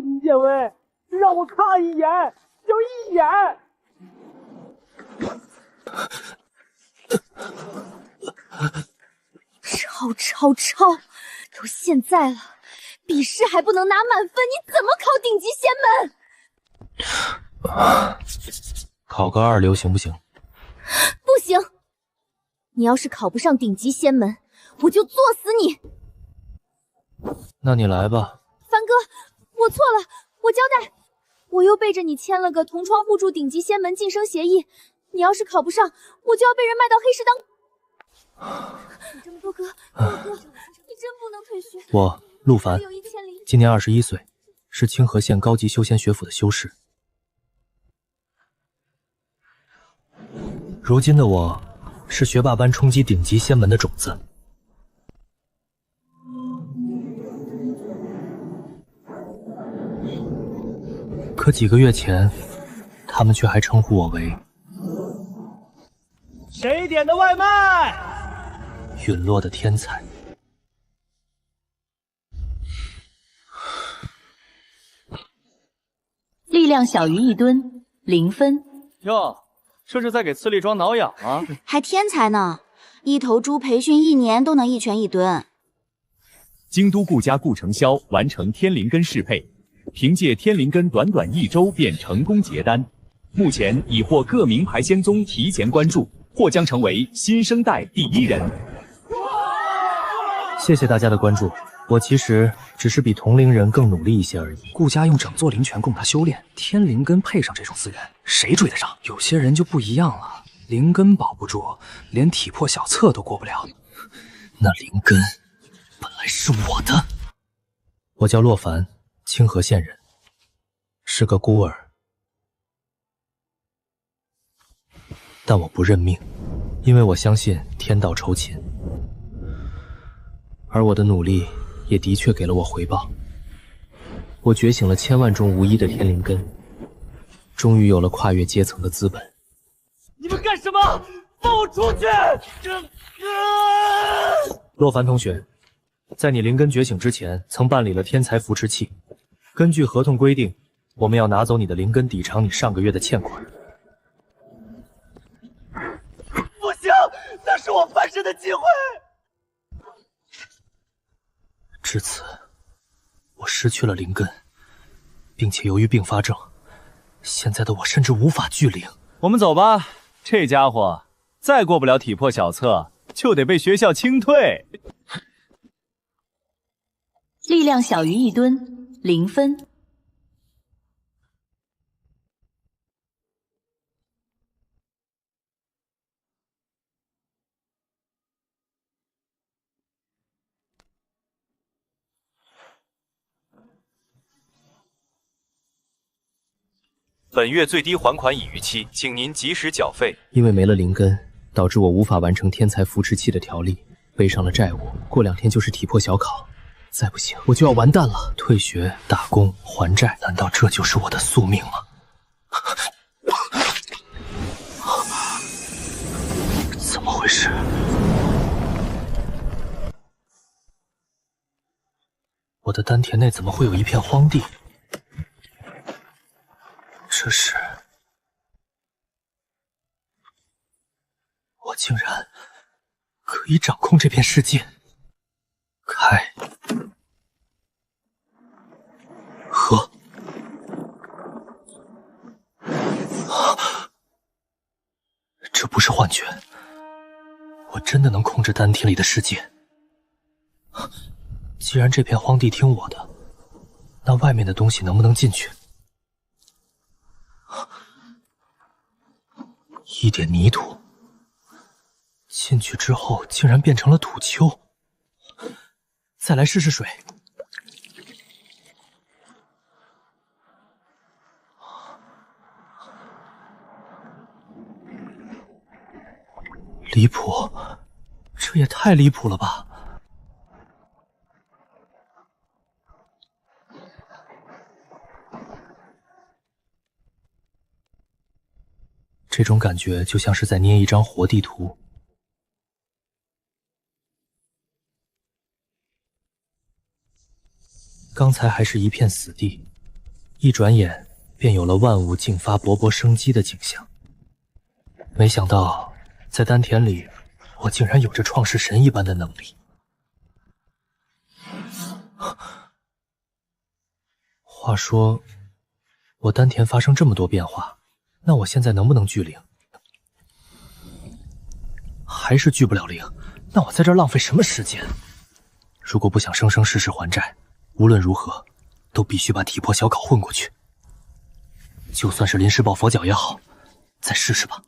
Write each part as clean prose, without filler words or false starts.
林建威，让我看一眼，就一眼。抄！都现在了，笔试还不能拿满分，你怎么考顶级仙门？考个2流行不行？不行！你要是考不上顶级仙门，我就作死你！那你来吧。凡哥，我错了，我交代，我又背着你签了个同窗互助顶级仙门晋升协议，你要是考不上，我就要被人卖到黑市当。你这么多哥，你真不能退学。我陆凡，今年21岁，是清河县高级修仙学府的修士。如今的我，是学霸班冲击顶级仙门的种子。可几个月前，他们却还称呼我为谁点的外卖？陨落的天才。力量小于1吨，0分。哟，这是在给次力庄挠痒啊？还天才呢！一头猪培训1年都能1拳1吨。京都顾家顾承霄完成天灵根适配，凭借天灵根短1周便成功结丹，目前已获各名牌仙宗提前关注，或将成为新生代第1人。谢谢大家的关注，我其实只是比同龄人更努力一些而已。顾家用整座灵泉供他修炼，天灵根配上这种资源，谁追得上？有些人就不一样了，灵根保不住，连体魄小测都过不了。那灵根本来是我的。我叫洛凡，清河县人，是个孤儿，但我不认命，因为我相信天道酬勤。而我的努力也的确给了我回报，我觉醒了1000万中无一的天灵根，终于有了跨越阶层的资本。你们干什么？放我出去！洛凡同学，在你灵根觉醒之前，曾办理了天才扶持器。根据合同规定，我们要拿走你的灵根，抵偿你上个月的欠款。不行，那是我翻身的机会。至此，我失去了灵根，并且由于并发症，现在的我甚至无法聚灵。我们走吧，这家伙再过不了体魄小测，就得被学校清退。力量小于1吨，0分。本月最低还款已逾期，请您及时缴费。因为没了灵根，导致我无法完成天才扶持器的条例，背上了债务。过2天就是体魄小考，再不行我就要完蛋了。退学、打工、还债，难道这就是我的宿命吗？怎么回事？我的丹田内怎么会有一片荒地？这是……我竟然可以掌控这片世界。开，合，这不是幻觉，我真的能控制丹田里的世界。既然这片荒地听我的，那外面的东西能不能进去？一点泥土，进去之后竟然变成了土丘。再来试试水。离谱，这也太离谱了吧！这种感觉就像是在捏一张活地图。刚才还是一片死地，一转眼便有了万物竞发、勃勃生机的景象。没想到，在丹田里，我竟然有着创世神一般的能力。话说，我丹田发生这么多变化，那我现在能不能聚灵？还是聚不了灵，那我在这儿浪费什么时间？如果不想生生世世还债，无论如何都必须把体魄小考混过去。就算是临时抱佛脚也好，再试试吧。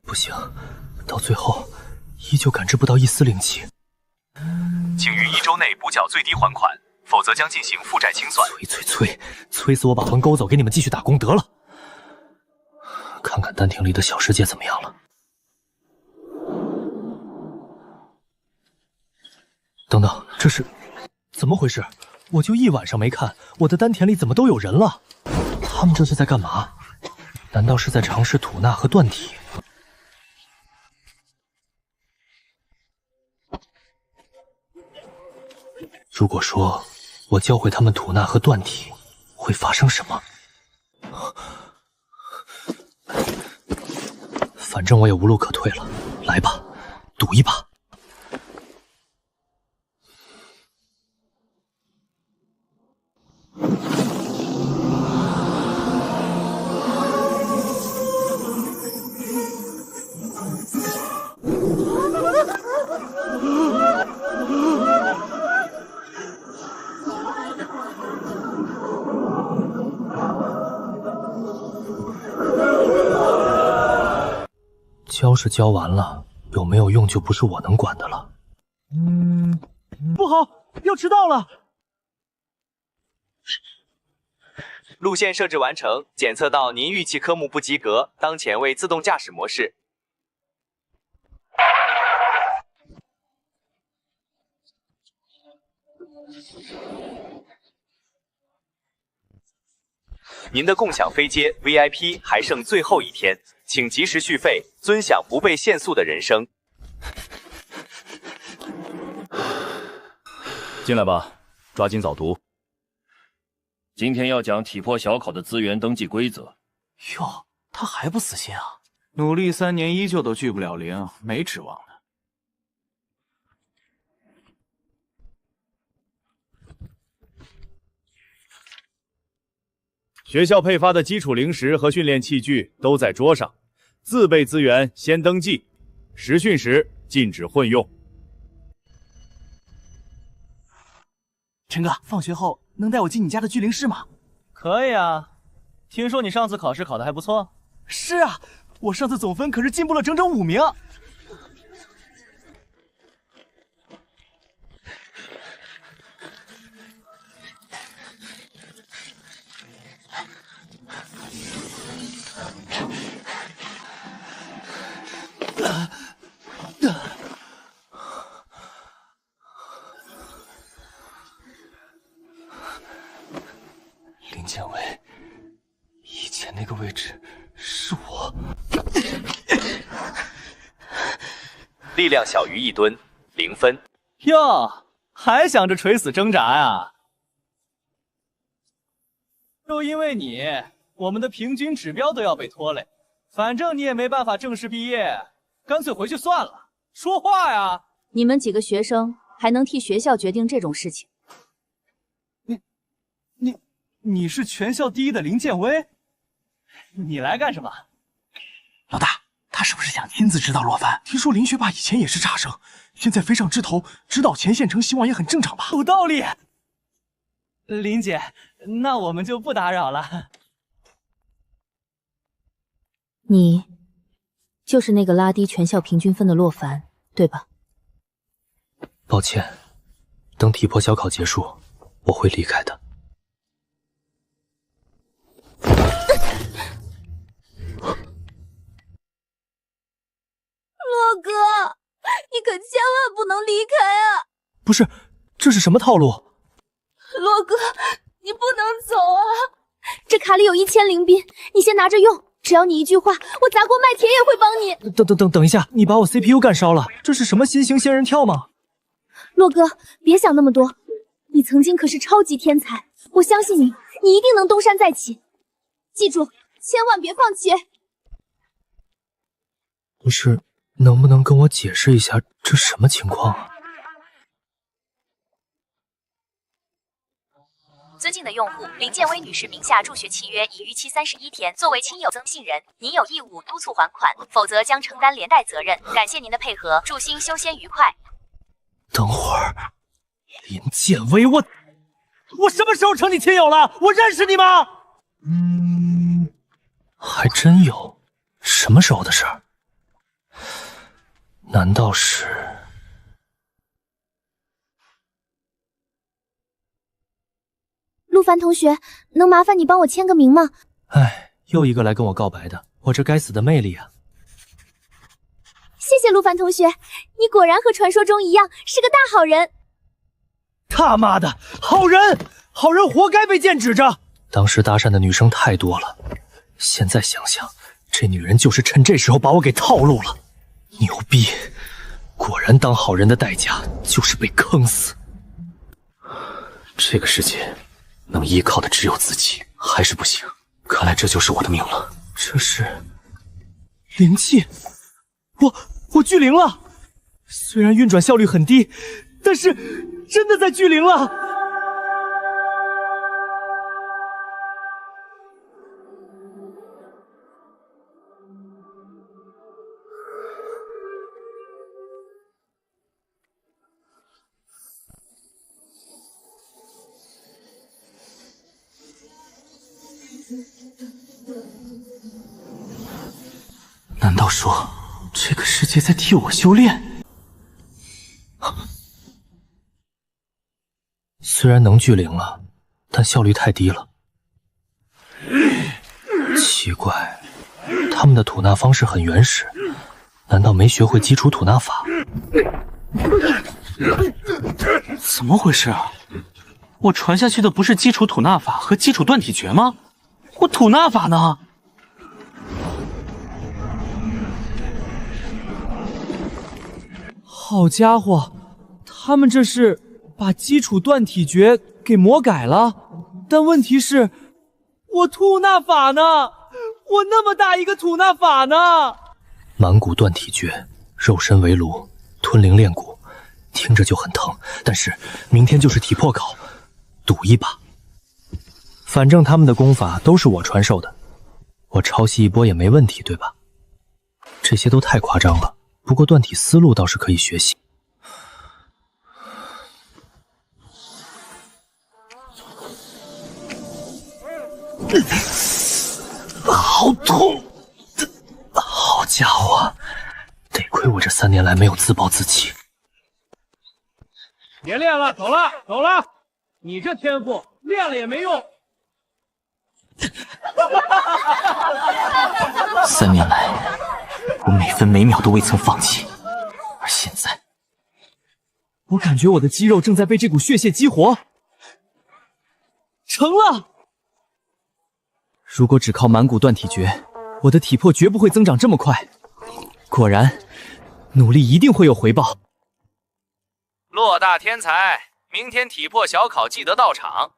不行，到最后依旧感知不到一丝灵气。请于1周内补缴最低还款，否则将进行负债清算。催死我把魂勾走，给你们继续打工得了。看看丹庭里的小世界怎么样了？等等，这是怎么回事？我就一晚上没看，我的丹田里怎么都有人了？他们这是在干嘛？难道是在尝试吐纳和断体？如果说我教会他们吐纳和断体，会发生什么？反正我也无路可退了，来吧，赌一把。教是教完了，有没有用就不是我能管的了。不好，要迟到了。路线设置完成，检测到您预期科目不及格，当前为自动驾驶模式。您的共享飞阶 VIP 还剩最后1天，请及时续费，尊享不被限速的人生。进来吧，抓紧早读。今天要讲体魄小考的资源登记规则。哟，他还不死心啊？努力3年依旧都聚不了灵，没指望了。学校配发的基础零食和训练器具都在桌上，自备资源先登记，实训时禁止混用。陈哥，放学后能带我进你家的聚灵室吗？可以啊，听说你上次考试考得还不错。是啊，我上次总分可是进步了整整5名。林建伟，以前那个位置是我。力量小于1吨，0分。哟，还想着垂死挣扎呀？就因为你，我们的平均指标都要被拖累。反正你也没办法正式毕业，干脆回去算了。说话呀！你们几个学生还能替学校决定这种事情？你是全校第一的林建威，你来干什么？老大，他是不是想亲自指导洛凡？听说林学霸以前也是差生，现在飞上枝头，指导前线成希望也很正常吧？有道理。林姐，那我们就不打扰了。你就是那个拉低全校平均分的洛凡，对吧？抱歉，等体魄小考结束，我会离开的。洛哥，你可千万不能离开啊！不是，这是什么套路？洛哥，你不能走啊！这卡里有1000灵币，你先拿着用。只要你一句话，我砸锅卖铁也会帮你。等一下，你把我 CPU 干烧了，这是什么新型仙人跳吗？洛哥，别想那么多，你曾经可是超级天才，我相信你，你一定能东山再起。记住，千万别放弃。不是，能不能跟我解释一下这什么情况啊？尊敬的用户，林建威女士名下助学契约已逾期31天，作为亲友增信人，您有义务督促还款，否则将承担连带责任。感谢您的配合，祝星修仙愉快。等会儿，林建威，我什么时候成你亲友了？我认识你吗？还真有，什么时候的事儿？难道是？陆凡同学，能麻烦你帮我签个名吗？哎，又一个来跟我告白的，我这该死的魅力啊！谢谢陆凡同学，你果然和传说中一样是个大好人。他妈的，好人活该被剑指着。当时搭讪的女生太多了，现在想想，这女人就是趁这时候把我给套路了。牛逼！果然当好人的代价就是被坑死。这个世界能依靠的只有自己，还是不行。看来这就是我的命了。这是灵气，我聚灵了。虽然运转效率很低，但是真的在聚灵了。难道说这个世界在替我修炼？虽然能聚灵了，但效率太低了。奇怪，他们的吐纳方式很原始，难道没学会基础吐纳法？怎么回事啊？我传下去的不是基础吐纳法和基础断体诀吗？我吐纳法呢？好家伙，他们这是把基础断体诀给魔改了。但问题是，我吐纳法呢？我那么大一个吐纳法呢？满骨断体诀，肉身为炉，吞灵炼骨，听着就很疼。但是明天就是体魄考，赌一把。反正他们的功法都是我传授的，我抄袭一波也没问题，对吧？这些都太夸张了。不过断体思路倒是可以学习。好痛！好家伙，得亏我这3年来没有自暴自弃。别练了，走了。你这天赋练了也没用。3年来，我每分每秒都未曾放弃，而现在，我感觉我的肌肉正在被这股血液激活。成了！如果只靠满骨断体诀，我的体魄绝不会增长这么快。果然，努力一定会有回报。骆大天才，明天体魄小考记得到场，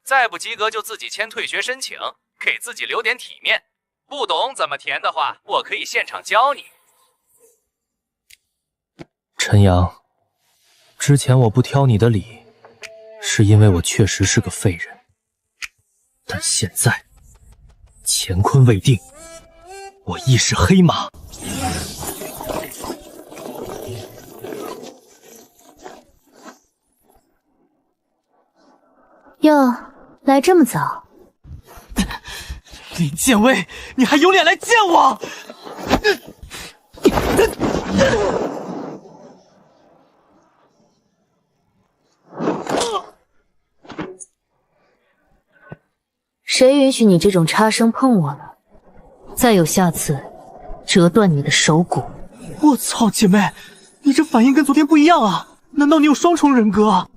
再不及格就自己签退学申请，给自己留点体面。不懂怎么填的话，我可以现场教你。陈阳，之前我不挑你的理，是因为我确实是个废人。但现在，乾坤未定，我亦是黑马。哟，来这么早？林建威，你还有脸来见我？谁允许你这种差生碰我了？再有下次，折断你的手骨！我操，姐妹，你这反应跟昨天不一样啊！难道你有双重人格啊？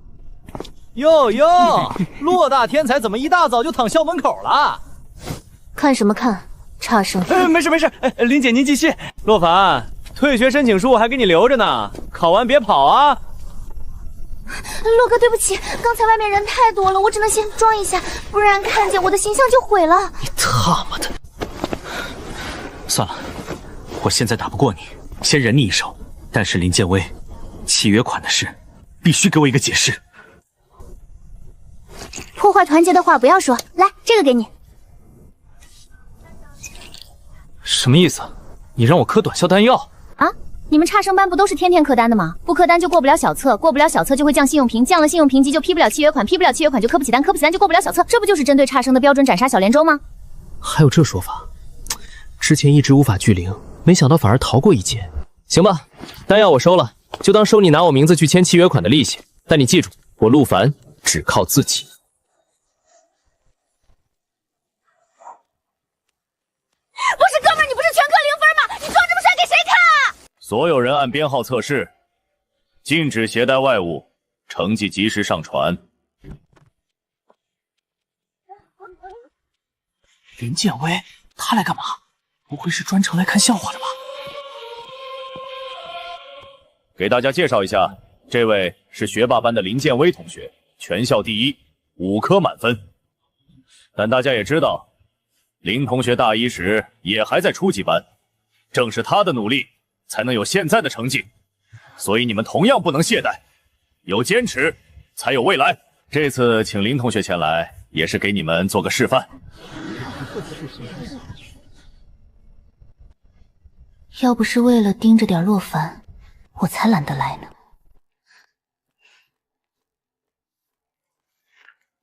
哟哟，骆大天才怎么一大早就躺校门口了？看什么看？差生。没事没事，林姐您继续。洛凡，退学申请书我还给你留着呢，考完别跑啊。洛哥，对不起，刚才外面人太多了，我只能先装一下，不然看见我的形象就毁了。你他妈的！算了，我现在打不过你，先忍你一手。但是林建威，契约款的事，必须给我一个解释。破坏团结的话不要说，来，这个给你。什么意思？你让我磕短效弹药啊？你们差生班不都是天天磕单的吗？不磕单就过不了小测，过不了小测就会降信用评，降了信用评级就批不了契约款，批不了契约款就磕不起单，磕不起单就过不了小测，这不就是针对差生的标准斩杀小连州吗？还有这说法？之前一直无法拒零，没想到反而逃过一劫。行吧，单药我收了，就当收你拿我名字去签契约款的利息。但你记住，我陆凡只靠自己。不是哥们儿，你不是全科0分吗？你装这么帅给谁看啊？所有人按编号测试，禁止携带外物，成绩及时上传。林建威，他来干嘛？不会是专程来看笑话的吧？给大家介绍一下，这位是学霸班的林建威同学，全校第一，5科满分。但大家也知道，林同学大一时也还在初级班，正是他的努力才能有现在的成绩，所以你们同样不能懈怠，有坚持才有未来。这次请林同学前来，也是给你们做个示范。要不是为了盯着点洛凡，我才懒得来呢。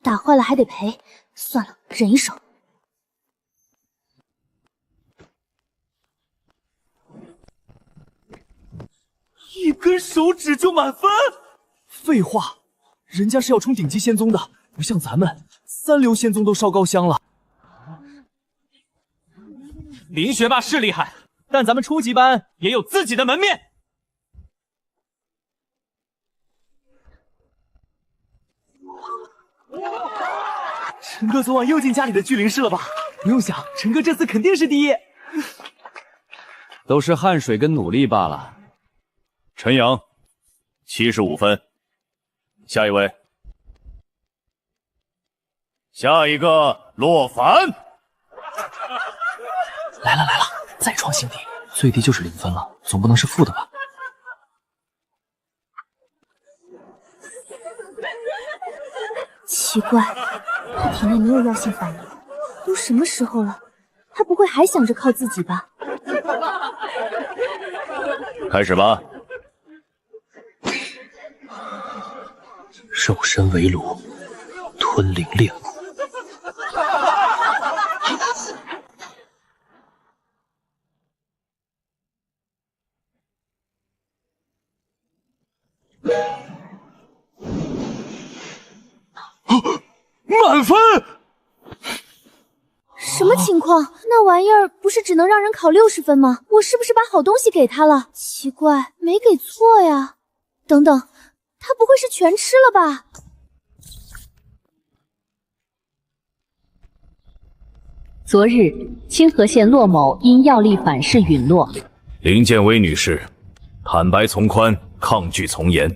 打坏了还得赔，算了，忍一手。一根手指就满分？废话，人家是要冲顶级仙宗的，不像咱们3流仙宗都烧高香了。林学霸是厉害，但咱们初级班也有自己的门面。陈哥昨晚又进家里的聚灵室了吧？不用想，陈哥这次肯定是第一。都是汗水跟努力罢了。陈阳，75分。下一位。下一个，洛凡。来了，再创新低，最低就是0分了，总不能是负的吧？奇怪，他体内没有药性反应，都什么时候了，他不会还想着靠自己吧？开始吧。肉身为炉，吞灵炼骨。满分！什么情况？那玩意儿不是只能让人考60分吗？我是不是把好东西给他了？奇怪，没给错呀。等等，他不会是全吃了吧？昨日，清河县骆某因药力反噬陨落。林建威女士，坦白从宽，抗拒从严。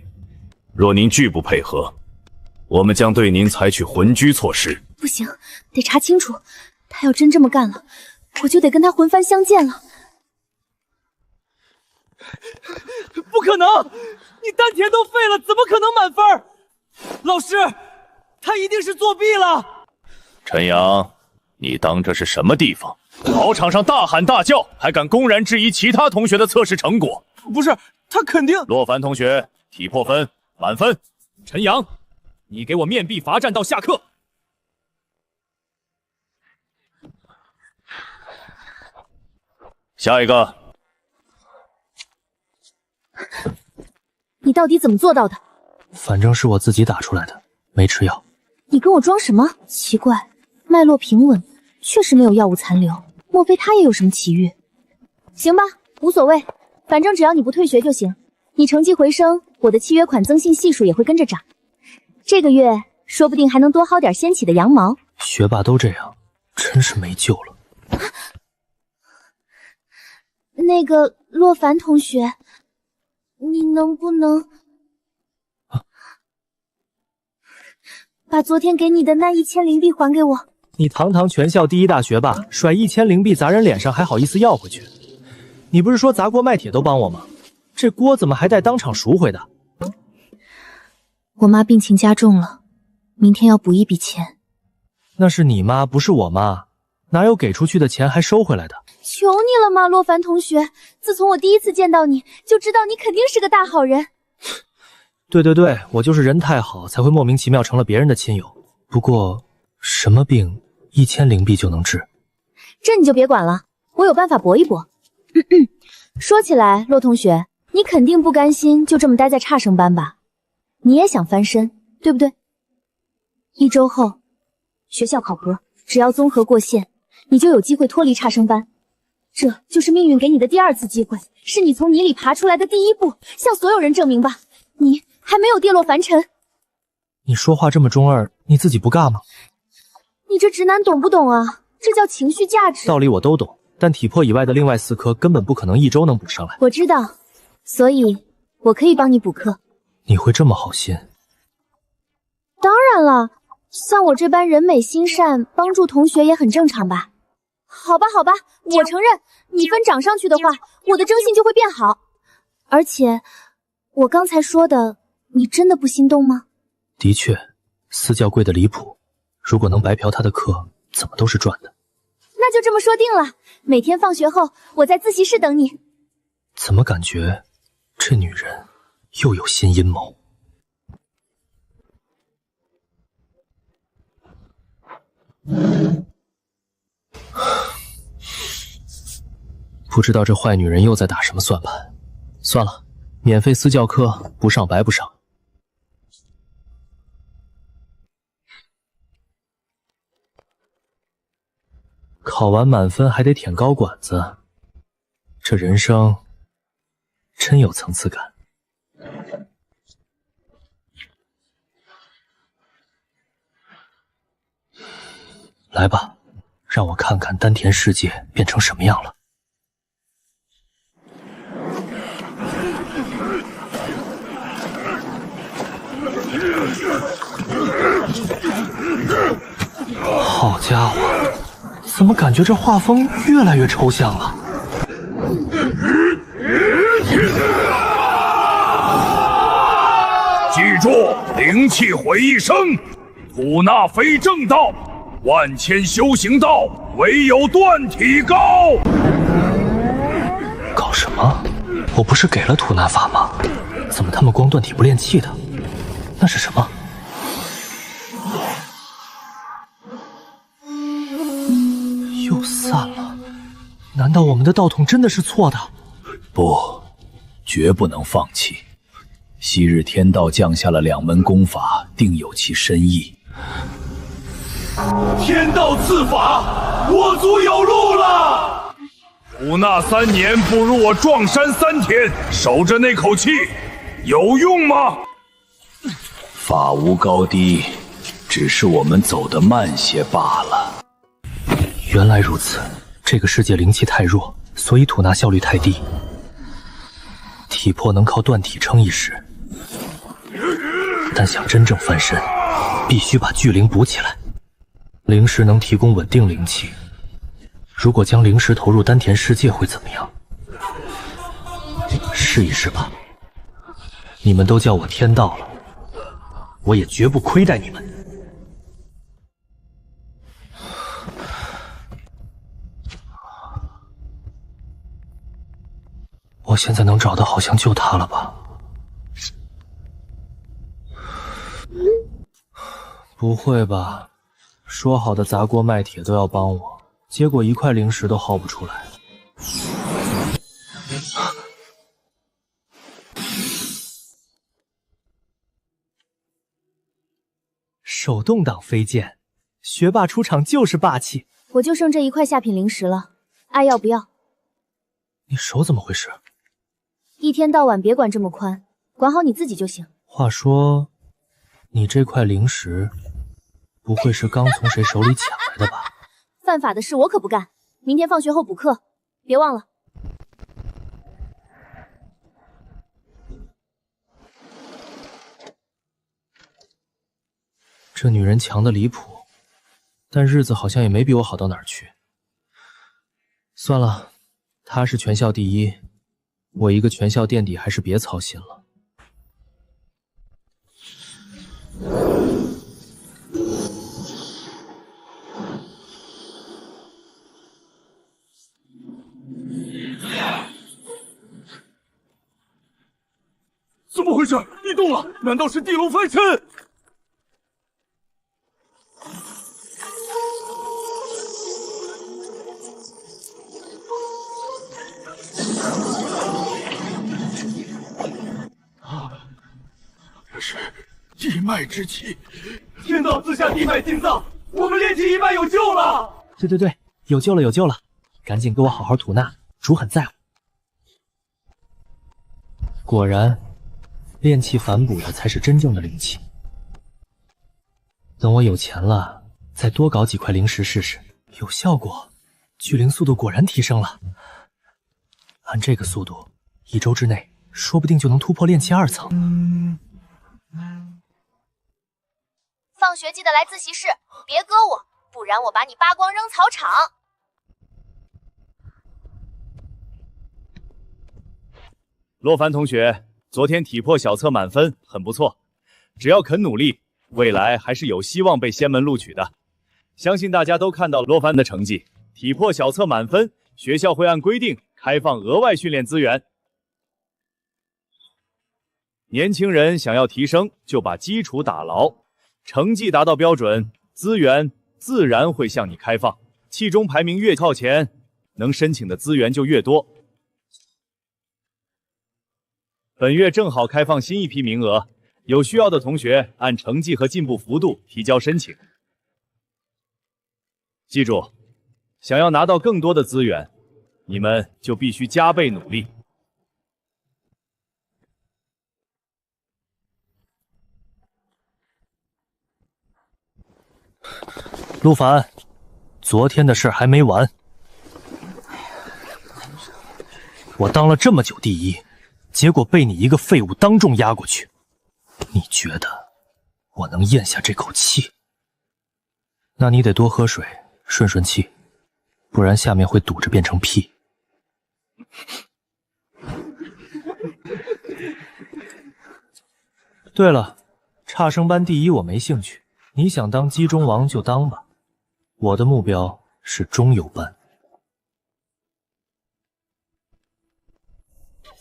若您拒不配合，我们将对您采取魂拘措施。不行，得查清楚。他要真这么干了，我就得跟他魂幡相见了。不可能！你丹田都废了，怎么可能满分？老师，他一定是作弊了。陈阳，你当这是什么地方？考场上大喊大叫，还敢公然质疑其他同学的测试成果？不是，他肯定……洛凡同学，体魄分满分。陈阳，你给我面壁罚站到下课。下一个。你到底怎么做到的？反正是我自己打出来的，没吃药。你跟我装什么？奇怪，脉络平稳，确实没有药物残留。莫非他也有什么奇遇？行吧，无所谓，反正只要你不退学就行。你成绩回升，我的契约款增信系数也会跟着涨。这个月说不定还能多薅点掀起的羊毛。学霸都这样，真是没救了。那个洛凡同学，你能不能把昨天给你的那1000灵币还给我？你堂堂全校第一大学霸，甩1000灵币砸人脸上，还好意思要回去？你不是说砸锅卖铁都帮我吗？这锅怎么还带当场赎回的？我妈病情加重了，明天要补一笔钱。那是你妈，不是我妈，哪有给出去的钱还收回来的？求你了嘛，洛凡同学！自从我第一次见到你，就知道你肯定是个大好人。对对对，我就是人太好，才会莫名其妙成了别人的亲友。不过，什么病1000灵币就能治？这你就别管了，我有办法搏一搏。说起来，洛同学，你肯定不甘心就这么待在差生班吧？你也想翻身，对不对？1周后，学校考核，只要综合过线，你就有机会脱离差生班。这就是命运给你的第2次机会，是你从泥里爬出来的第1步，向所有人证明吧，你还没有跌落凡尘。你说话这么中二，你自己不尬吗？你这直男懂不懂啊？这叫情绪价值。道理我都懂，但体魄以外的另外4科根本不可能1周能补上来。我知道，所以我可以帮你补课。你会这么好心？当然了，像我这般人美心善，帮助同学也很正常吧？好吧，好吧，我承认，你分涨上去的话，我的征信就会变好。而且，我刚才说的，你真的不心动吗？的确，私教贵得离谱，如果能白嫖他的课，怎么都是赚的。那就这么说定了，每天放学后，我在自习室等你。怎么感觉这女人又有新阴谋？不知道这坏女人又在打什么算盘。算了，免费私教课不上白不上。考完满分还得舔高管子，这人生真有层次感。来吧，让我看看丹田世界变成什么样了。好家伙，怎么感觉这画风越来越抽象了？记住，灵气毁一生，吐纳非正道，万千修行道，唯有断体高。搞什么？我不是给了吐纳法吗？怎么他们光断体不练气的？那是什么？又散了？难道我们的道统真的是错的？不，绝不能放弃。昔日天道降下了2门功法，定有其深意。天道赐法，我族有路了。吐纳3年，不如我撞山3天，守着那口气，有用吗？法无高低，只是我们走得慢些罢了。原来如此，这个世界灵气太弱，所以吐纳效率太低。体魄能靠断体撑一时，但想真正翻身，必须把巨灵补起来。灵石能提供稳定灵气，如果将灵石投入丹田世界会怎么样？试一试吧。你们都叫我天道了，我也绝不亏待你们。我现在能找的好像就他了吧？不会吧？说好的砸锅卖铁都要帮我，结果1块灵石都薅不出来。手动挡飞剑，学霸出场就是霸气。我就剩这1块下品灵石了，爱要不要？你手怎么回事？一天到晚别管这么宽，管好你自己就行。话说，你这块灵石，不会是刚从谁手里抢来的吧？犯法的事我可不干。明天放学后补课，别忘了。这女人强得离谱，但日子好像也没比我好到哪儿去。算了，她是全校第一，我一个全校垫底还是别操心了。怎么回事？异动了？难道是地龙翻身？这是一脉之气，天道自下地脉进藏，我们炼气一脉有救了！对，有救了，有救了！赶紧给我好好吐纳，主很在乎。果然，炼气反哺的才是真正的灵气。等我有钱了，再多搞几块灵石试试，有效果，聚灵速度果然提升了。按这个速度，1周之内，说不定就能突破炼气2层。放学记得来自习室，别割我，不然我把你扒光扔草场。洛凡同学，昨天体魄小测满分，很不错。只要肯努力，未来还是有希望被仙门录取的。相信大家都看到洛凡的成绩，体魄小测满分，学校会按规定开放额外训练资源。年轻人想要提升，就把基础打牢，成绩达到标准，资源自然会向你开放。期中排名越靠前，能申请的资源就越多。本月正好开放新一批名额，有需要的同学按成绩和进步幅度提交申请。记住，想要拿到更多的资源，你们就必须加倍努力。陆凡，昨天的事还没完。我当了这么久第一，结果被你一个废物当众压过去。你觉得我能咽下这口气？那你得多喝水，顺顺气，不然下面会堵着变成屁。对了，差生班第一我没兴趣，你想当鸡中王就当吧。我的目标是中游班。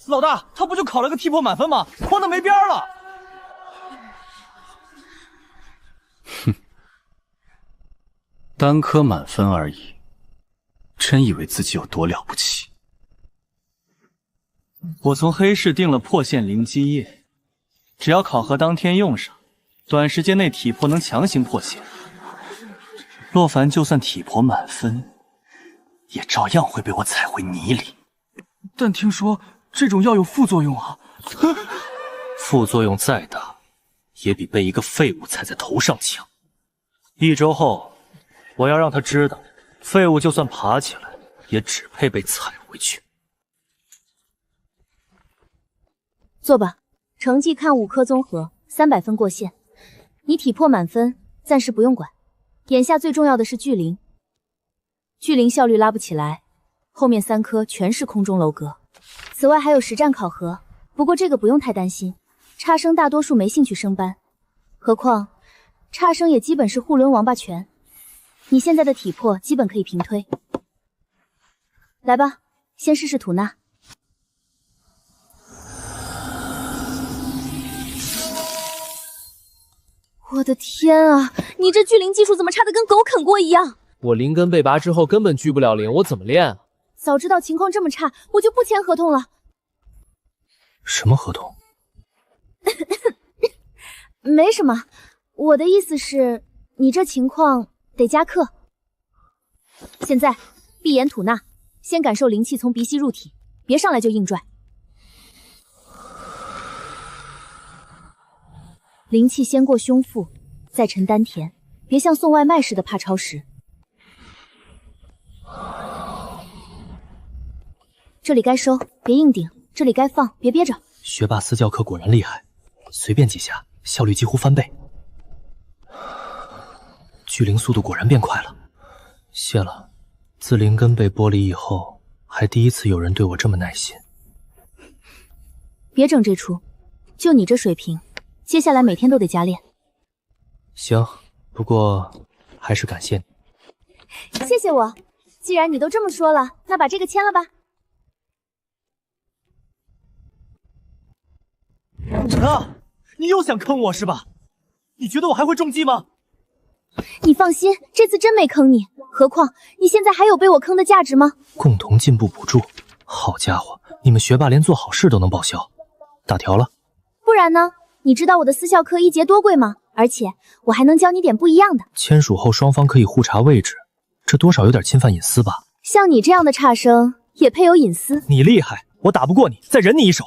老大，他不就考了个体魄满分吗？慌得没边儿了。哼，单科满分而已，真以为自己有多了不起？我从黑市订了破线灵基液，只要考核当天用上，短时间内体魄能强行破线。洛凡就算体魄满分，也照样会被我踩回泥里。但听说这种药有副作用啊！副作用再大，也比被一个废物踩在头上强。1周后，我要让他知道，废物就算爬起来，也只配被踩回去。坐吧，成绩看5科综合，300分过线。你体魄满分，暂时不用管。眼下最重要的是聚灵，聚灵效率拉不起来，后面3科全是空中楼阁。此外还有实战考核，不过这个不用太担心，差生大多数没兴趣升班，何况差生也基本是互抡王八拳。你现在的体魄基本可以平推。来吧，先试试吐纳。我的天啊，你这聚灵技术怎么差的跟狗啃过一样？我灵根被拔之后根本聚不了灵，我怎么练啊？早知道情况这么差，我就不签合同了。什么合同？没什么，我的意思是，你这情况得加课。现在闭眼吐纳，先感受灵气从鼻息入体，别上来就硬拽。灵气先过胸腹，再沉丹田，别像送外卖似的怕超时。这里该收，别硬顶；这里该放，别憋着。学霸私教课果然厉害，随便几下，效率几乎翻倍。聚灵速度果然变快了，谢了。自灵根被剥离以后，还第一次有人对我这么耐心。别整这出，就你这水平，接下来每天都得加练。行，不过还是感谢你。谢谢我，既然你都这么说了，那把这个签了吧。啊！你又想坑我是吧？你觉得我还会中计吗？你放心，这次真没坑你。何况你现在还有被我坑的价值吗？共同进步补助，好家伙，你们学霸连做好事都能报销，打条了？不然呢？你知道我的私校课一节多贵吗？而且我还能教你点不一样的。签署后双方可以互查位置，这多少有点侵犯隐私吧？像你这样的差生也配有隐私？你厉害，我打不过你，再忍你一手。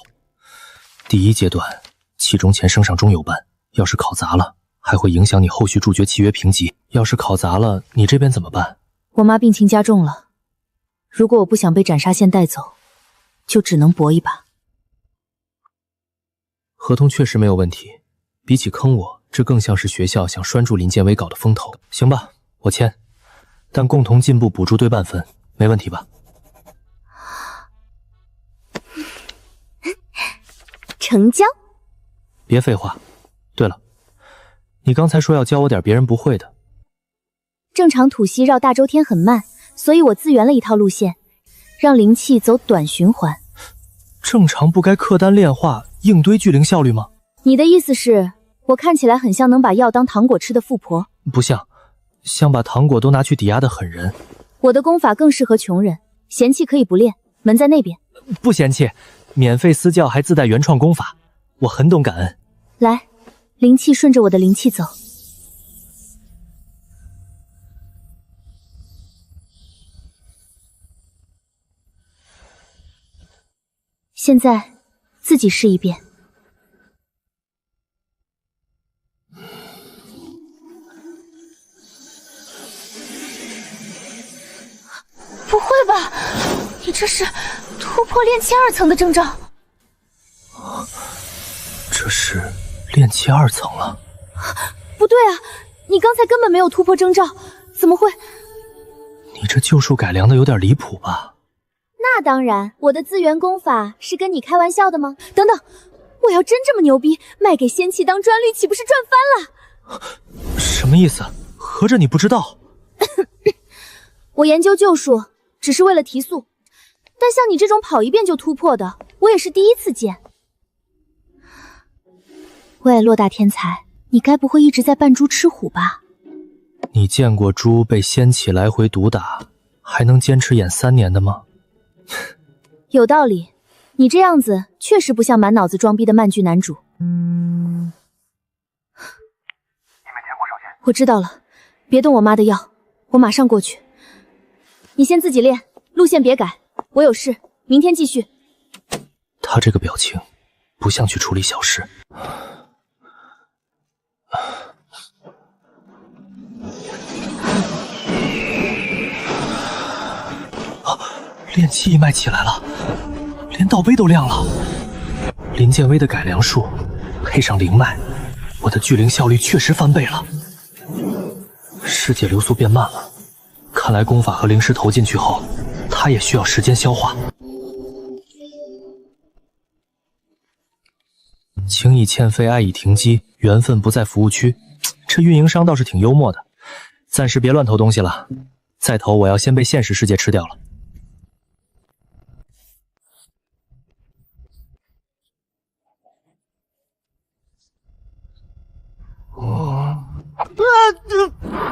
第一阶段，期中前升上中游班，要是考砸了，还会影响你后续助学契约评级。要是考砸了，你这边怎么办？我妈病情加重了，如果我不想被斩杀线带走，就只能搏一把。合同确实没有问题，比起坑我，这更像是学校想拴住林建威搞的风头。行吧，我签，但共同进步补助对半分，没问题吧？成交。别废话。对了，你刚才说要教我点别人不会的。正常吐息绕大周天很慢，所以我自圆了一套路线，让灵气走短循环。正常不该克丹炼化硬堆聚灵效率吗？你的意思是，我看起来很像能把药当糖果吃的富婆？不像，像把糖果都拿去抵押的狠人。我的功法更适合穷人，嫌弃可以不练，门在那边。不嫌弃，免费私教还自带原创功法，我很懂感恩。来，灵气顺着我的灵气走。现在自己试一遍。不会吧，你这是突破炼气2层的征兆？这是炼气2层了？不对啊，你刚才根本没有突破征兆，怎么会？你这旧术改良的有点离谱吧？那当然，我的资源功法是跟你开玩笑的吗？等等，我要真这么牛逼，卖给仙气当专利，岂不是赚翻了？什么意思？合着你不知道？我研究旧术只是为了提速，但像你这种跑一遍就突破的，我也是第一次见。喂，洛大天才，你该不会一直在扮猪吃虎吧？你见过猪被仙气来回毒打，还能坚持演3年的吗？有道理，你这样子确实不像满脑子装逼的漫剧男主。你没见过少仙？我知道了，别动我妈的药，我马上过去。你先自己练，路线别改，我有事，明天继续。他这个表情，不像去处理小事。炼气一脉起来了，连道碑都亮了。林建威的改良术配上灵脉，我的聚灵效率确实翻倍了。世界流速变慢了，看来功法和灵石投进去后，它也需要时间消化。情已欠费，爱已停机，缘分不在服务区。这运营商倒是挺幽默的。暂时别乱投东西了，再投我要先被现实世界吃掉了。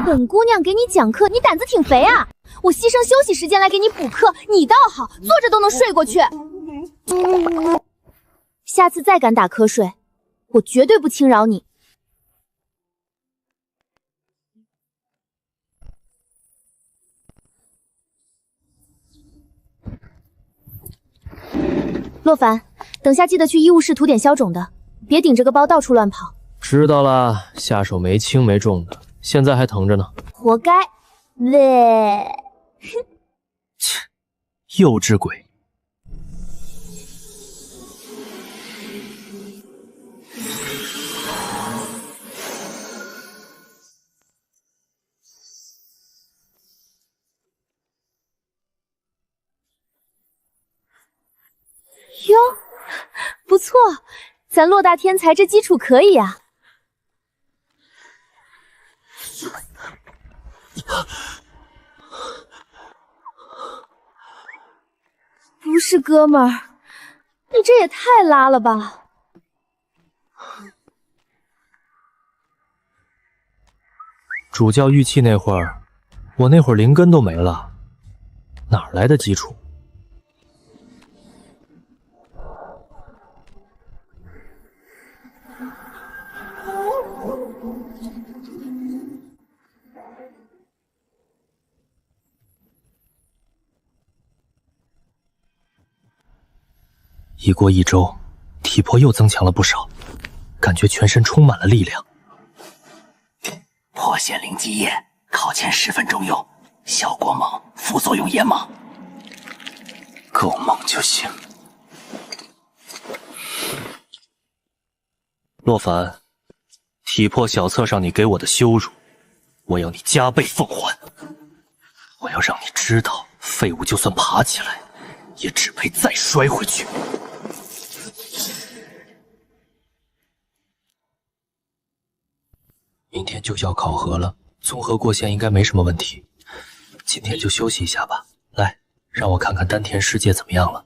本姑娘给你讲课，你胆子挺肥啊！我牺牲休息时间来给你补课，你倒好，坐着都能睡过去。下次再敢打瞌睡，我绝对不轻饶你。洛凡，等下记得去医务室涂点消肿的，别顶着个包到处乱跑，知道了，下手没轻没重的，现在还疼着呢。活该！喂，切，幼稚鬼！哟，不错，咱洛大天才这基础可以啊。不是哥们儿，你这也太拉了吧！主教玉器那会儿，我那会儿灵根都没了，哪来的基础？一过1周，体魄又增强了不少，感觉全身充满了力量。破线灵基液，靠前10分钟用，效果猛，副作用也猛，够猛就行。洛凡，体魄小册上你给我的羞辱，我要你加倍奉还。我要让你知道，废物就算爬起来，也只配再摔回去。明天就要考核了，综合过线应该没什么问题。今天就休息一下吧。来，让我看看丹田世界怎么样了。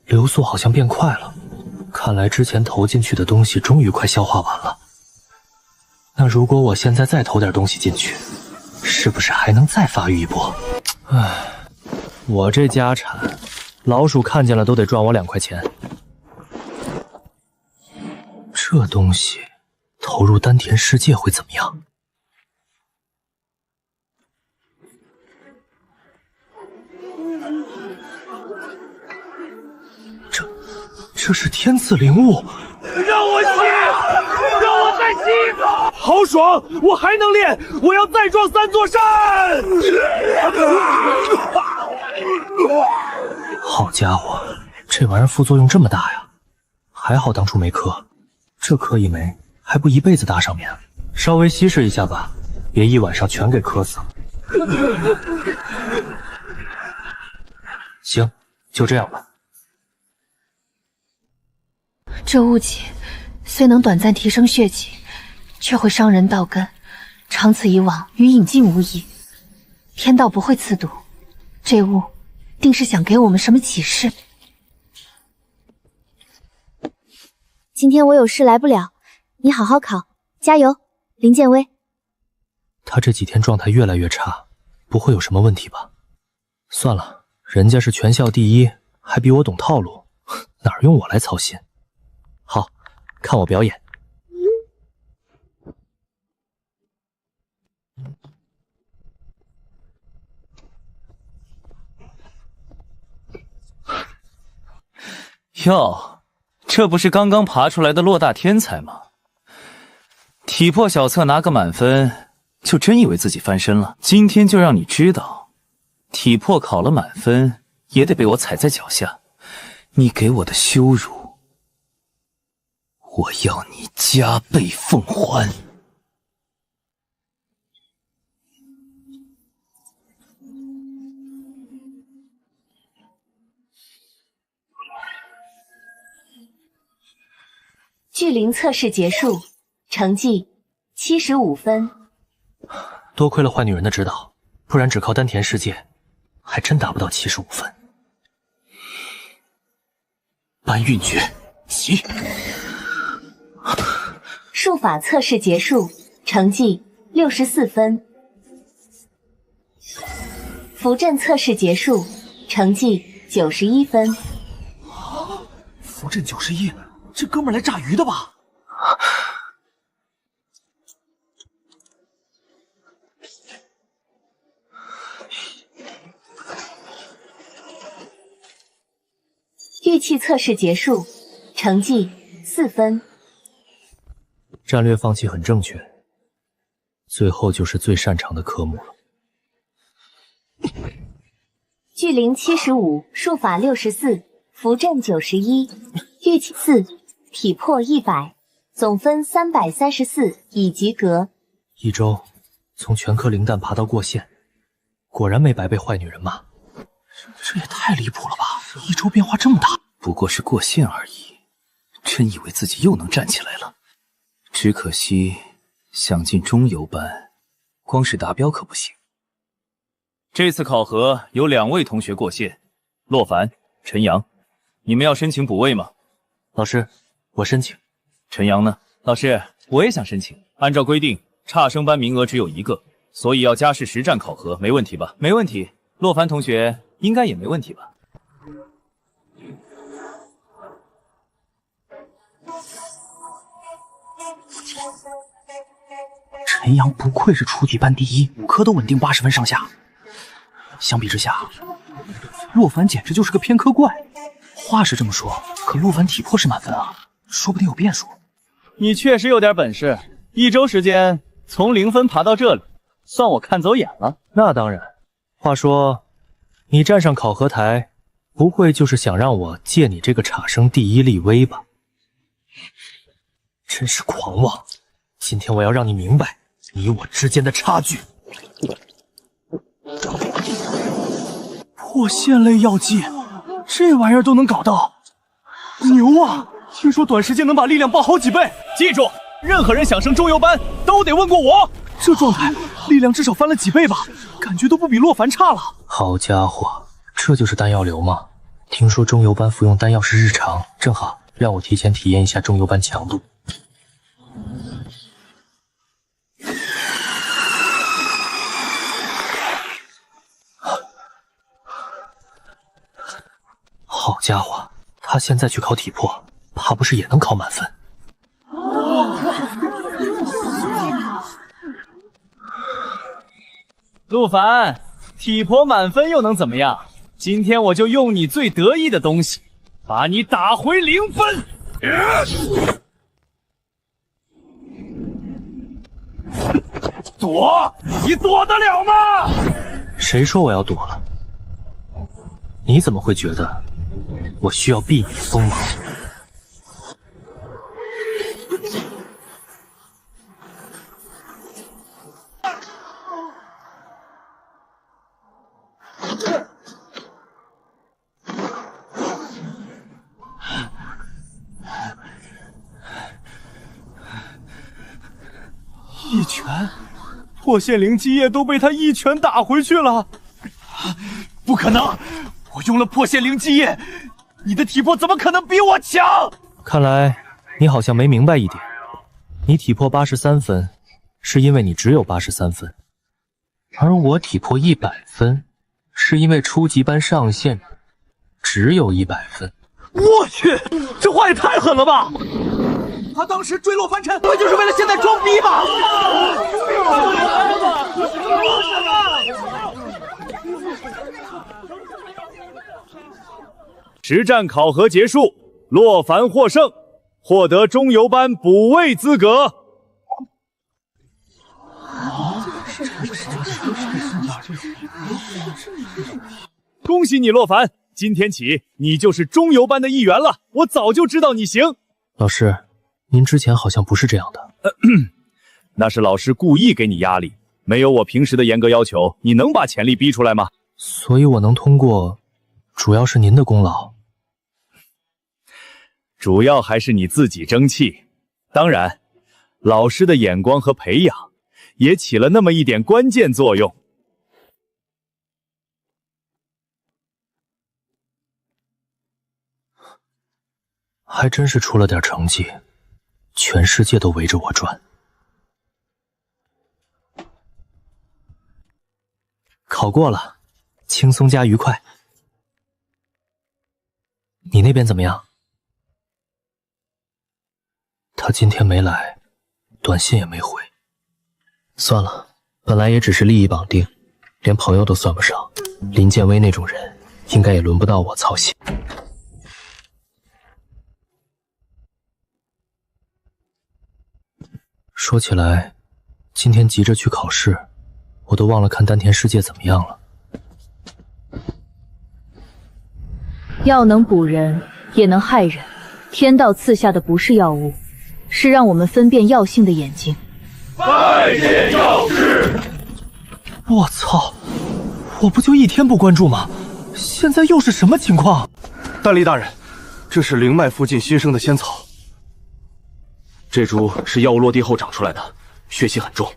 流速好像变快了，看来之前投进去的东西终于快消化完了。那如果我现在再投点东西进去，是不是还能再发育一波？唉，我这家产，老鼠看见了都得赚我2块钱。这东西投入丹田世界会怎么样？这是天赐灵物，让我吸，让我再吸一口，好爽！我还能练，我要再撞3座山！好家伙，这玩意儿副作用这么大呀！还好当初没磕，这磕一枚还不一辈子搭上面。稍微稀释一下吧，别一晚上全给磕死了。行，就这样吧。这雾气虽能短暂提升血气，却会伤人道根，长此以往与引进无异。天道不会赐毒，这雾定是想给我们什么启示。今天我有事来不了，你好好考，加油，林建威。他这几天状态越来越差，不会有什么问题吧？算了，人家是全校第一，还比我懂套路，哪用我来操心？好，看我表演。哟，这不是刚刚爬出来的洛大天才吗？体魄小测拿个满分，就真以为自己翻身了？今天就让你知道，体魄考了满分也得被我踩在脚下。你给我的羞辱，我要你加倍奉还！聚灵测试结束，成绩75分。多亏了坏女人的指导，不然只靠丹田世界，还真达不到75分。搬运诀，起！术法测试结束，成绩64分。符阵测试结束，成绩91分。符阵91，这哥们儿来炸鱼的吧？玉器测试结束，成绩4分。战略放弃很正确，最后就是最擅长的科目了。聚灵75，术法64，符阵91，玉器4，体魄100，总分334，已及格。1周从全科灵蛋爬到过线，果然没白被坏女人骂。这也太离谱了吧！1周变化这么大，不过是过线而已，真以为自己又能站起来了。只可惜想进中游班，光是达标可不行。这次考核有2位同学过线，洛凡、陈阳，你们要申请补位吗？老师，我申请。陈阳呢？老师，我也想申请。按照规定，差生班名额只有1个，所以要加试实战考核，没问题吧？没问题。洛凡同学应该也没问题吧？陈阳不愧是初级班第一，5科都稳定80分上下。相比之下，洛凡简直就是个偏科怪。话是这么说，可洛凡体魄是满分啊，说不定有变数。你确实有点本事，1周时间从0分爬到这里，算我看走眼了。那当然。话说，你站上考核台，不会就是想让我借你这个差生第一立威吧？真是狂妄！今天我要让你明白你我之间的差距。破线类药剂，这玩意儿都能搞到，牛啊！听说短时间能把力量爆好几倍。记住，任何人想升中游班都得问过我。这状态，力量至少翻了几倍吧？感觉都不比洛凡差了。好家伙，这就是丹药流吗？听说中游班服用丹药是日常，正好让我提前体验一下中游班强度。好家伙，他现在去考体魄，怕不是也能考满分？陆凡，体魄满分又能怎么样？今天我就用你最得意的东西，把你打回0分。躲，你躲得了吗？谁说我要躲了？你怎么会觉得我需要避你锋芒？一拳，破线灵基液都被他一拳打回去了。不可能！我用了破线灵基液，你的体魄怎么可能比我强？看来你好像没明白一点，你体魄83分，是因为你只有83分，而我体魄100分，是因为初级班上线只有100分。我去，这话也太狠了吧！他当时坠落凡尘，不就是为了现在装逼吗？实战考核结束，洛凡获胜，获得中游班补位资格。恭喜你，洛凡！今天起，你就是中游班的一员了。我早就知道你行。老师，您之前好像不是这样的。那是老师故意给你压力，没有我平时的严格要求，你能把潜力逼出来吗？所以我能通过，主要是您的功劳。主要还是你自己争气，当然，老师的眼光和培养也起了那么一点关键作用。还真是出了点成绩，全世界都围着我转。考过了，轻松加愉快。你那边怎么样？他今天没来，短信也没回。算了，本来也只是利益绑定，连朋友都算不上。林建威那种人，应该也轮不到我操心。说起来，今天急着去考试，我都忘了看丹田世界怎么样了。药能补人，也能害人。天道赐下的不是药物，是让我们分辨药性的眼睛。拜见药师。我操！我不就一天不关注吗？现在又是什么情况？丹离大人，这是灵脉附近新生的仙草，这株是药物落地后长出来的，血气很重。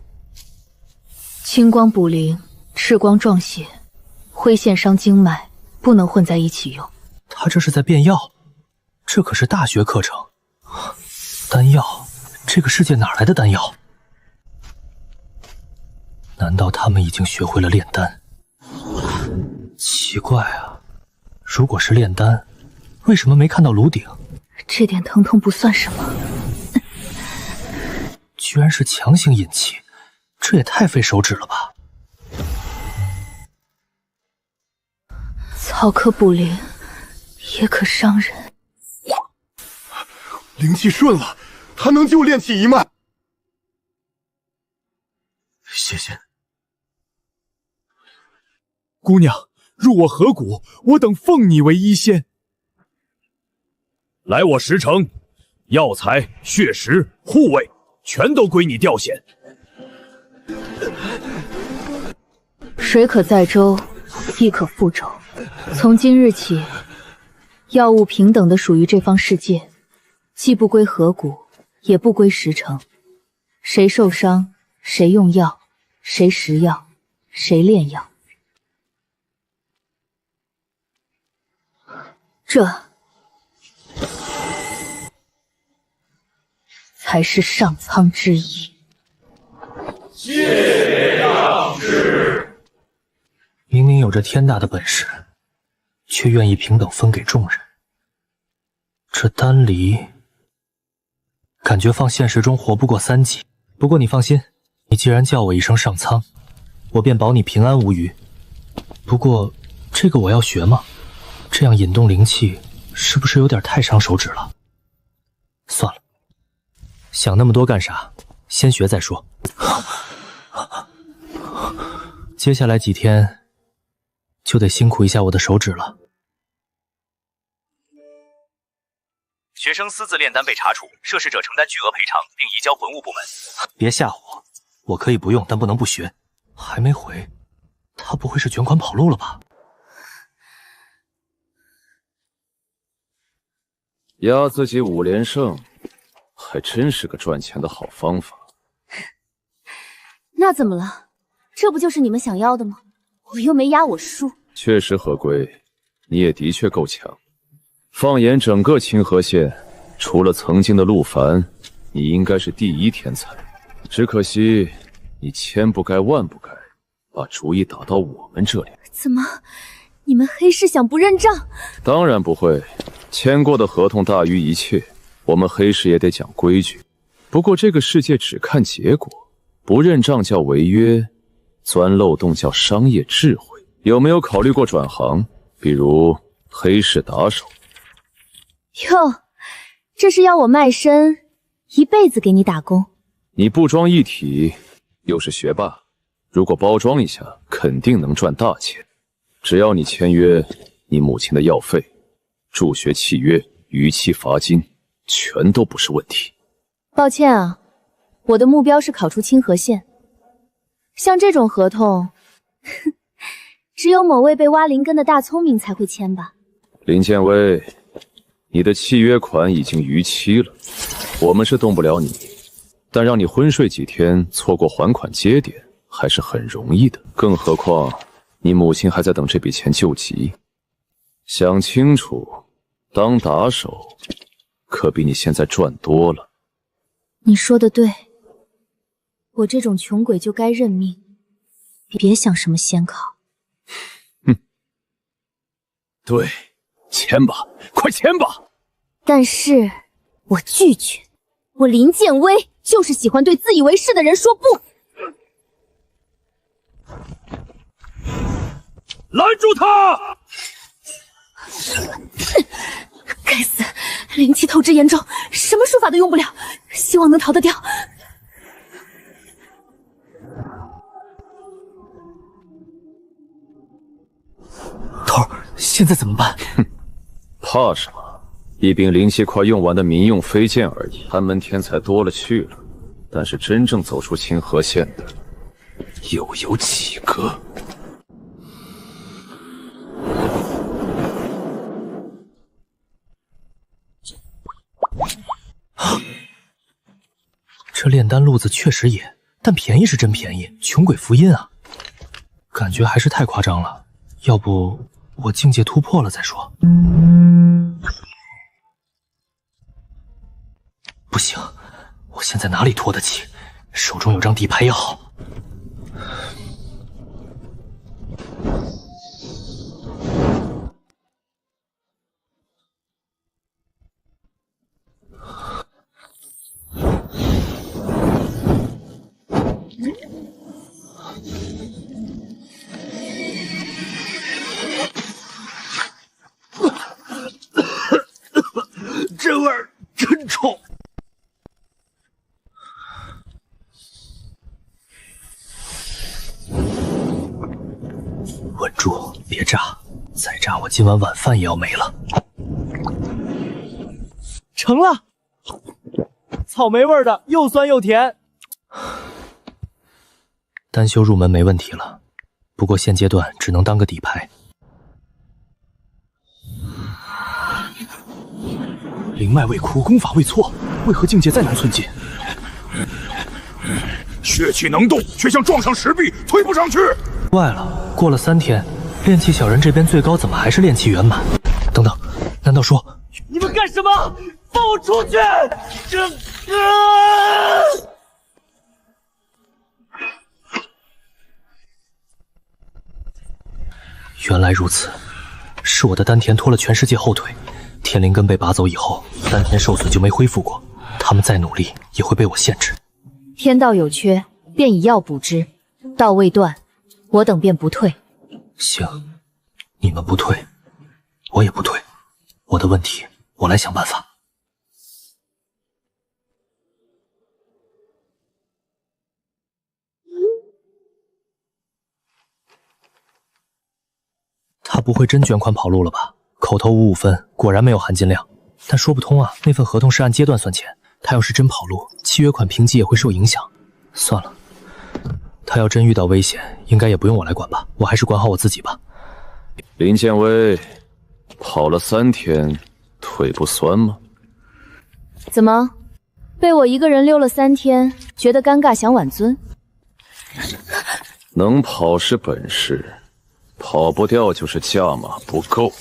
青光补灵，赤光壮血，灰线伤经脉，不能混在一起用。他这是在变药，这可是大学课程。丹药，这个世界哪来的丹药？难道他们已经学会了炼丹？奇怪啊，如果是炼丹，为什么没看到炉鼎？这点疼痛不算什么。居然是强行引气，这也太费手指了吧！草可补灵，也可伤人。灵气顺了，他能救炼气一脉。谢谢。姑娘，入我河谷，我等奉你为医仙。来我石城，药材、血食、护卫，全都归你调遣。水可载舟，亦可覆舟。从今日起，药物平等的属于这方世界，既不归河谷，也不归石城。谁受伤，谁用药，谁食药，谁炼药。这才是上苍之意。谢药师。明明有着天大的本事，却愿意平等分给众人。这丹离，感觉放现实中活不过3级。不过你放心，你既然叫我一声上苍，我便保你平安无虞。不过这个我要学吗？这样引动灵气，是不是有点太伤手指了？算了，想那么多干啥？先学再说。接下来几天就得辛苦一下我的手指了。学生私自炼丹被查处，涉事者承担巨额赔偿，并移交魂物部门。别吓唬我，我可以不用，但不能不学。还没回，他不会是卷款跑路了吧？压自己5连胜，还真是个赚钱的好方法。那怎么了？这不就是你们想要的吗？我又没压我输。确实，河龟，你也的确够强。放眼整个清河县，除了曾经的陆凡，你应该是第1天才。只可惜，你千不该万不该，把主意打到我们这里。怎么，你们黑市想不认账？当然不会，签过的合同大于一切，我们黑市也得讲规矩。不过这个世界只看结果，不认账叫违约，钻漏洞叫商业智慧。有没有考虑过转行，比如黑市打手？哟，这是要我卖身，一辈子给你打工？你不装一体，又是学霸，如果包装一下，肯定能赚大钱。只要你签约，你母亲的药费、助学契约、逾期罚金，全都不是问题。抱歉啊，我的目标是考出清河县。像这种合同，只有某位被挖灵根的大聪明才会签吧。林建威，你的契约款已经逾期了，我们是动不了你，但让你昏睡几天，错过还款节点，还是很容易的。更何况，你母亲还在等这笔钱救急。想清楚，当打手，可比你现在赚多了。你说的对，我这种穷鬼就该认命，别想什么仙考。对，签吧，快签吧！但是我拒绝，我林建威就是喜欢对自以为是的人说不。拦住他！该死，灵气透支严重，什么术法都用不了，希望能逃得掉。现在怎么办？哼，怕什么？一柄灵气快用完的民用飞剑而已，寒门天才多了去了，但是真正走出清河县的，又有几个？这炼丹路子确实野，但便宜是真便宜，穷鬼福音啊！感觉还是太夸张了，要不我境界突破了再说。不行，我现在哪里拖得起？手中有张底牌也好。这味儿真冲！稳住，别炸！再炸，我今晚晚饭也要没了。成了，草莓味的，又酸又甜。丹修入门没问题了，不过现阶段只能当个底牌。灵脉未枯，功法未挫，为何境界再难寸进？血气能动，却像撞上石壁，推不上去。怪了，过了3天，炼气小人这边最高怎么还是炼气圆满？等等，难道说你们干什么？放我出去！原来如此，是我的丹田拖了全世界后腿。天灵根被拔走以后，丹田受损就没恢复过，他们再努力也会被我限制。天道有缺，便以药补之，道未断，我等便不退。行，你们不退，我也不退。我的问题，我来想办法。他不会真卷款跑路了吧？口头55分，果然没有含金量。但说不通啊，那份合同是按阶段算钱，他要是真跑路，契约款评级也会受影响。算了，他要真遇到危险，应该也不用我来管吧，我还是管好我自己吧。林建威，跑了3天，腿不酸吗？怎么，被我一个人溜了3天，觉得尴尬想挽尊？能跑是本事，跑不掉就是价码不够。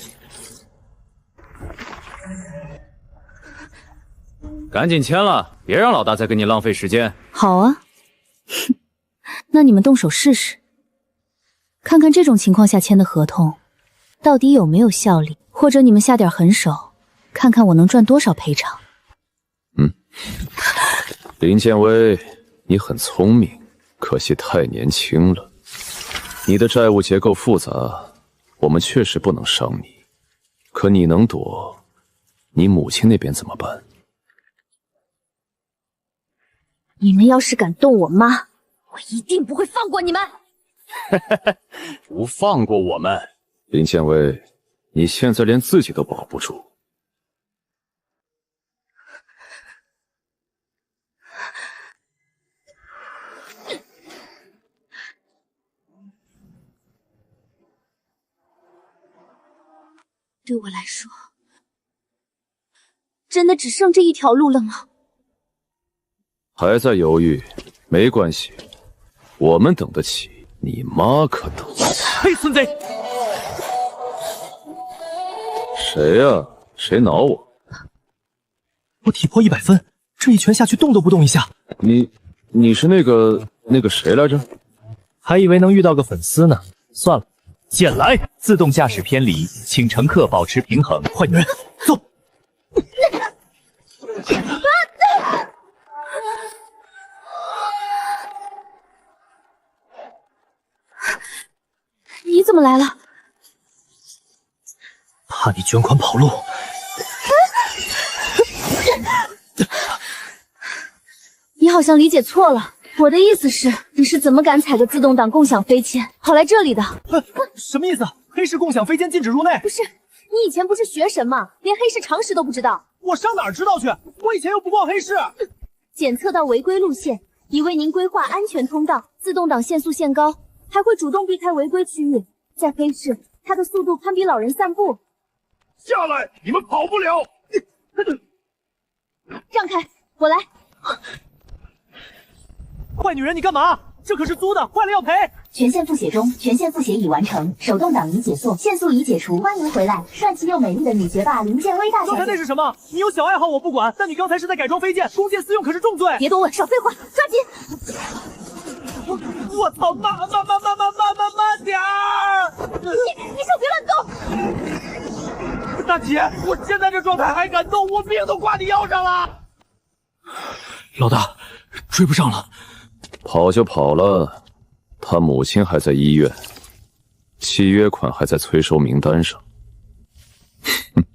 赶紧签了，别让老大再跟你浪费时间。好啊，那你们动手试试，看看这种情况下签的合同到底有没有效力，或者你们下点狠手，看看我能赚多少赔偿。林建威，你很聪明，可惜太年轻了。你的债务结构复杂，我们确实不能伤你，可你能躲，你母亲那边怎么办？你们要是敢动我妈，我一定不会放过你们。不放过我们。林建威，你现在连自己都保不住。对我来说，真的只剩这一条路了吗？还在犹豫？没关系，我们等得起，你妈可等不起。嘿，孙贼！谁呀？谁挠我？我体魄100分，这一拳下去动都不动一下。你是那个谁来着？还以为能遇到个粉丝呢，算了。剑来！自动驾驶偏离，请乘客保持平衡。坏女人，走！你怎么来了？怕你卷款跑路。你好像理解错了，我的意思是，你是怎么敢踩着自动挡共享飞剑跑来这里的？什么意思？黑市共享飞剑禁止入内。不是，你以前不是学神吗？连黑市常识都不知道。我上哪儿知道去？我以前又不逛黑市。检测到违规路线，已为您规划安全通道，自动挡限速限高，还会主动避开违规区域。在黑市，它的速度堪比老人散步。下来，你们跑不了！让开，我来。坏女人，你干嘛？这可是租的，坏了要赔。全线复写中，全线复写已完成，手动挡已解锁，限速已解除。欢迎回来，帅气又美丽的女学霸林建威大小姐。刚才那是什么？你有小爱好我不管，但你刚才是在改装飞剑，弓箭私用可是重罪。别多问，少废话，抓紧！我操！慢点儿！你手别乱动！大姐，我现在这状态还敢动，我命都挂你腰上了。老大，追不上了。跑就跑了，他母亲还在医院，契约款还在催收名单上。哼，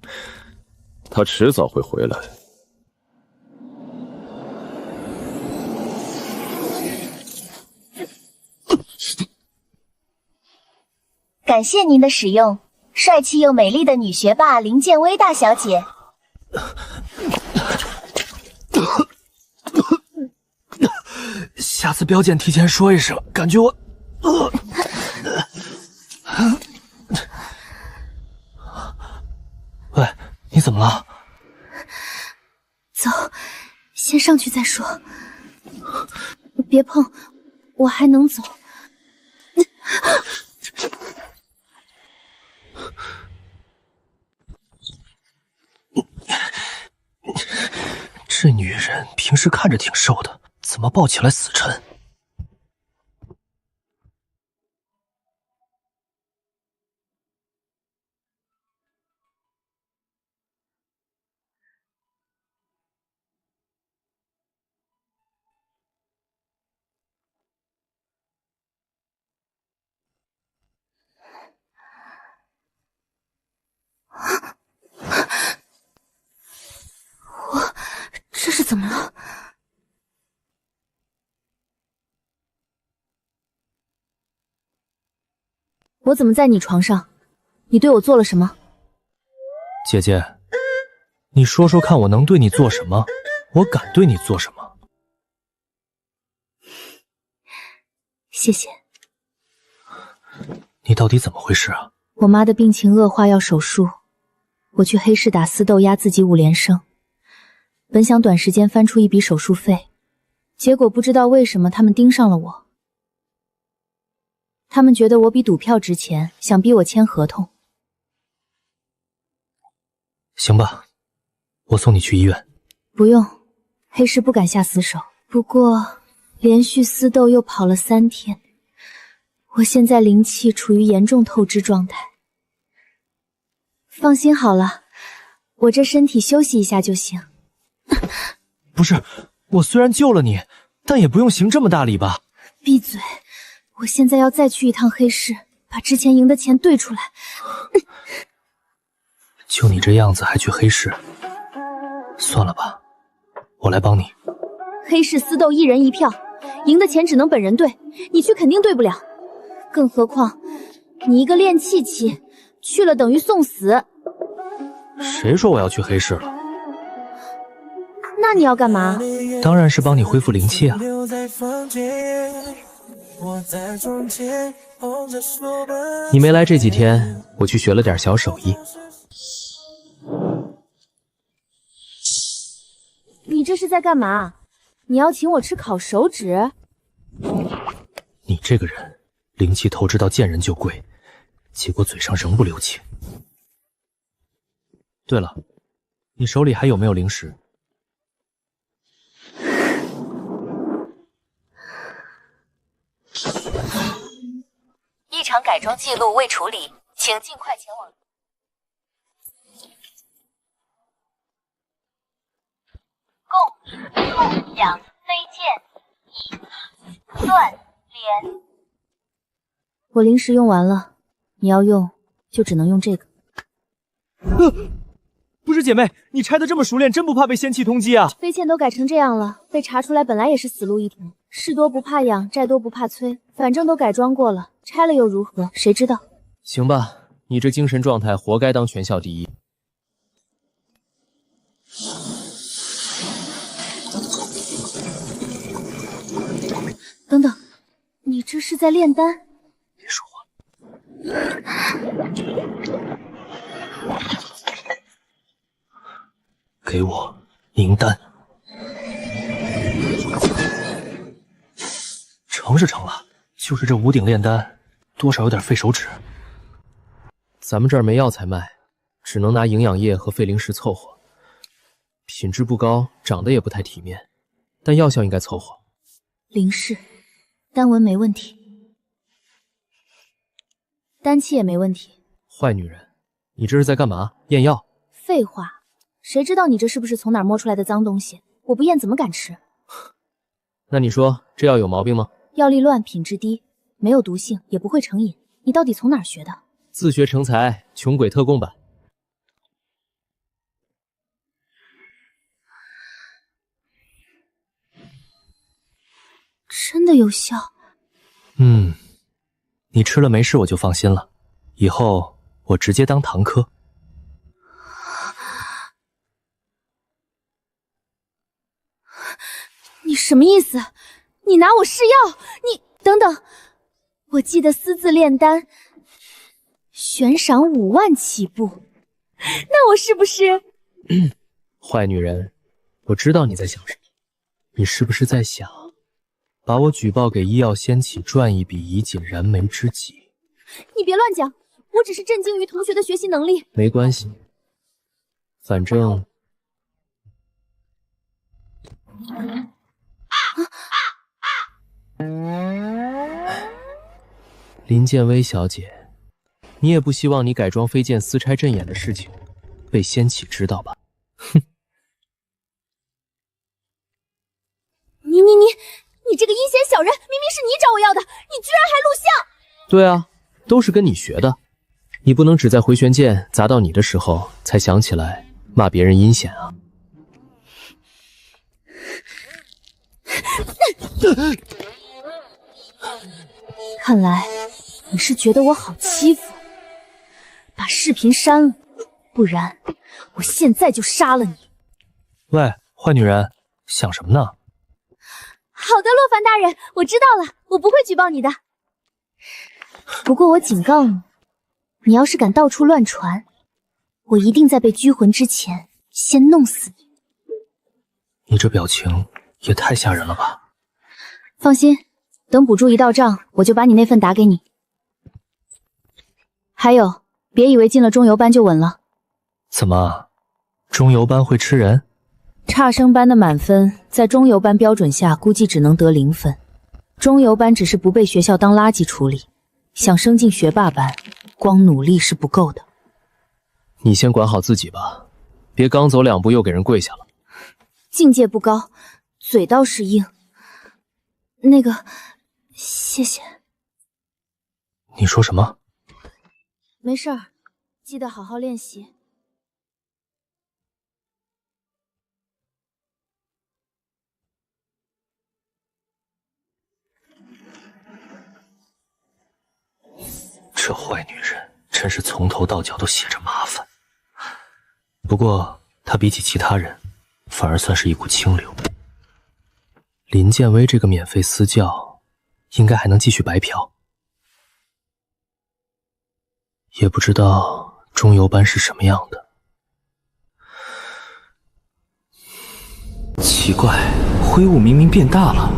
他迟早会回来。感谢您的使用，帅气又美丽的女学霸林建威大小姐。下次标检提前说一声，感觉我……喂，你怎么了？走，先上去再说。别碰，我还能走。这女人平时看着挺瘦的，怎么抱起来死沉？这是怎么了？我怎么在你床上？你对我做了什么？姐姐，你说说看，我能对你做什么？我敢对你做什么？谢谢。你到底怎么回事啊？我妈的病情恶化，要手术，我去黑市打私斗压自己5连胜。本想短时间翻出一笔手术费，结果不知道为什么他们盯上了我。他们觉得我比赌票值钱，想逼我签合同。行吧，我送你去医院。不用，黑市不敢下死手。不过连续私斗又跑了3天，我现在灵气处于严重透支状态。放心好了，我这身体休息一下就行。不是，我虽然救了你，但也不用行这么大礼吧？闭嘴！我现在要再去一趟黑市，把之前赢的钱兑出来。就你这样子还去黑市？算了吧，我来帮你。黑市私斗1人1票，赢的钱只能本人兑，你去肯定兑不了。更何况你一个练气期，去了等于送死。谁说我要去黑市了？那你要干嘛？当然是帮你恢复灵气啊！你没来这几天，我去学了点小手艺。你这是在干嘛？你要请我吃烤手指？你这个人，灵气透支到见人就跪，结果嘴上仍不留情。对了，你手里还有没有零食？异常改装记录未处理，请尽快前往。共享飞剑已断连。我零食用完了，你要用就只能用这个。不是姐妹，你拆的这么熟练，真不怕被仙气通缉啊？飞剑都改成这样了，被查出来本来也是死路一条。事多不怕痒，债多不怕催，反正都改装过了，拆了又如何？谁知道？行吧，你这精神状态活该当全校第一。等等，你这是在炼丹？别说话。给我凝丹。成是成了，就是这五鼎炼丹，多少有点费手指。咱们这儿没药材卖，只能拿营养液和废灵石凑合。品质不高，长得也不太体面，但药效应该凑合。灵氏，丹纹没问题，丹气也没问题。坏女人，你这是在干嘛？验药？废话，谁知道你这是不是从哪儿摸出来的脏东西？我不验怎么敢吃？那你说这药有毛病吗？药力乱，品质低，没有毒性，也不会成瘾。你到底从哪儿学的？自学成才，穷鬼特供版。真的有效？你吃了没事我就放心了。以后我直接当堂客。你什么意思？你拿我试药？你等等，我记得私自炼丹，悬赏5万起步，那我是不是？坏女人，我知道你在想什么。你是不是在想，把我举报给医药仙起赚一笔以解燃眉之急？你别乱讲，我只是震惊于同学的学习能力。没关系，反正林建威小姐，你也不希望你改装飞剑私拆阵眼的事情被仙起知道吧？哼！你这个阴险小人，明明是你找我要的，你居然还录像！对啊，都是跟你学的。你不能只在回旋剑砸到你的时候才想起来骂别人阴险啊！看来你是觉得我好欺负，把视频删了，不然我现在就杀了你。喂，坏女人，想什么呢？好的，洛凡大人，我知道了，我不会举报你的。不过我警告你，你要是敢到处乱传，我一定在被拘魂之前先弄死你。你这表情也太吓人了吧！放心，等补助一到账，我就把你那份打给你。还有，别以为进了中游班就稳了。怎么，中游班会吃人？差生班的满分在中游班标准下估计只能得0分，中游班只是不被学校当垃圾处理，想升进学霸班，光努力是不够的。你先管好自己吧，别刚走2步又给人跪下了。境界不高，嘴倒是硬。那个，谢谢。你说什么？没事儿，记得好好练习。这坏女人真是从头到脚都写着麻烦。不过她比起其他人，反而算是一股清流。林建威这个免费私教，应该还能继续白嫖。也不知道中游班是什么样的。奇怪，灰雾明明变大了，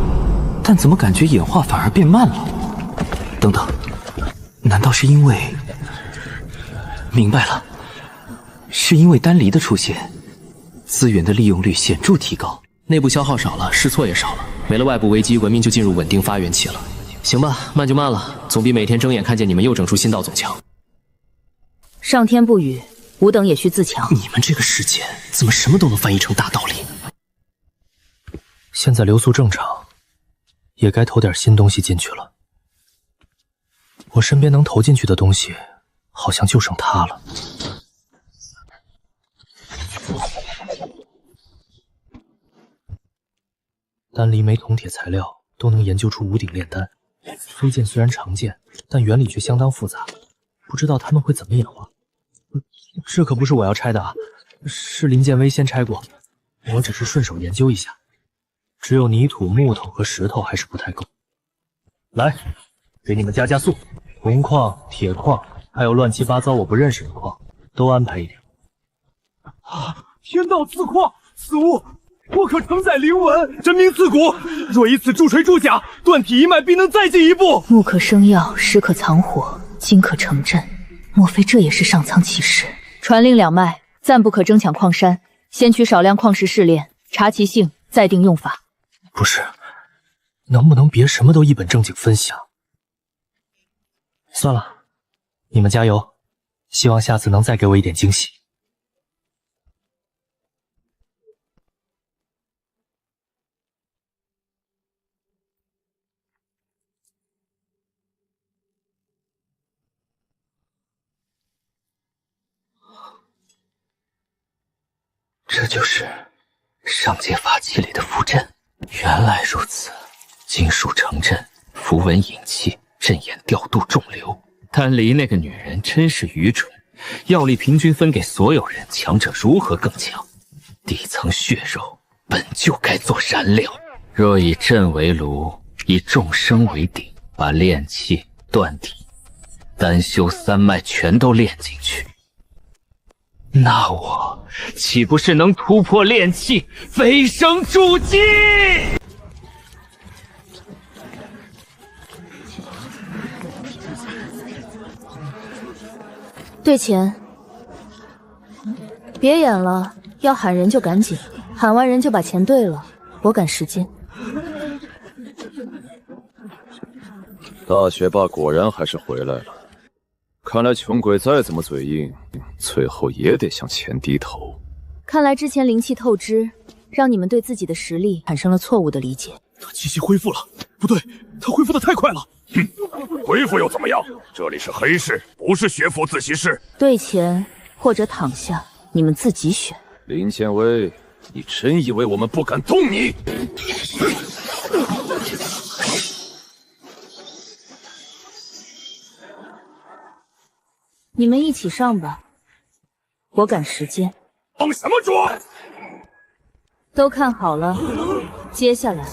但怎么感觉演化反而变慢了？等等，难道是因为……明白了，是因为丹离的出现，资源的利用率显著提高，内部消耗少了，试错也少了，没了外部危机，文明就进入稳定发源期了。行吧，慢就慢了，总比每天睁眼看见你们又整出新道总强。上天不语，吾等也需自强。你们这个世界怎么什么都能翻译成大道理？现在流速正常，也该投点新东西进去了。我身边能投进去的东西，好像就剩它了。丹离煤、铜、铁材料都能研究出5鼎炼丹。飞剑虽然常见，但原理却相当复杂，不知道他们会怎么演化。这可不是我要拆的啊，是林建威先拆过，我只是顺手研究一下。只有泥土、木头和石头还是不太够。来，给你们加速，铜矿、铁矿，还有乱七八糟我不认识的矿，都安排一点。天道刺矿，此物不可承载灵纹，真名刺骨。若以此铸锤铸甲，断体一脉必能再进一步。木可生药，石可藏火，金可成阵，莫非这也是上苍启示？传令两脉，暂不可争抢矿山，先取少量矿石试炼，查其性，再定用法。不是，能不能别什么都一本正经分享？算了，你们加油，希望下次能再给我一点惊喜。这就是上界法器里的符阵。原来如此，金属成阵，符文引气，阵眼调度众流。丹离那个女人真是愚蠢，药力平均分给所有人，强者如何更强？底层血肉本就该做燃料，若以阵为炉，以众生为鼎，把炼气、断体、丹修三脉全都炼进去，那我岂不是能突破炼气，飞升筑基？对钱，别演了，要喊人就赶紧，喊完人就把钱兑了，我赶时间。大学霸果然还是回来了，看来穷鬼再怎么嘴硬，最后也得向钱低头。看来之前灵气透支，让你们对自己的实力产生了错误的理解。他气息恢复了，不对，他恢复的太快了。哼，恢复又怎么样？这里是黑市，不是学府自习室。兑钱或者躺下，你们自己选。林建威，你真以为我们不敢动你？你们一起上吧，我赶时间。帮什么主？都看好了，接下来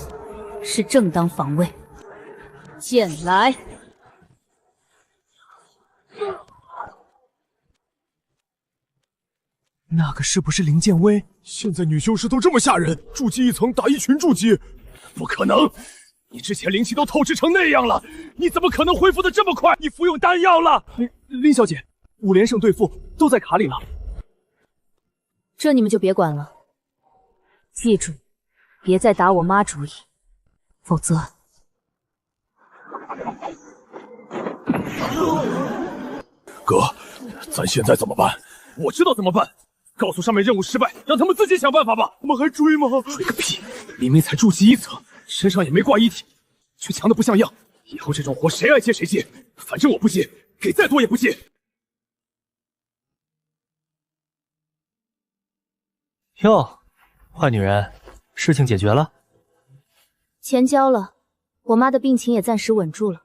是正当防卫。剑来！那个是不是林建威？现在女修士都这么吓人，筑基一层打一群筑基，不可能！你之前灵气都透支成那样了，你怎么可能恢复的这么快？你服用丹药了？林小姐，5连胜对付都在卡里了。这你们就别管了，记住，别再打我妈主意，否则……哥，咱现在怎么办？我知道怎么办。告诉上面任务失败，让他们自己想办法吧。我们还追吗？追个屁！明明才筑基1层，身上也没挂遗体，却强的不像样。以后这种活谁爱接谁接，反正我不接，给再多也不接。哟，坏女人，事情解决了？钱交了，我妈的病情也暂时稳住了。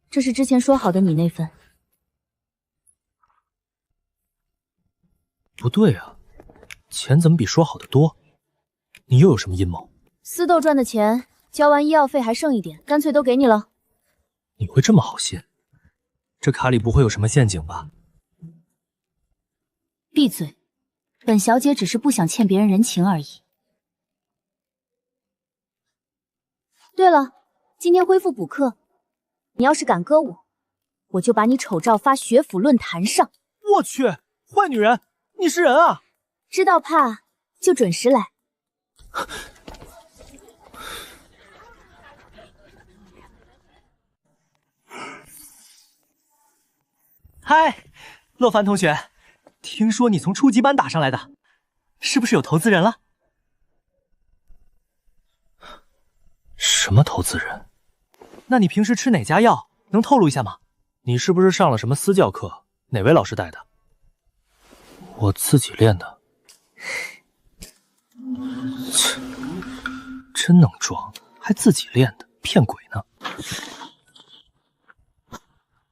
这是之前说好的你那份。不对啊，钱怎么比说好的多？你又有什么阴谋？私斗赚的钱，交完医药费还剩一点，干脆都给你了。你会这么好心？这卡里不会有什么陷阱吧？闭嘴！本小姐只是不想欠别人人情而已。对了，今天恢复补课，你要是敢割我就把你丑照发学府论坛上。我去，坏女人！你是人啊！知道怕就准时来。嗨，洛凡同学，听说你从初级班打上来的，是不是有投资人了？什么投资人？那你平时吃哪家药？能透露一下吗？你是不是上了什么私教课？哪位老师带的？我自己练的。切，真能装，还自己练的，骗鬼呢！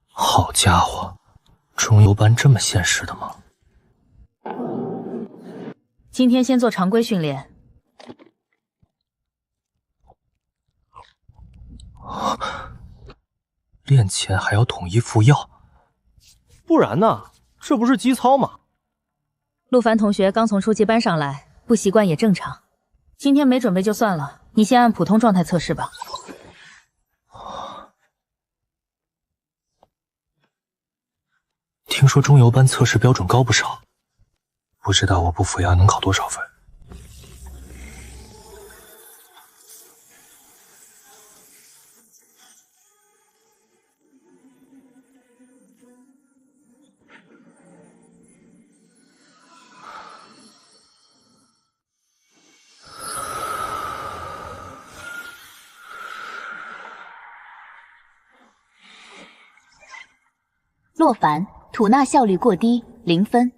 好家伙，中游班这么现实的吗？今天先做常规训练。练前还要统一服药，不然呢？这不是基操吗？陆凡同学刚从初级班上来，不习惯也正常。今天没准备就算了，你先按普通状态测试吧。听说中游班测试标准高不少，不知道我不服药能考多少分。洛凡，吐纳效率过低，0分。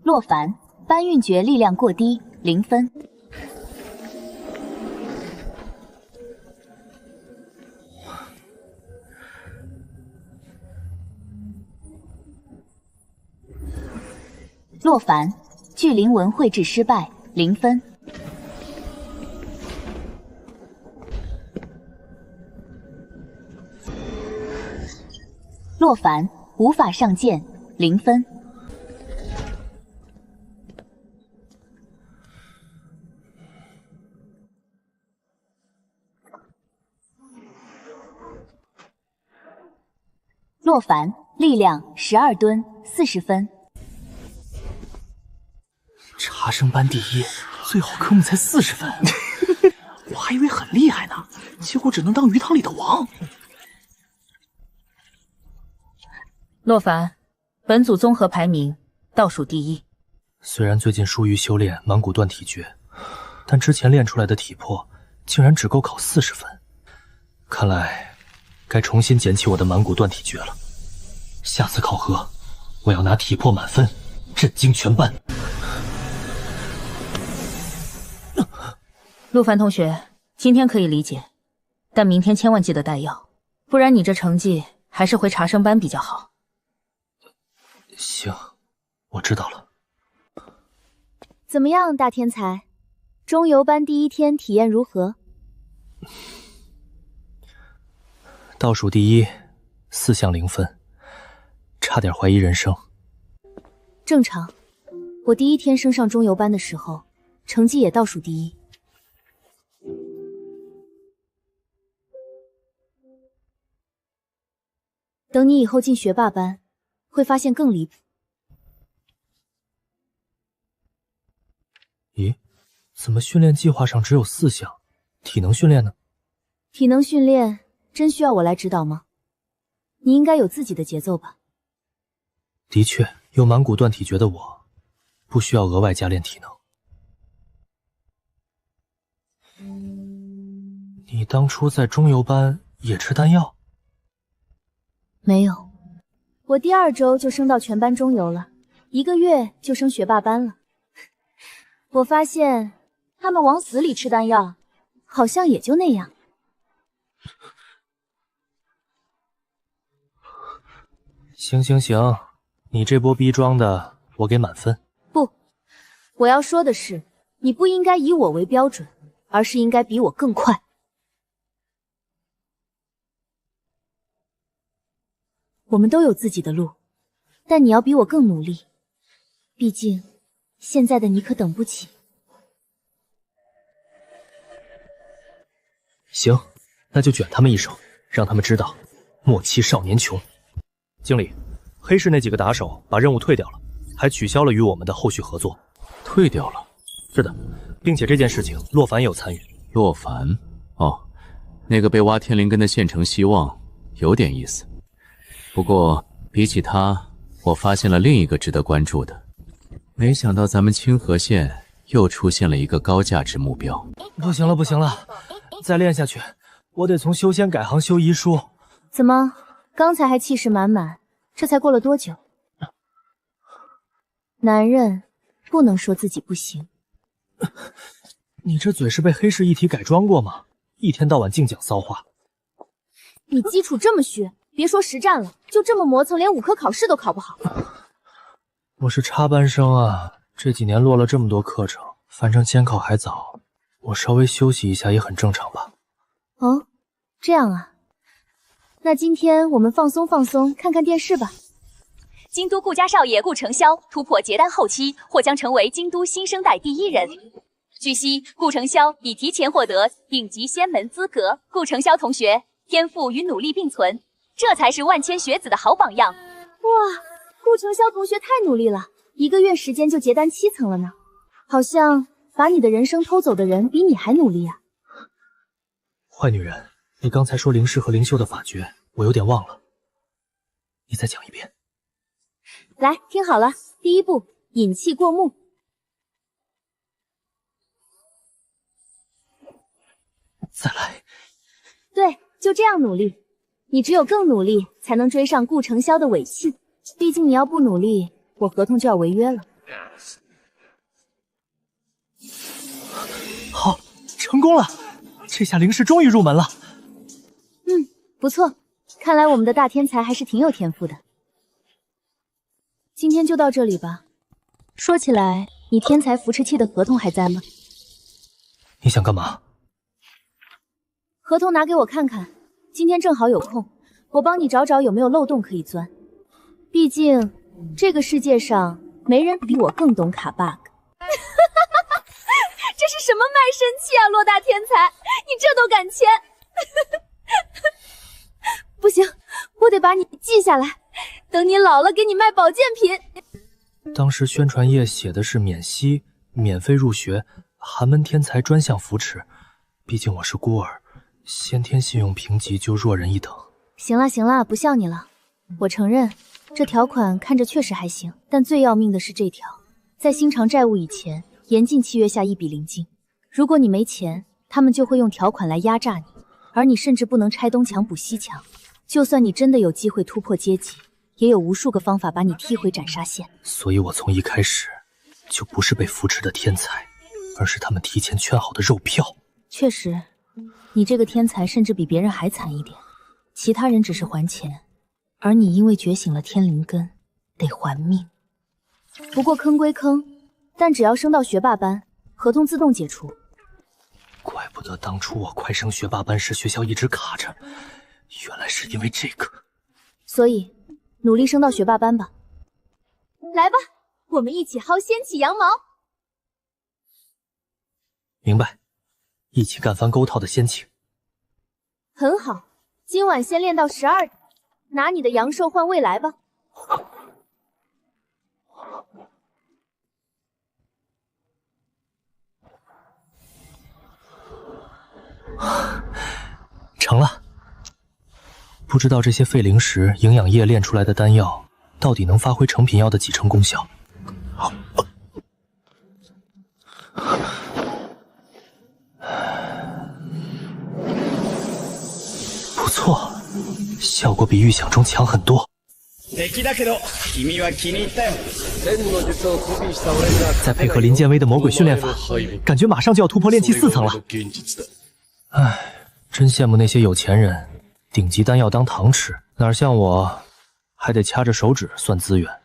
洛凡，搬运诀力量过低，0分。洛凡，巨灵文绘制失败，0分。洛凡，无法上剑，0分。洛凡，力量12吨，40分。茶圣班第一，最好科目才40分，我还以为很厉害呢，结果只能当鱼塘里的王。洛凡，本组综合排名倒数第一。虽然最近疏于修炼满骨断体诀，但之前练出来的体魄竟然只够考40分，看来该重新捡起我的满骨断体诀了。下次考核，我要拿体魄满分，震惊全班。陆凡同学，今天可以理解，但明天千万记得带药，不然你这成绩还是回茶圣班比较好。行，我知道了。怎么样，大天才？中游班第一天体验如何？倒数第一，4项0分，差点怀疑人生。正常，我第一天升上中游班的时候，成绩也倒数第一。等你以后进学霸班，会发现更离谱。咦，怎么训练计划上只有4项？体能训练呢？体能训练真需要我来指导吗？你应该有自己的节奏吧？的确，有满骨断体诀的我，不需要额外加练体能。你当初在中游班也吃丹药？没有，我第2周就升到全班中游了，1个月就升学霸班了。我发现他们往死里吃丹药，好像也就那样。行行行，你这波逼装的我给满分。不，我要说的是，你不应该以我为标准，而是应该比我更快。我们都有自己的路，但你要比我更努力，毕竟现在的你可等不起。行，那就卷他们一手，让他们知道莫欺少年穷。经理，黑市那几个打手把任务退掉了，还取消了与我们的后续合作。退掉了？是的，并且这件事情洛凡也有参与。洛凡？哦，那个被挖天灵根的县城希望，有点意思。不过比起他，我发现了另一个值得关注的。没想到咱们清河县又出现了一个高价值目标。不行了，不行了，再练下去，我得从修仙改行修遗书。怎么，刚才还气势满满，这才过了多久？男人不能说自己不行。你这嘴是被黑市一体改装过吗？一天到晚净讲骚话。你基础这么虚，别说实战了，就这么磨蹭，连5科考试都考不好。我是插班生啊，这几年落了这么多课程，反正监考还早，我稍微休息一下也很正常吧。哦，这样啊。那今天我们放松放松，看看电视吧。京都顾家少爷顾承霄突破结丹后期，或将成为京都新生代第1人。据悉，顾承霄已提前获得顶级仙门资格。顾承霄同学天赋与努力并存，这才是万千学子的好榜样。哇，顾承霄同学太努力了，1个月时间就结丹7层了呢。好像把你的人生偷走的人比你还努力啊。坏女人，你刚才说灵师和灵修的法诀，我有点忘了，你再讲一遍。来，听好了，第1步，引气过目。再来。对，就这样努力。你只有更努力，才能追上顾承霄的尾气。毕竟你要不努力，我合同就要违约了。好，成功了！这下灵师终于入门了。不错，看来我们的大天才还是挺有天赋的。今天就到这里吧。说起来，你天才扶持器的合同还在吗？你想干嘛？合同拿给我看看，今天正好有空，我帮你找找有没有漏洞可以钻。毕竟这个世界上没人比我更懂卡 bug。这是什么卖身契啊，洛大天才，你这都敢签？不行，我得把你记下来，等你老了给你卖保健品。当时宣传页写的是免息、免费入学、寒门天才专项扶持，毕竟我是孤儿，先天信用评级就弱人一等。行了行了，不笑你了。我承认这条款看着确实还行，但最要命的是这条，在清偿债务以前，严禁契约下一笔零金。如果你没钱，他们就会用条款来压榨你，而你甚至不能拆东墙补西墙。就算你真的有机会突破阶级，也有无数个方法把你踢回斩杀线。所以我从一开始就不是被扶持的天才，而是他们提前圈好的肉票。确实，你这个天才甚至比别人还惨一点，其他人只是还钱，而你因为觉醒了天灵根，得还命。不过坑归坑，但只要升到学霸班，合同自动解除。怪不得当初我快升学霸班时学校一直卡着，原来是因为这个。所以努力升到学霸班吧。来吧，我们一起薅掀起羊毛。明白，一起干翻勾套的仙情。很好，今晚先练到12点，拿你的阳寿换未来吧。成了。不知道这些废灵石、营养液炼出来的丹药，到底能发挥成品药的几成功效？不错，效果比预想中强很多。再配合林建威的魔鬼训练法，感觉马上就要突破炼气4层了。唉，真羡慕那些有钱人，顶级丹药当糖吃，哪像我，还得掐着手指算资源。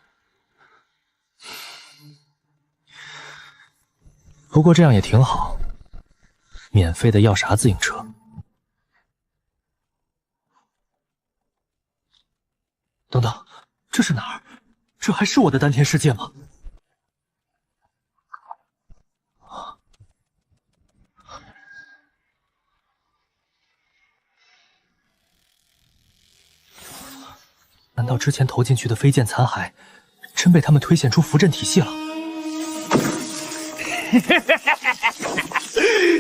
不过这样也挺好，免费的要啥自行车？等等，这是哪儿？这还是我的丹田世界吗？难道之前投进去的飞剑残骸，真被他们推现出符阵体系了？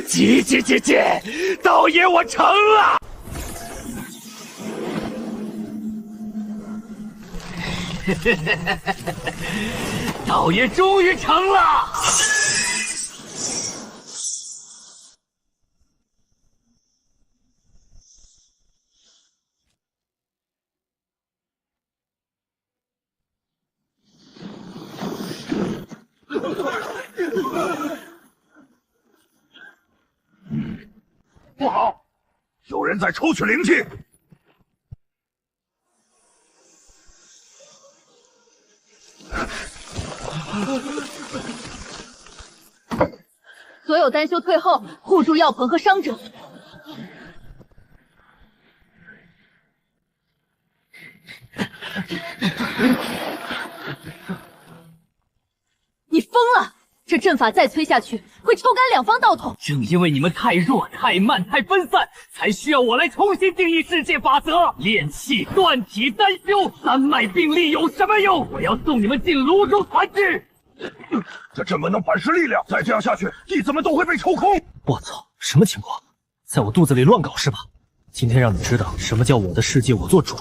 姐，道爷我成了！道爷终于成了！不好，有人在抽取灵气。所有丹修退后，护住药棚和伤者。你疯了！这阵法再催下去，会抽干两方道统。正因为你们太弱、太慢、太分散，才需要我来重新定义世界法则。炼气、断体、丹修，三脉并立有什么用？我要送你们进炉中团聚。这阵门能反噬力量，再这样下去，弟子们都会被抽空。我操，什么情况？在我肚子里乱搞是吧？今天让你知道什么叫我的世界我做主。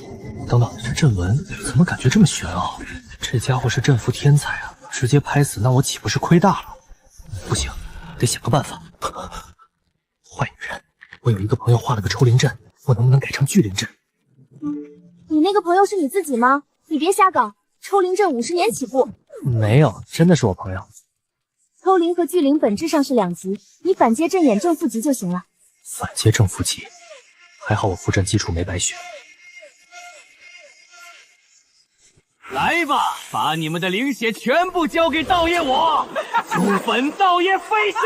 等等，这阵纹怎么感觉这么玄奥？这家伙是阵符天才啊！直接拍死，那我岂不是亏大了？不行，得想个办法。坏女人，我有一个朋友画了个抽灵阵，我能不能改成聚灵阵？你那个朋友是你自己吗？你别瞎搞，抽灵阵50年起步。没有，真的是我朋友。抽灵和聚灵本质上是两级，你反接正眼正负极就行了。反接正负极，还好我符阵基础没白学。来吧，把你们的灵血全部交给道爷我，助本道爷飞升。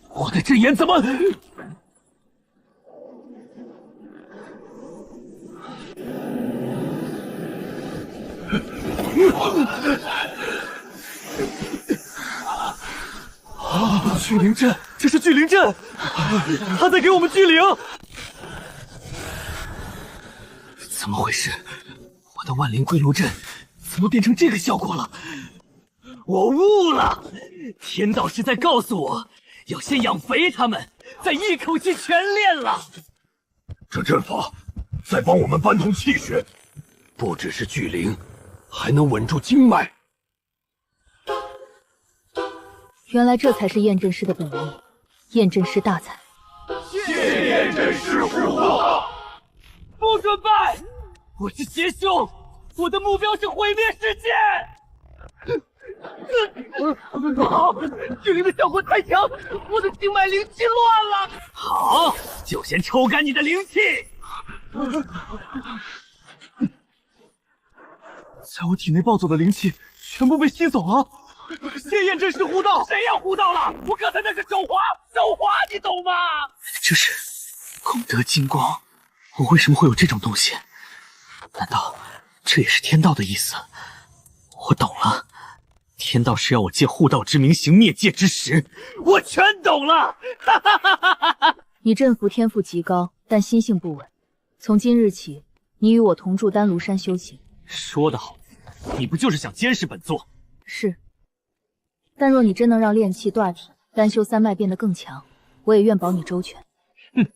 我的阵眼怎么？聚灵阵，这是聚灵阵，他在给我们聚灵。怎么回事？我的万灵归炉阵怎么变成这个效果了？我悟了，天道是在告诉我，要先养肥他们，再一口气全练了。这阵法在帮我们搬通气血，不只是聚灵，还能稳住经脉。原来这才是验证师的本领，验证师大才。谢验证师护法。不准拜！我是邪凶，我的目标是毁灭世界。不好，聚灵的效果太强，我的经脉灵气乱了。好，就先抽干你的灵气。在我体内暴走的灵气全部被吸走了。谢验证师护道，谁要护道了？我刚才那是手滑，手滑，你懂吗？这是功德金光，我为什么会有这种东西？难道这也是天道的意思？我懂了，天道是要我借护道之名行灭界之实，我全懂了。你阵符天赋极高，但心性不稳。从今日起，你与我同住丹庐山修行。说得好，你不就是想监视本座？是。但若你真能让炼气、断体、丹修三脉变得更强，我也愿保你周全。哼，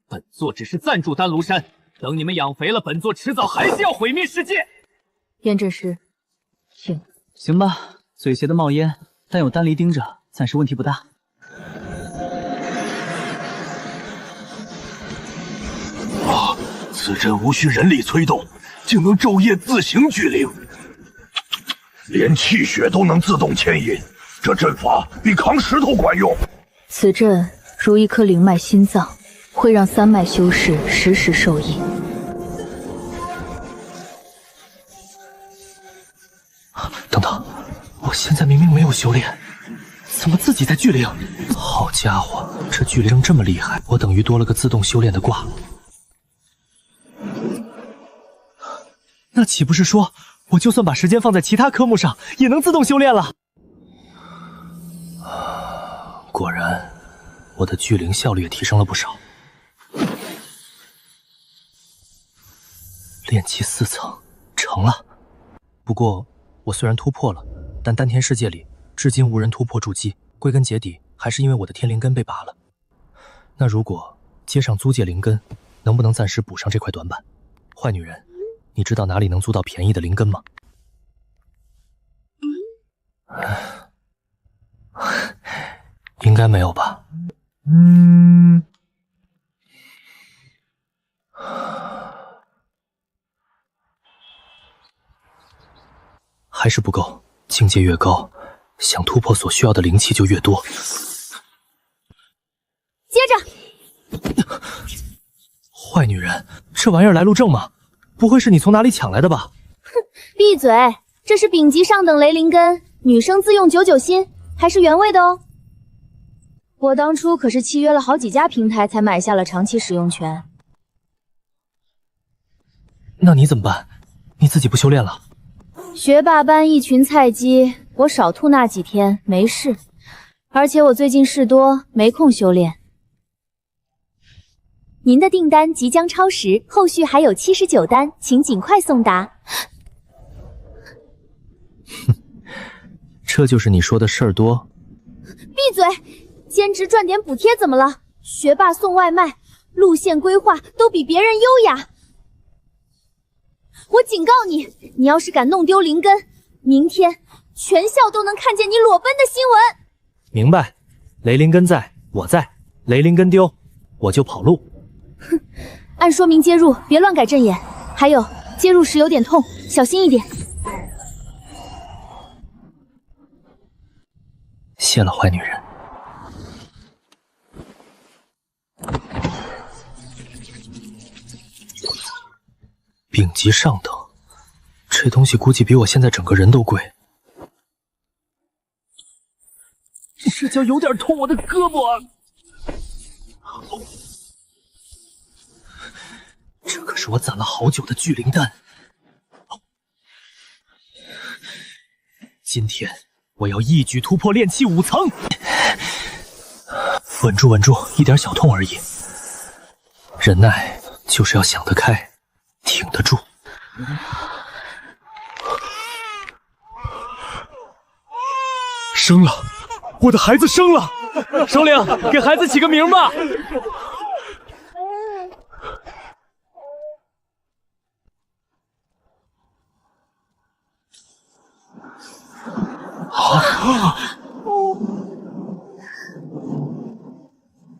本座只是暂住丹庐山，等你们养肥了，本座迟早还是要毁灭世界。验证师，请。行吧，嘴斜的冒烟，但有丹离盯着，暂时问题不大。此阵无需人力催动，竟能昼夜自行聚灵，连气血都能自动牵引。这阵法比扛石头管用。此阵如一颗灵脉心脏，会让三脉修士时时受益。等等，我现在明明没有修炼，怎么自己在聚灵？好家伙，这聚灵这么厉害，我等于多了个自动修炼的卦。那岂不是说，我就算把时间放在其他科目上，也能自动修炼了？果然，我的聚灵效率也提升了不少。炼气4层成了。不过，我虽然突破了，但丹田世界里至今无人突破筑基，归根结底还是因为我的天灵根被拔了。那如果接上租界灵根，能不能暂时补上这块短板？坏女人，你知道哪里能租到便宜的灵根吗？应该没有吧。还是不够，境界越高，想突破所需要的灵气就越多。接着，坏女人，这玩意儿来路正吗？不会是你从哪里抢来的吧？哼，闭嘴！这是丙级上等雷灵根，女生自用99心，还是原味的哦。我当初可是契约了好几家平台才买下了长期使用权。那你怎么办？你自己不修炼了？学霸班一群菜鸡，我少吐纳几天没事。而且我最近事多，没空修炼。您的订单即将超时，后续还有79单，请尽快送达。哼，这就是你说的事儿多？闭嘴！兼职赚点补贴怎么了？学霸送外卖，路线规划都比别人优雅。我警告你，你要是敢弄丢灵根，明天全校都能看见你裸奔的新闻。明白，雷灵根在，我在，雷灵根丢，我就跑路。哼，按说明接入，别乱改阵眼。还有，接入时有点痛，小心一点。谢了，坏女人。丙级上等，这东西估计比我现在整个人都贵。这叫有点痛我的胳膊。这可是我攒了好久的聚灵丹。今天我要一举突破炼气5层。稳住，稳住，一点小痛而已。忍耐就是要想得开，挺得住。生了，我的孩子生了！首领，给孩子起个名吧。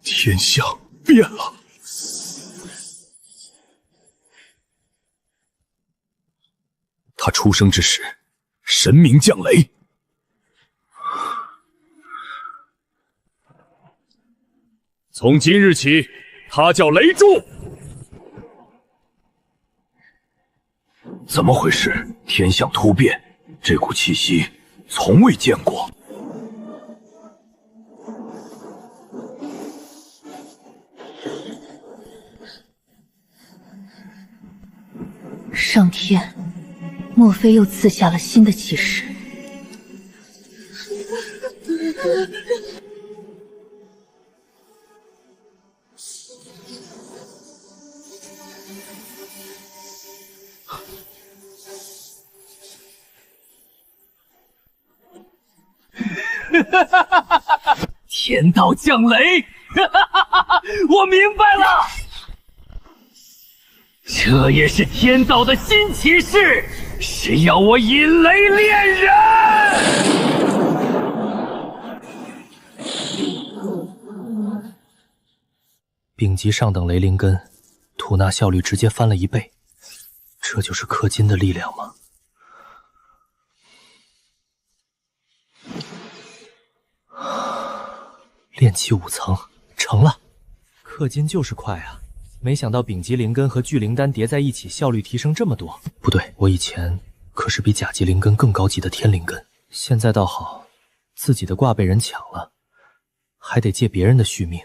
天象变了。他出生之时，神明降雷。从今日起，他叫雷柱。怎么回事？天象突变，这股气息从未见过。上天，莫非又赐下了新的启示？天道降雷，我明白了，这也是天道的新启示，是要我引雷炼人。丙级上等雷灵根，吐纳效率直接翻了1倍，这就是氪金的力量吗？炼气5层成了，氪金就是快啊！没想到丙级灵根和聚灵丹叠在一起，效率提升这么多。不对，我以前可是比甲级灵根更高级的天灵根，现在倒好，自己的卦被人抢了，还得借别人的续命。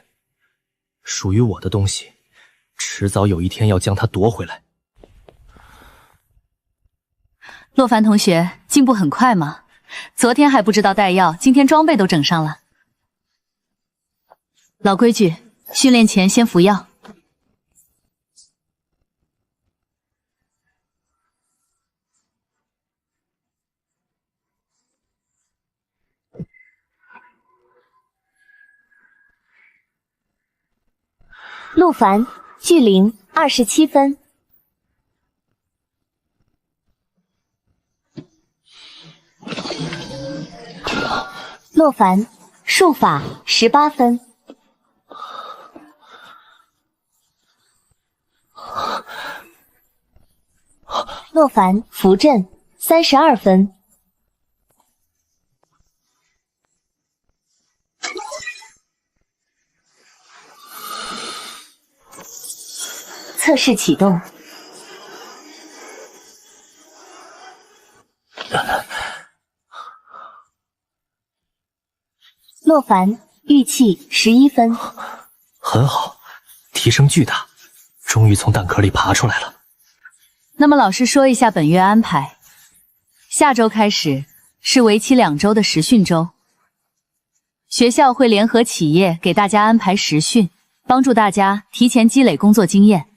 属于我的东西，迟早有一天要将它夺回来。洛凡同学进步很快嘛，昨天还不知道带药，今天装备都整上了。老规矩，训练前先服药。陆凡，巨灵27分。洛凡，术法18分。洛凡，符阵32分。测试启动。洛凡，玉器11分。很好，提升巨大，终于从蛋壳里爬出来了。那么老师说一下本月安排，下周开始是为期2周的实训周，学校会联合企业给大家安排实训，帮助大家提前积累工作经验。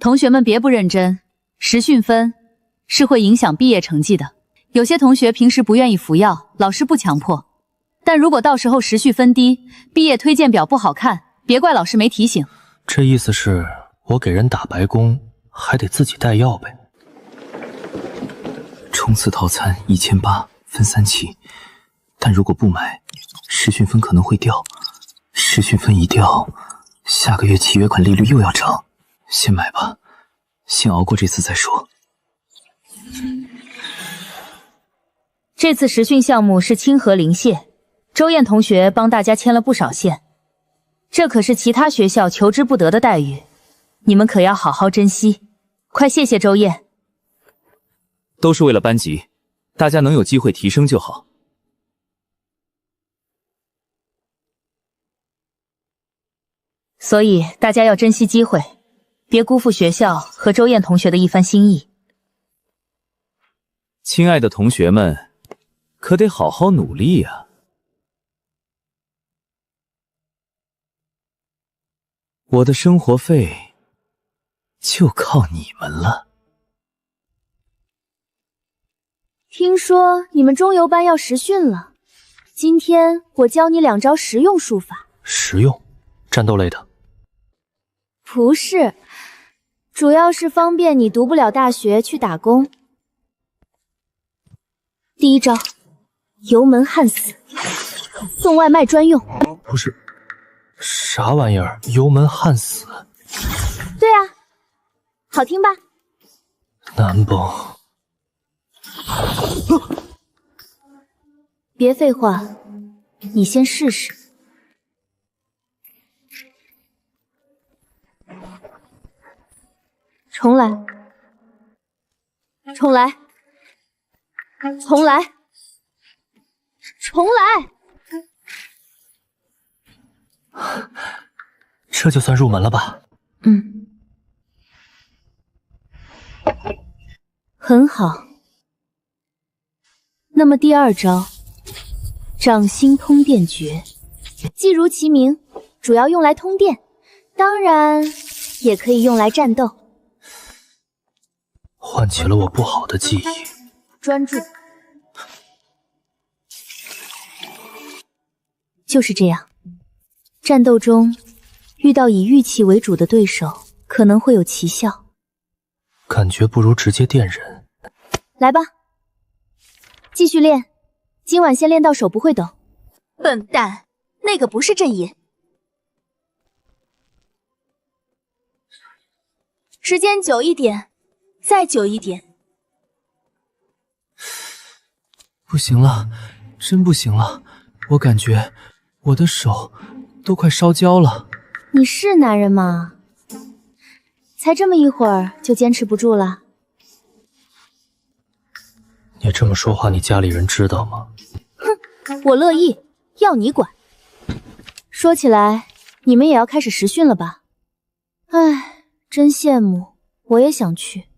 同学们别不认真，实训分是会影响毕业成绩的。有些同学平时不愿意服药，老师不强迫，但如果到时候实训分低，毕业推荐表不好看，别怪老师没提醒。这意思是我给人打白工还得自己带药呗？冲刺套餐1800，分3期，但如果不买，实训分可能会掉。实训分一掉，下个月契约款利率又要涨。先买吧，先熬过这次再说。这次实训项目是清河灵蟹，周燕同学帮大家牵了不少线，这可是其他学校求之不得的待遇，你们可要好好珍惜。快谢谢周燕。都是为了班级，大家能有机会提升就好。所以大家要珍惜机会，别辜负学校和周燕同学的一番心意。亲爱的同学们，可得好好努力呀！我的生活费就靠你们了。听说你们中游班要实训了，今天我教你2招实用术法。实用？战斗类的？不是，主要是方便你读不了大学去打工。第1招，油门焊死，送外卖专用。不是，啥玩意儿？油门焊死？对啊，好听吧？难崩。别废话，你先试试。重来，重来，重来，重来！这就算入门了吧？很好。那么第2招，掌心通电诀，既如其名，主要用来通电，当然也可以用来战斗。唤起了我不好的记忆。专注。就是这样，战斗中遇到以玉器为主的对手，可能会有奇效。感觉不如直接电人。来吧，继续练，今晚先练到手不会抖。笨蛋，那个不是阵隐。时间久一点，再久一点。不行了，真不行了，我感觉我的手都快烧焦了。你是男人吗？才这么一会儿就坚持不住了？你这么说话，你家里人知道吗？哼，我乐意，要你管。说起来，你们也要开始实训了吧？唉，真羡慕，我也想去。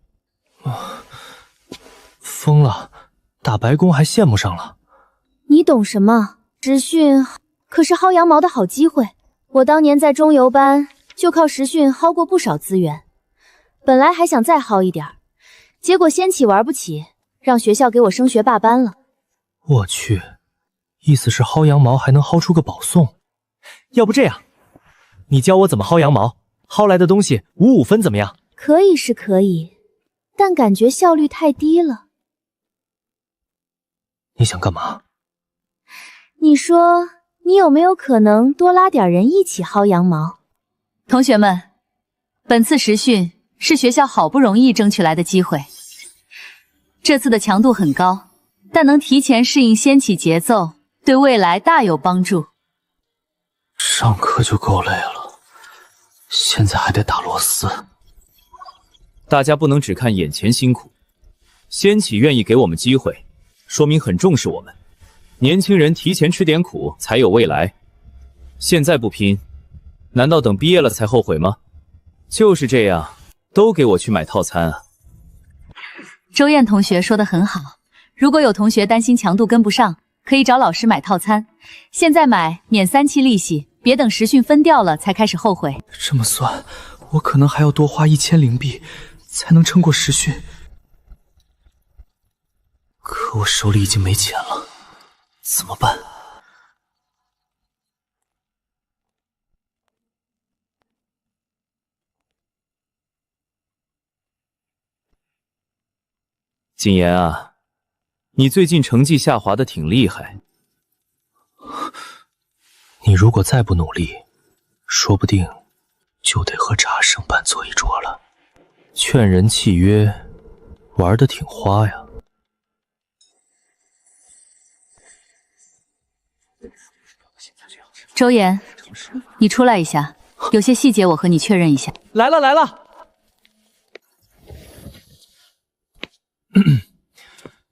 疯了，打白工还羡慕上了？你懂什么？实训可是薅羊毛的好机会。我当年在中游班就靠实训薅过不少资源，本来还想再薅一点，结果掀起玩不起，让学校给我升学罢班了。我去，意思是薅羊毛还能薅出个保送？要不这样，你教我怎么薅羊毛，薅来的东西55分怎么样？可以是可以，但感觉效率太低了。你想干嘛？你说你有没有可能多拉点人一起薅羊毛？同学们，本次实训是学校好不容易争取来的机会，这次的强度很高，但能提前适应掀起节奏，对未来大有帮助。上课就够累了，现在还得打螺丝。大家不能只看眼前辛苦，仙启愿意给我们机会，说明很重视我们。年轻人提前吃点苦才有未来，现在不拼，难道等毕业了才后悔吗？就是这样，都给我去买套餐啊！周燕同学说得很好，如果有同学担心强度跟不上，可以找老师买套餐，现在买免3期利息，别等时训分掉了才开始后悔。这么算，我可能还要多花1000灵币才能撑过时训。可我手里已经没钱了，怎么办？谨言啊，你最近成绩下滑的挺厉害。你如果再不努力，说不定就得和茶圣办坐一桌了。劝人契约，玩得挺花呀。周岩，你出来一下，有些细节我和你确认一下。来了来了。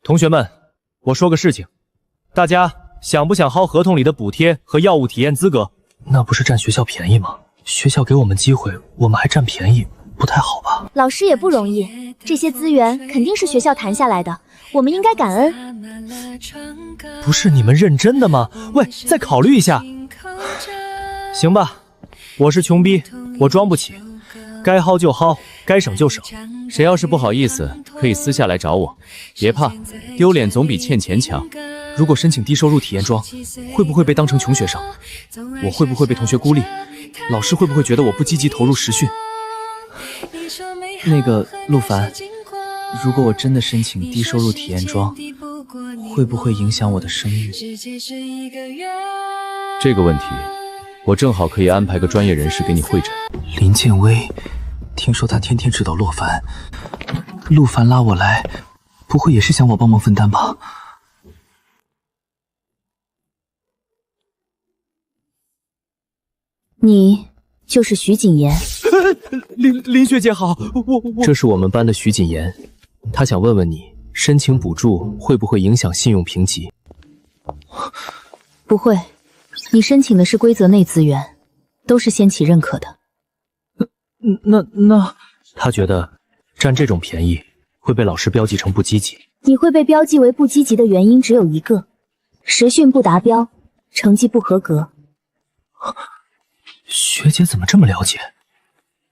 同学们，我说个事情，大家想不想薅合同里的补贴和药物体验资格？那不是占学校便宜吗？学校给我们机会，我们还占便宜，不太好吧？老师也不容易，这些资源肯定是学校谈下来的，我们应该感恩。不是你们认真的吗？喂，再考虑一下。行吧，我是穷逼，我装不起，该薅就薅，该省就省。谁要是不好意思，可以私下来找我，别怕，丢脸总比欠钱强。如果申请低收入体验装，会不会被当成穷学生？我会不会被同学孤立？老师会不会觉得我不积极投入实训？那个陆凡，如果我真的申请低收入体验装，会不会影响我的声誉？这个问题，我正好可以安排个专业人士给你会诊。林建威，听说他天天指导洛凡，陆凡拉我来，不会也是想我帮忙分担吧？你就是徐谨言。林学姐好，这是我们班的徐谨言，他想问问你，申请补助会不会影响信用评级？不会，你申请的是规则内资源，都是仙启认可的。那他觉得占这种便宜会被老师标记成不积极。你会被标记为不积极的原因只有一个：实训不达标，成绩不合格。学姐怎么这么了解？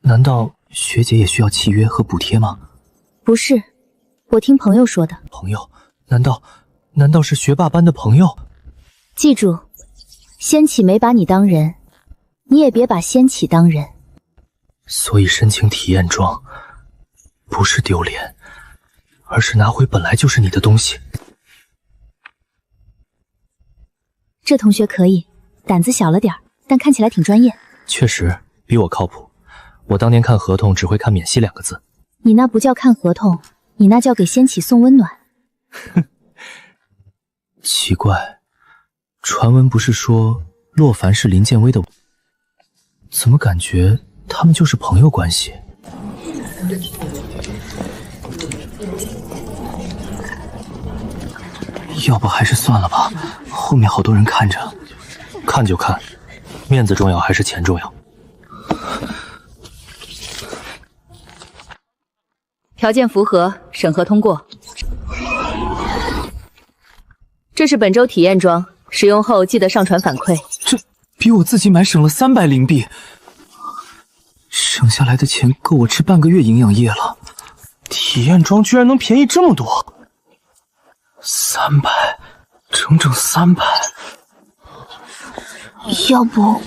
难道学姐也需要契约和补贴吗？不是，我听朋友说的。朋友？难道是学霸班的朋友？记住，仙启没把你当人，你也别把仙启当人。所以申请体验装不是丢脸，而是拿回本来就是你的东西。这同学可以，胆子小了点，但看起来挺专业。确实比我靠谱，我当年看合同只会看免息2个字。你那不叫看合同，你那叫给仙启送温暖。奇怪，传闻不是说洛凡是林建威的，怎么感觉他们就是朋友关系？要不还是算了吧，后面好多人看着。看就看，面子重要还是钱重要？条件符合，审核通过。这是本周体验装，使用后记得上传反馈。这比我自己买省了300灵币，省下来的钱够我吃半个月营养液了。体验装居然能便宜这么多，300，整整300。要不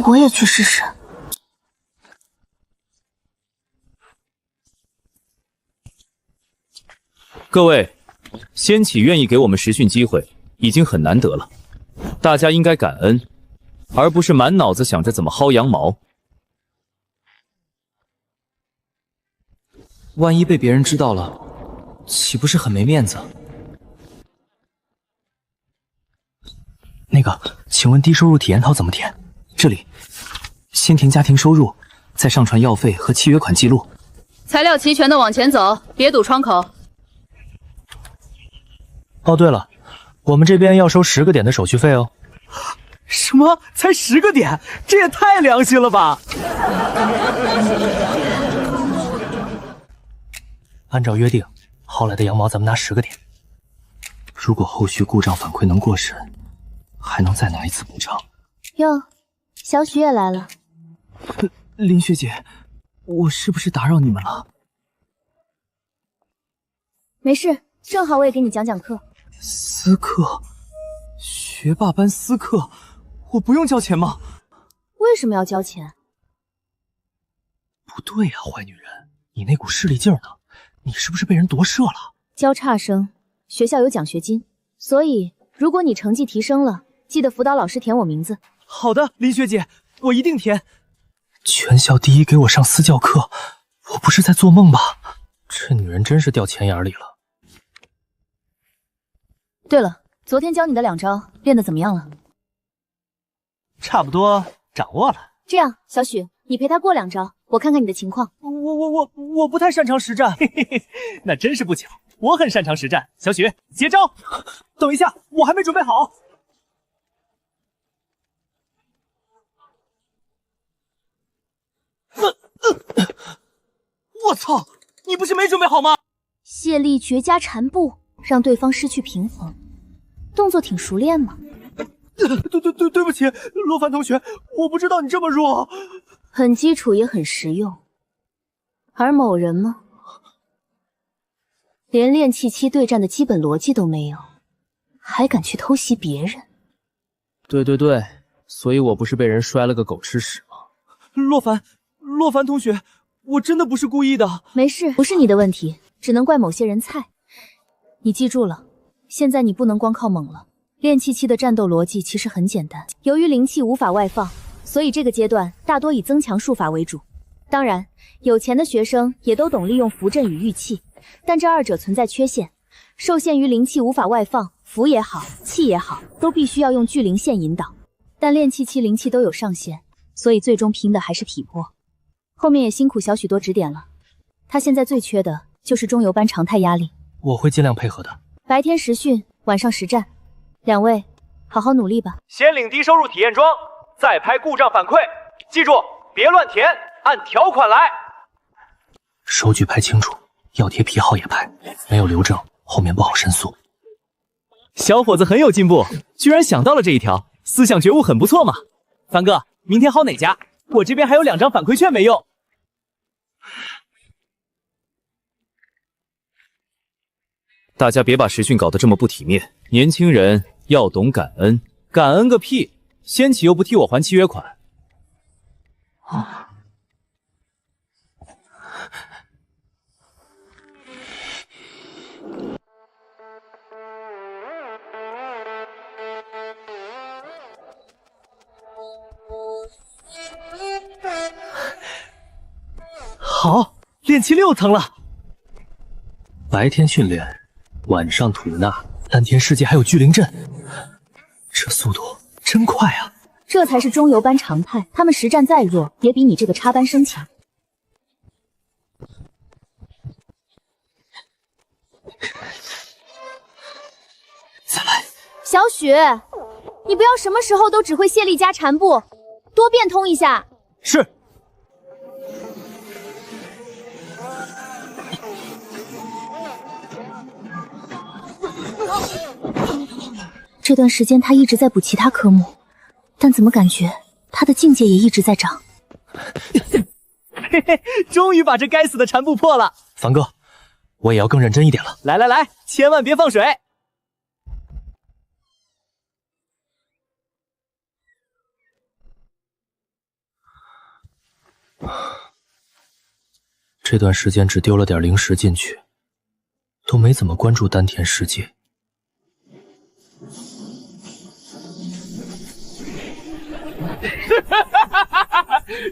我也去试试。各位，仙启愿意给我们实训机会，已经很难得了，大家应该感恩，而不是满脑子想着怎么薅羊毛。万一被别人知道了，岂不是很没面子？那个，请问低收入体验套怎么填？这里，先填家庭收入，再上传药费和契约款记录。材料齐全的往前走，别堵窗口。哦，对了，我们这边要收10个点的手续费哦。什么？才10个点？这也太良心了吧！按照约定，后来的羊毛咱们拿10个点。如果后续故障反馈能过审，还能再拿一次补偿。哟，小许也来了。林学姐，我是不是打扰你们了？没事，正好我也给你讲讲课。私课？学霸班私课？我不用交钱吗？为什么要交钱？不对呀，坏女人，你那股势力劲儿呢？你是不是被人夺舍了？教差生，学校有奖学金，所以如果你成绩提升了，记得辅导老师填我名字。好的，林学姐，我一定填。全校第一给我上私教课，我不是在做梦吧？这女人真是掉钱眼里了。对了，昨天教你的2招练得怎么样了？差不多掌握了。这样，小许，你陪他过2招，我看看你的情况。我不太擅长实战。嘿嘿嘿，那真是不巧，我很擅长实战。小许，接招！等一下，我还没准备好。我操！你不是没准备好吗？卸力绝佳缠步，让对方失去平衡，动作挺熟练嘛。对不起，洛凡同学，我不知道你这么弱。很基础也很实用。而某人吗？连练气期对战的基本逻辑都没有，还敢去偷袭别人？对，所以我不是被人摔了个狗吃屎吗？洛凡同学，我真的不是故意的。没事，不是你的问题，只能怪某些人菜。你记住了，现在你不能光靠猛了。练气期的战斗逻辑其实很简单，由于灵气无法外放，所以这个阶段大多以增强术法为主。当然，有钱的学生也都懂利用符阵与玉器，但这2者存在缺陷，受限于灵气无法外放，符也好，气也好，都必须要用聚灵线引导。但练气期灵气都有上限，所以最终拼的还是体魄。后面也辛苦小许多指点了，他现在最缺的就是中游班常态压力。我会尽量配合的。白天实训，晚上实战。2位，好好努力吧。先领低收入体验装，再拍故障反馈。记住，别乱填，按条款来。收据拍清楚，要贴批号也拍，没有留证，后面不好申诉。小伙子很有进步，居然想到了这一条，思想觉悟很不错嘛。凡哥，明天薅哪家？我这边还有2张反馈券没用。大家别把实训搞得这么不体面，年轻人要懂感恩。感恩个屁！仙启又不替我还契约款。好，练气6层了。白天训练，晚上吐纳，丹田世界还有聚灵阵，这速度真快啊！这才是中游班常态，他们实战再弱，也比你这个插班生强。再来，小许，你不要什么时候都只会卸力加缠步，多变通一下。是。这段时间他一直在补其他科目，但怎么感觉他的境界也一直在涨？嘿嘿，终于把这该死的缠步破了。凡哥，我也要更认真一点了。来，千万别放水。这段时间只丢了点灵石进去，都没怎么关注丹田世界。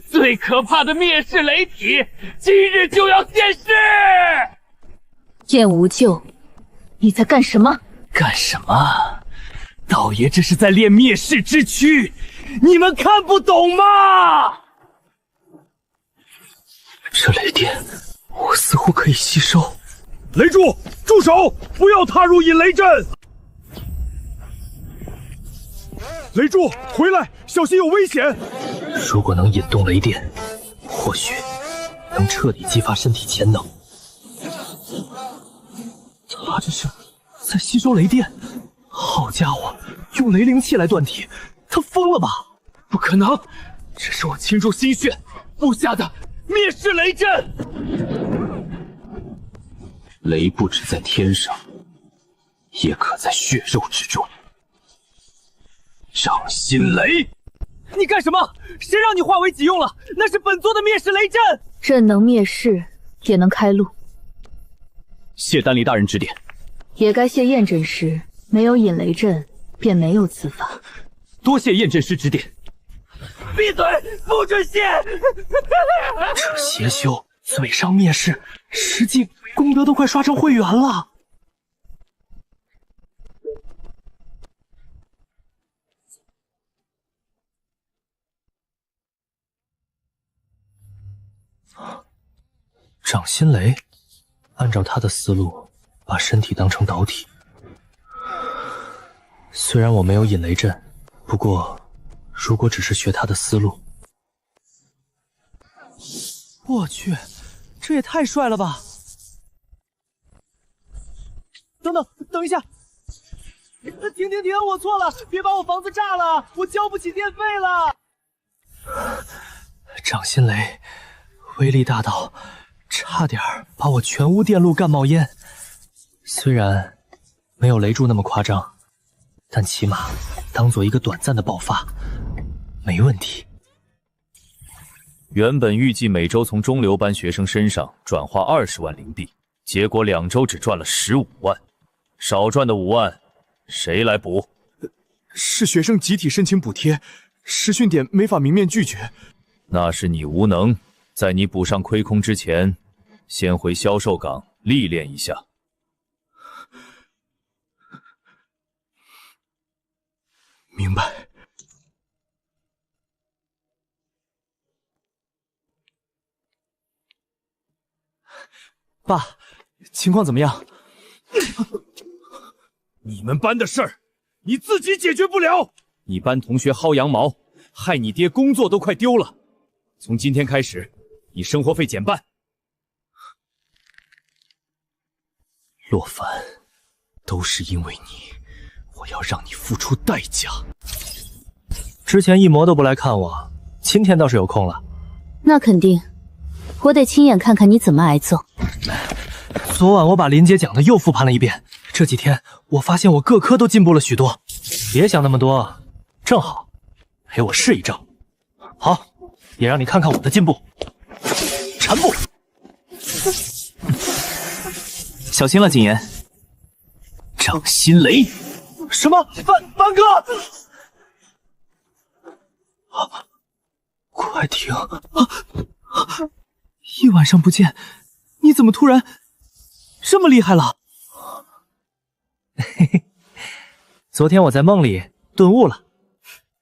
最可怕的灭世雷体，今日就要现世！燕无咎，你在干什么？干什么？道爷这是在练灭世之躯，你们看不懂吗？这雷电，我似乎可以吸收。雷柱，住手！不要踏入引雷阵！雷柱，回来，小心有危险！如果能引动雷电，或许能彻底激发身体潜能。他这是在吸收雷电？好家伙，用雷灵气来断体，他疯了吧？不可能，这是我倾注心血布下的灭世雷阵。雷不止在天上，也可在血肉之中。掌心雷，你干什么？谁让你化为己用了？那是本座的灭世雷阵。阵能灭世，也能开路。谢丹离大人指点。也该谢验阵师，没有引雷阵，便没有此法。多谢验阵师指点。闭嘴，不准谢！这邪修嘴上灭世，实际功德都快刷成会员了。掌心雷，按照他的思路，把身体当成导体。虽然我没有引雷阵，不过如果只是学他的思路，我去，这也太帅了吧！等一下！停！我错了，别把我房子炸了，我交不起电费了。掌心雷威力大到差点把我全屋电路干冒烟。虽然没有雷柱那么夸张，但起码当做一个短暂的爆发，没问题。原本预计每周从中流班学生身上转化20万灵币，结果2周只赚了15万，少赚的5万，谁来补？是学生集体申请补贴，实训点没法明面拒绝。那是你无能，在你补上亏空之前，先回销售岗历练一下。明白。爸，情况怎么样？你们班的事儿，你自己解决不了。你班同学薅羊毛，害你爹工作都快丢了。从今天开始，你生活费减半。洛凡，都是因为你，我要让你付出代价。之前一魔都不来看我，今天倒是有空了。那肯定，我得亲眼看看你怎么挨揍。昨晚我把林姐讲的又复盘了一遍，这几天我发现我各科都进步了许多。别想那么多，正好陪我试一招。好，也让你看看我的进步。缠步，小心了，谨言。掌心雷，什么？凡哥！快停！一晚上不见，你怎么突然这么厉害了？嘿嘿，昨天我在梦里顿悟了。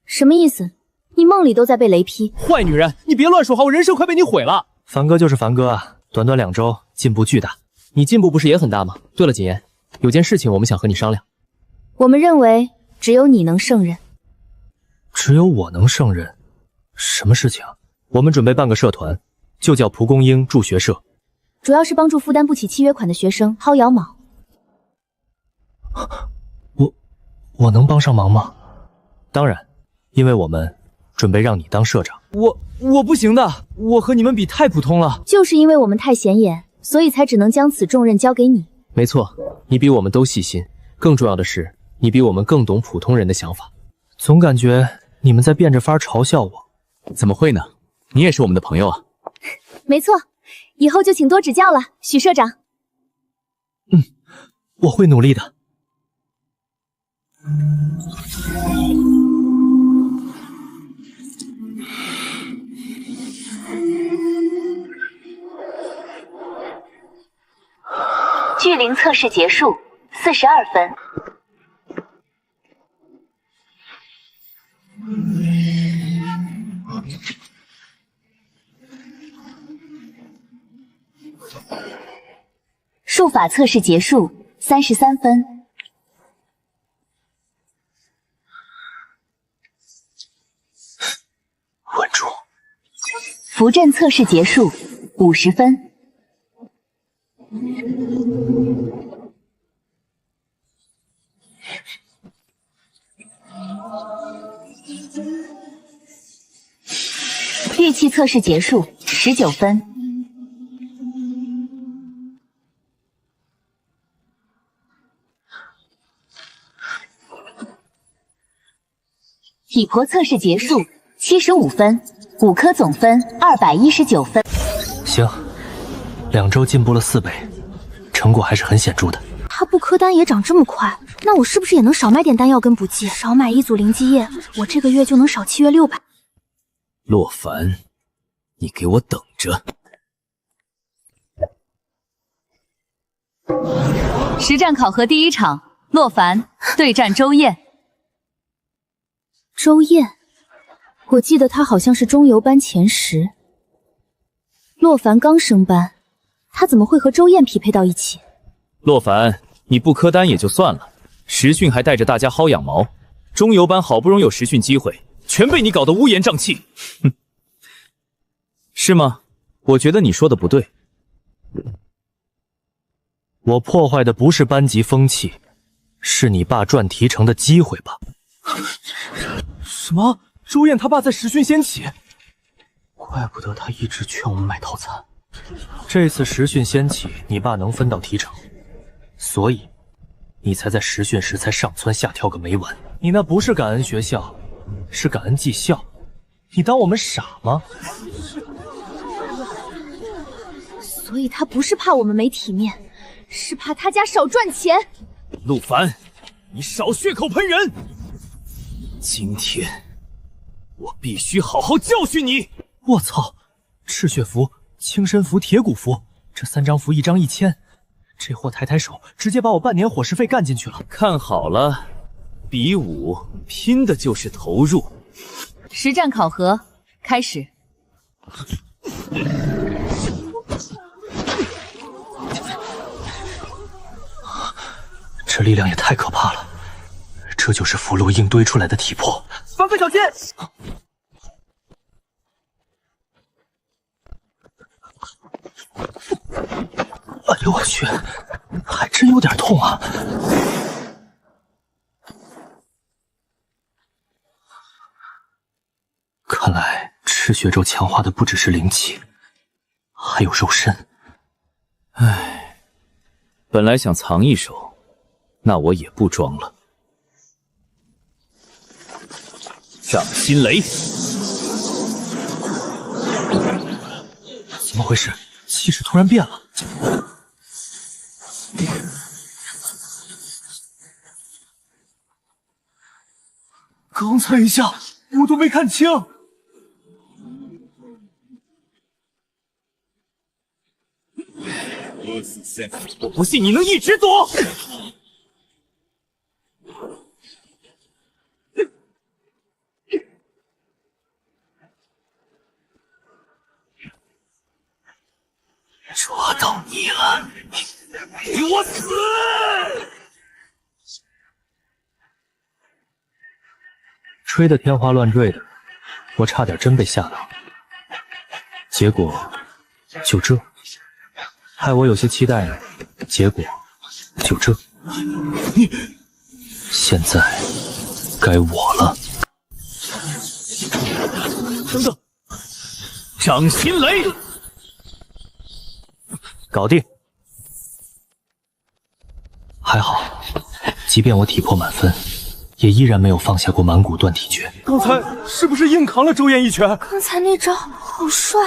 什么意思？你梦里都在被雷劈？坏女人，你别乱说话，我人生快被你毁了。凡哥就是凡哥啊，短短2周进步巨大。你进步不是也很大吗？对了，谨言，有件事情我们想和你商量。我们认为只有你能胜任。只有我能胜任？什么事情？我们准备办个社团，就叫蒲公英助学社，主要是帮助负担不起契约款的学生薅羊毛。我能帮上忙吗？当然，因为我们准备让你当社长。我不行的，我和你们比太普通了。就是因为我们太显眼，所以才只能将此重任交给你。没错，你比我们都细心，更重要的是，你比我们更懂普通人的想法。总感觉你们在变着法嘲笑我。怎么会呢？你也是我们的朋友啊。没错，以后就请多指教了，许社长。我会努力的。距灵测试结束，42分。法测试结束，33分。稳住。符阵测试结束，50分。玉器测试结束，19分。体魄测试结束，75分，5颗总分219分。行，2周进步了4倍，成果还是很显著的。他不磕丹也长这么快，那我是不是也能少买点丹药跟补剂？少买1组灵机液，我这个月就能少契约600。洛凡，你给我等着！实战考核第1场，洛凡对战周燕。周燕，我记得她好像是中游班前10。洛凡刚升班，他怎么会和周燕匹配到一起？洛凡，你不磕丹也就算了，实训还带着大家薅羊毛，中游班好不容易有实训机会，全被你搞得乌烟瘴气。哼，是吗？我觉得你说的不对。我破坏的不是班级风气，是你爸赚提成的机会吧？什么？周燕他爸在实训掀起？怪不得他一直劝我们买套餐。这次实训掀起，你爸能分到提成，所以你才在实训时才上蹿下跳个没完。你那不是感恩学校，是感恩技校。你当我们傻吗？所以他不是怕我们没体面，是怕他家少赚钱。陆凡，你少血口喷人！今天我必须好好教训你！我操！赤血符、青身符、铁骨符，这3张符1张1000，这货抬手直接把我半年伙食费干进去了。看好了，比武拼的就是投入。实战考核开始。这力量也太可怕了，这就是符箓硬堆出来的体魄。凡飞小心！哎呦我去，还真有点痛啊！看来赤血咒强化的不只是灵气，还有肉身。唉，本来想藏一手，那我也不装了。掌心雷！怎么回事？气势突然变了。刚才一下我都没看清。我不信你能一直躲！抓到你了，给我死！吹得天花乱坠的，我差点真被吓到。结果就这，害我有些期待呢。结果就这，现在该我了。等等，掌心雷！搞定。还好，即便我体魄满分，也依然没有放下过满骨断体诀。刚才是不是硬扛了周燕一拳？刚才那招好帅！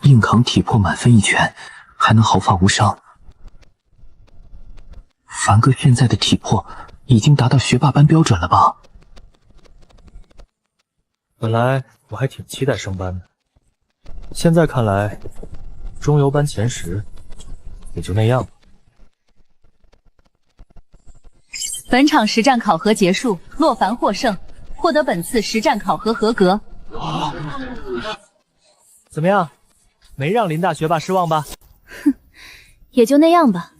硬扛体魄满分1拳，还能毫发无伤。凡哥现在的体魄已经达到学霸班标准了吧？本来我还挺期待升班的，现在看来，中游班前10也就那样吧。本场实战考核结束，洛凡获胜，获得本次实战考核合格。怎么样，没让林大学霸失望吧？哼，也就那样吧，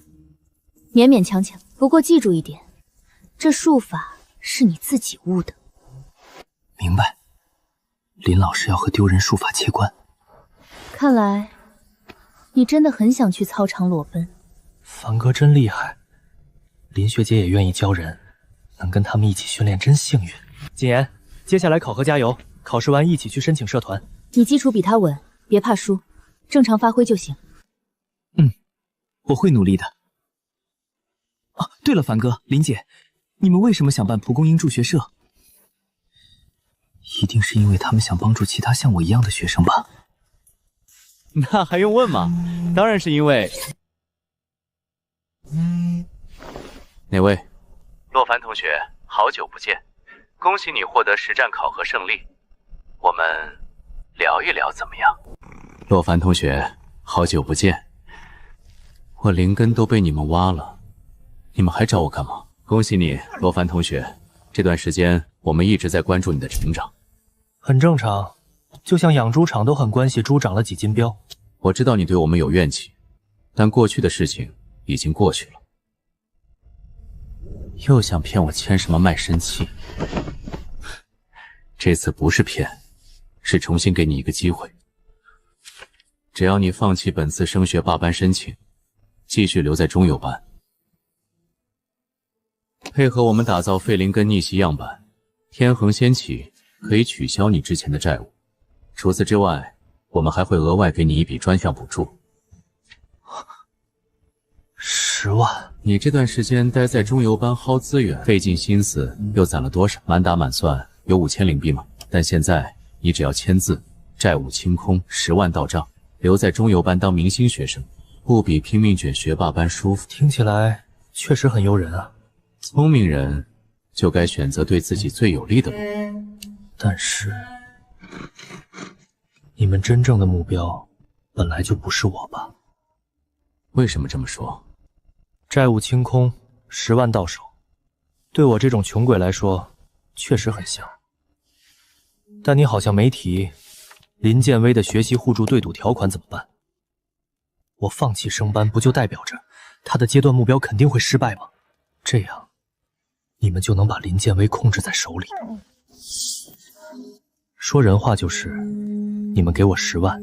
勉勉强强。不过记住一点，这术法是你自己悟的。明白。林老师要和丢人术法切关。看来你真的很想去操场裸奔。凡哥真厉害，林学姐也愿意教人，能跟他们一起训练真幸运。谨言，接下来考核加油，考试完一起去申请社团。你基础比他稳，别怕输，正常发挥就行。我会努力的。哦，对了，凡哥、林姐，你们为什么想办蒲公英助学社？一定是因为他们想帮助其他像我一样的学生吧？那还用问吗？当然是因为……哪位？洛凡同学，好久不见，恭喜你获得实战考核胜利。我们聊一聊怎么样？洛凡同学，好久不见，我灵根都被你们挖了，你们还找我干嘛？恭喜你，洛凡同学，这段时间我们一直在关注你的成长。很正常，就像养猪场都很关系猪长了几斤膘。我知道你对我们有怨气，但过去的事情已经过去了。又想骗我签什么卖身契？这次不是骗，是重新给你一个机会。只要你放弃本次升学霸班申请，继续留在中游班，配合我们打造废灵根逆袭样板，天恒仙启可以取消你之前的债务。除此之外，我们还会额外给你一笔专项补助。10万！你这段时间待在中游班薅资源，费尽心思，又攒了多少？满打满算有5000灵币吗？但现在你只要签字，债务清空，10万到账，留在中游班当明星学生，不比拼命卷学霸班舒服？听起来确实很诱人啊。聪明人就该选择对自己最有利的路。但是，你们真正的目标本来就不是我吧？为什么这么说？债务清空，10万到手，对我这种穷鬼来说，确实很香。但你好像没提林建威的学习互助对赌条款怎么办？我放弃升班，不就代表着他的阶段目标肯定会失败吗？这样，你们就能把林建威控制在手里。说人话就是，你们给我10万，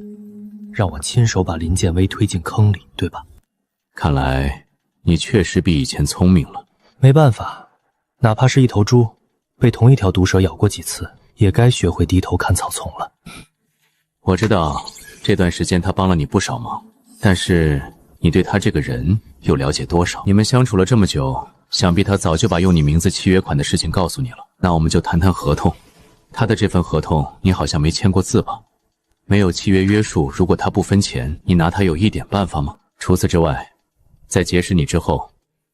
让我亲手把林建威推进坑里，对吧？看来你确实比以前聪明了。没办法，哪怕是一头猪，被同一条毒蛇咬过几次，也该学会低头看草丛了。我知道这段时间他帮了你不少忙，但是你对他这个人又了解多少？你们相处了这么久，想必他早就把用你名字契约款的事情告诉你了。那我们就谈谈合同。他的这份合同你好像没签过字吧？没有契约约束，如果他不分钱，你拿他有一点办法吗？除此之外，在结识你之后，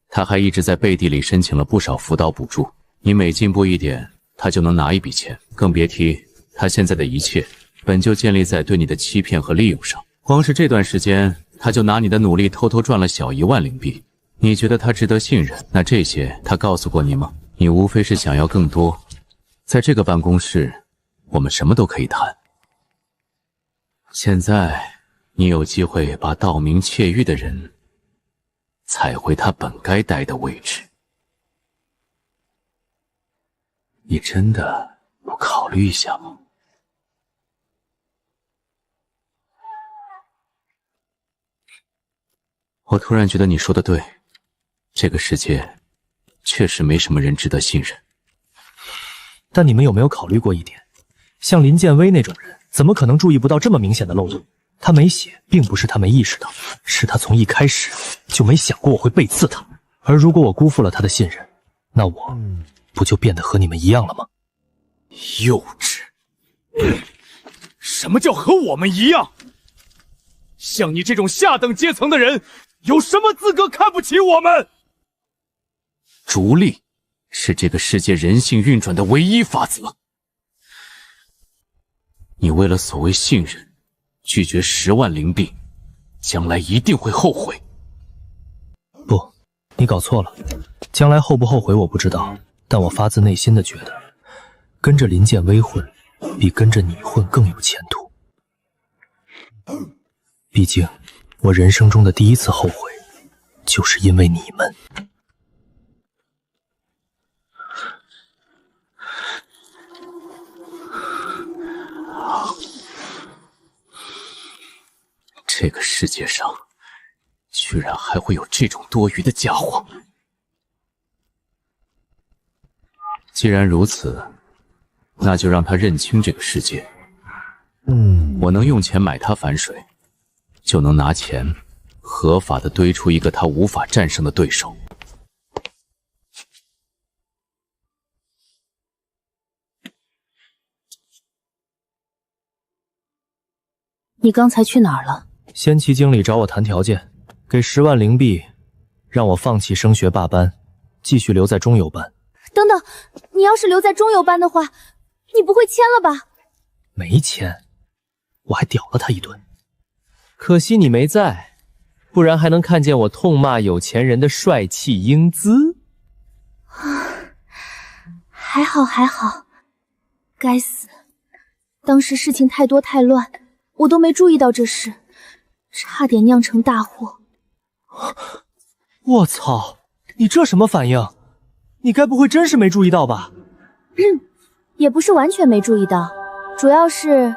他还一直在背地里申请了不少辅导补助。你每进步一点，他就能拿一笔钱，更别提他现在的一切本就建立在对你的欺骗和利用上。光是这段时间，他就拿你的努力偷偷赚了小1万灵币。你觉得他值得信任？那这些他告诉过你吗？你无非是想要更多。在这个办公室，我们什么都可以谈。现在你有机会把盗名窃玉的人踩回他本该待的位置，你真的不考虑一下吗？我突然觉得你说的对，这个世界确实没什么人值得信任。但你们有没有考虑过一点，像林建威那种人，怎么可能注意不到这么明显的漏洞？他没写，并不是他没意识到，是他从一开始就没想过我会背刺他。而如果我辜负了他的信任，那我不就变得和你们一样了吗？幼稚！什么叫和我们一样？像你这种下等阶层的人，有什么资格看不起我们？逐利是这个世界人性运转的唯一法则。你为了所谓信任，拒绝10万灵币，将来一定会后悔。不，你搞错了。将来后不后悔我不知道，但我发自内心的觉得，跟着林建威混，比跟着你混更有前途。毕竟，我人生中的第一次后悔，就是因为你们。这个世界上，居然还会有这种多余的家伙！既然如此，那就让他认清这个世界。我能用钱买他反水，就能拿钱合法的堆出一个他无法战胜的对手。你刚才去哪儿了？仙旗经理找我谈条件，给10万灵币，让我放弃升学霸班，继续留在中游班。等等，你要是留在中游班的话，你不会签了吧？没签，我还屌了他一顿。可惜你没在，不然还能看见我痛骂有钱人的帅气英姿。还好还好，该死，当时事情太多太乱，我都没注意到这事，差点酿成大祸。我操，你这什么反应？你该不会真是没注意到吧？也不是完全没注意到，主要是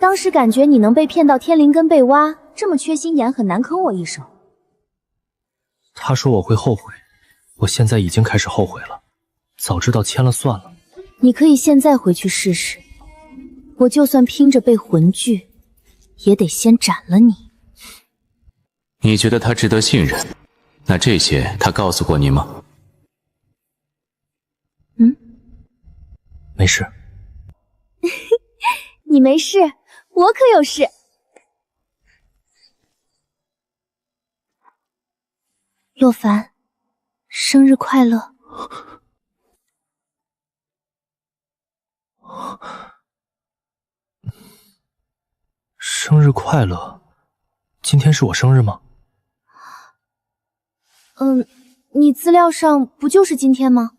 当时感觉你能被骗到天灵根被挖，这么缺心眼很难坑我一手。他说我会后悔，我现在已经开始后悔了，早知道签了算了。你可以现在回去试试，我就算拼着被魂锯，也得先斩了你。你觉得他值得信任？那这些他告诉过你吗？没事。你没事，我可有事。洛凡，生日快乐！生日快乐！今天是我生日吗？你资料上不就是今天吗？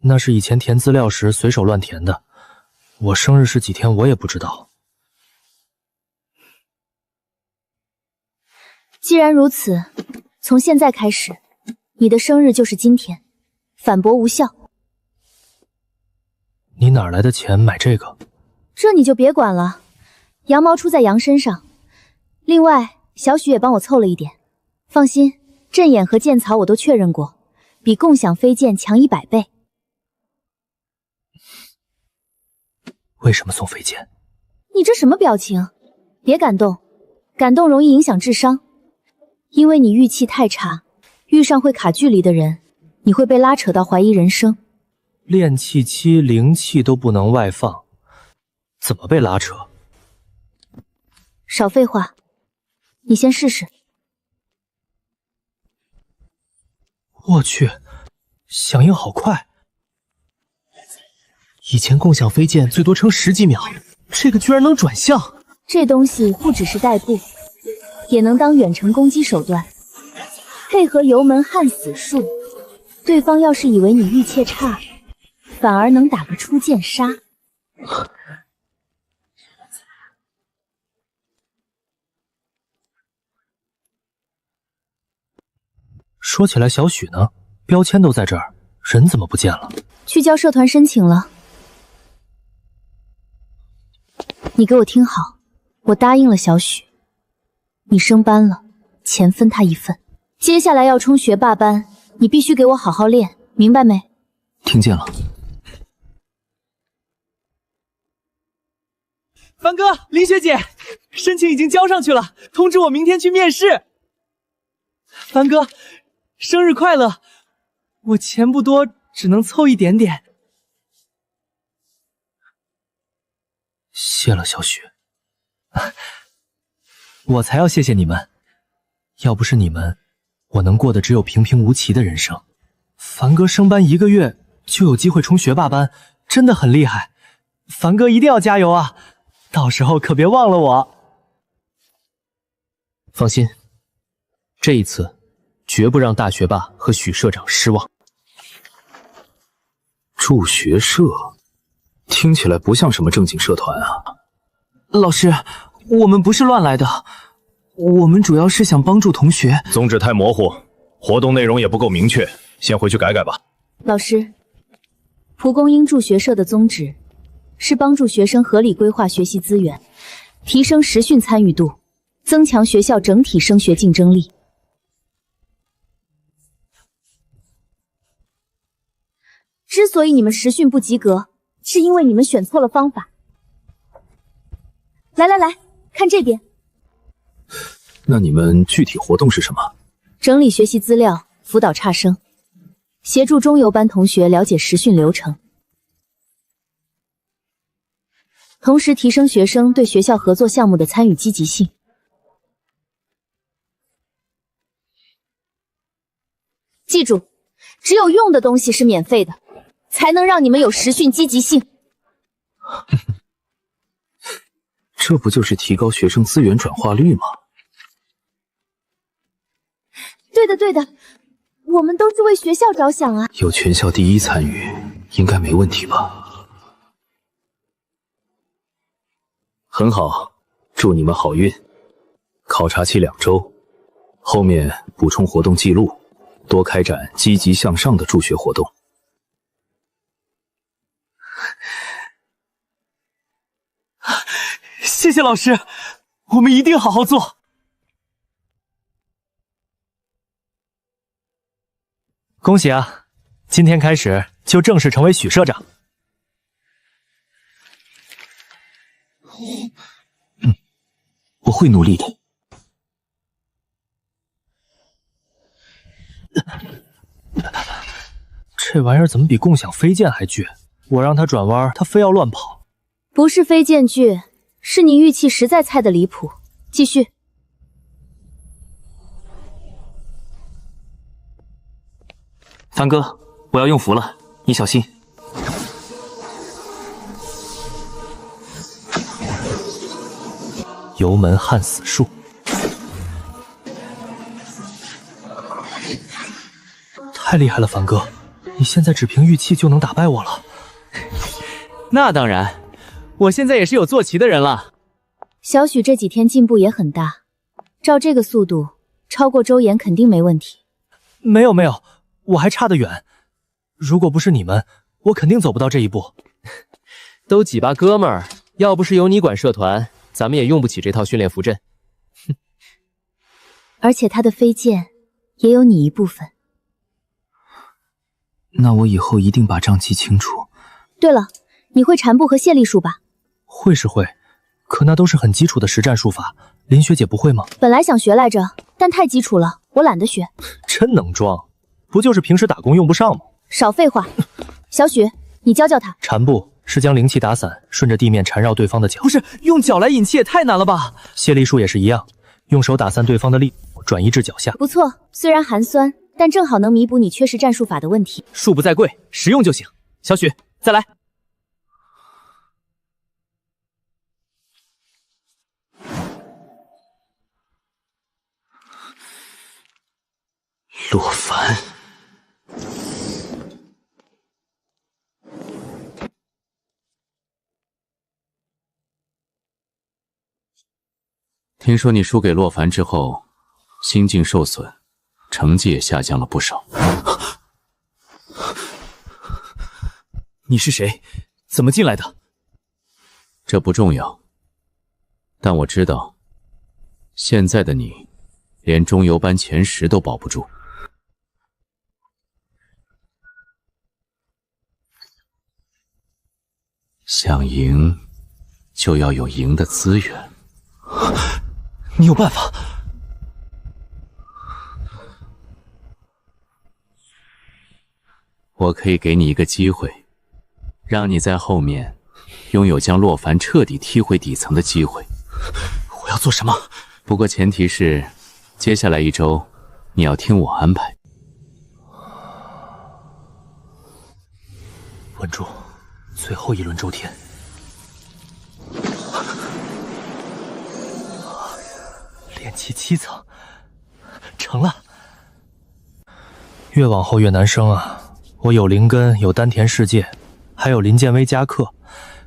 那是以前填资料时随手乱填的，我生日是几天我也不知道。既然如此，从现在开始，你的生日就是今天，反驳无效。你哪来的钱买这个？这你就别管了，羊毛出在羊身上。另外，小许也帮我凑了一点，放心，阵眼和剑槽我都确认过，比共享飞剑强100倍。为什么送飞剑？你这什么表情？别感动，感动容易影响智商。因为你运气太差，遇上会卡距离的人，你会被拉扯到怀疑人生。炼气期灵气都不能外放，怎么被拉扯？少废话，你先试试。我去，响应好快！以前共享飞剑最多撑10几秒，这个居然能转向。这东西不只是代步，也能当远程攻击手段，配合油门焊死术，对方要是以为你运气差，反而能打个出剑杀。说起来，小许呢？标签都在这儿，人怎么不见了？去交社团申请了。你给我听好，我答应了小许，你升班了，钱分他1份。接下来要冲学霸班，你必须给我好好练，明白没？听见了。凡哥，林学姐，申请已经交上去了，通知我明天去面试。凡哥，生日快乐！我钱不多，只能凑一点点。谢了，小许。我才要谢谢你们，要不是你们，我能过的只有平平无奇的人生。凡哥升班1个月就有机会冲学霸班，真的很厉害。凡哥一定要加油啊！到时候可别忘了我。放心，这一次绝不让大学霸和许社长失望。助学社听起来不像什么正经社团啊。老师，我们不是乱来的，我们主要是想帮助同学。宗旨太模糊，活动内容也不够明确，先回去改改吧。老师，蒲公英助学社的宗旨是帮助学生合理规划学习资源，提升实训参与度，增强学校整体升学竞争力。之所以你们实训不及格，是因为你们选错了方法。来，看这边。那你们具体活动是什么？整理学习资料，辅导差生，协助中游班同学了解实训流程，同时提升学生对学校合作项目的参与积极性。记住，只有用的东西是免费的，才能让你们有实训积极性。这不就是提高学生资源转化率吗？对的，我们都是为学校着想啊。有全校第一参与，应该没问题吧？很好，祝你们好运。考察期2周，后面补充活动记录，多开展积极向上的助学活动。谢谢老师，我们一定好好做。恭喜啊！今天开始就正式成为许社长。我会努力的。这玩意儿怎么比共享飞剑还倔？我让他转弯，他非要乱跑。不是飞剑倔，是你运气实在菜的离谱。继续。凡哥，我要用符了，你小心。油门焊死术。太厉害了，凡哥！你现在只凭玉器就能打败我了。那当然，我现在也是有坐骑的人了。小许这几天进步也很大，照这个速度，超过周岩肯定没问题。没有，我还差得远。如果不是你们，我肯定走不到这一步。都几把哥们儿，要不是有你管社团，咱们也用不起这套训练符阵。而且他的飞剑也有你一部分。那我以后一定把账记清楚。对了，你会缠步和谢力术吧？会是会，可那都是很基础的实战术法，林学姐不会吗？本来想学来着，但太基础了，我懒得学。真能装，不就是平时打工用不上吗？少废话，小许，你教教他。缠步是将灵气打散，顺着地面缠绕对方的脚。不是，用脚来引气也太难了吧？谢力术也是一样，用手打散对方的力，转移至脚下。不错，虽然寒酸，但正好能弥补你缺实战术法的问题。术不在贵，实用就行。小许，再来。洛凡，听说你输给洛凡之后，心境受损，成绩也下降了不少。你是谁？怎么进来的？这不重要，但我知道，现在的你，连中游班前10都保不住。想赢，就要有赢的资源。你有办法？我可以给你一个机会，让你在后面拥有将洛凡彻底踢回底层的机会。我要做什么？不过前提是，接下来1周你要听我安排。稳住，最后一轮周天。炼气7层，成了。越往后越难升啊！我有灵根，有丹田世界，还有林剑威加克，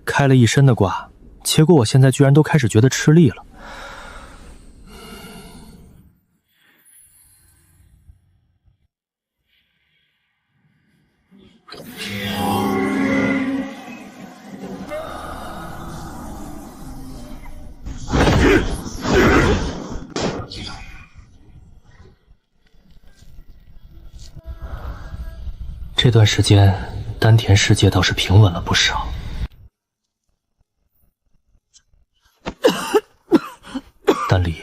开了一身的挂，结果我现在居然都开始觉得吃力了。这段时间，丹田世界倒是平稳了不少。丹离，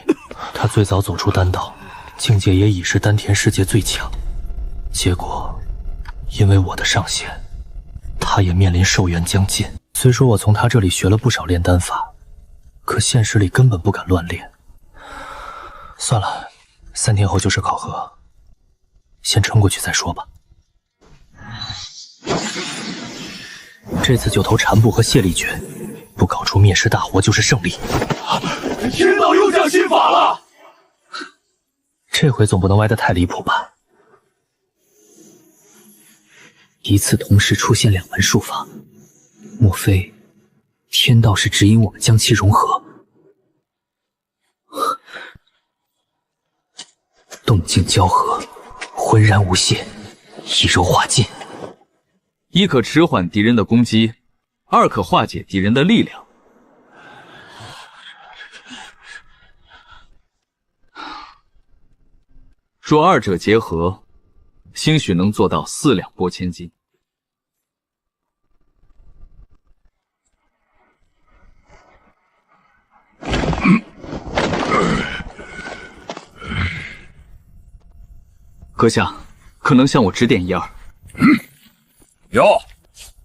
他最早走出丹道，境界也已是丹田世界最强。结果，因为我的上线，他也面临寿元将近。虽说我从他这里学了不少炼丹法，可现实里根本不敢乱练。算了，3天后就是考核，先撑过去再说吧。这次就投禅步和谢力诀，不搞出灭世大活就是胜利。天道又降新法了，这回总不能歪得太离谱吧？一次同时出现2门术法，莫非天道是指引我们将其融合？动静交合，浑然无懈，以柔化劲。一可迟缓敌人的攻击，2可化解敌人的力量。若2者结合，兴许能做到4两拨千斤。阁下，可能向我指点一二。哟，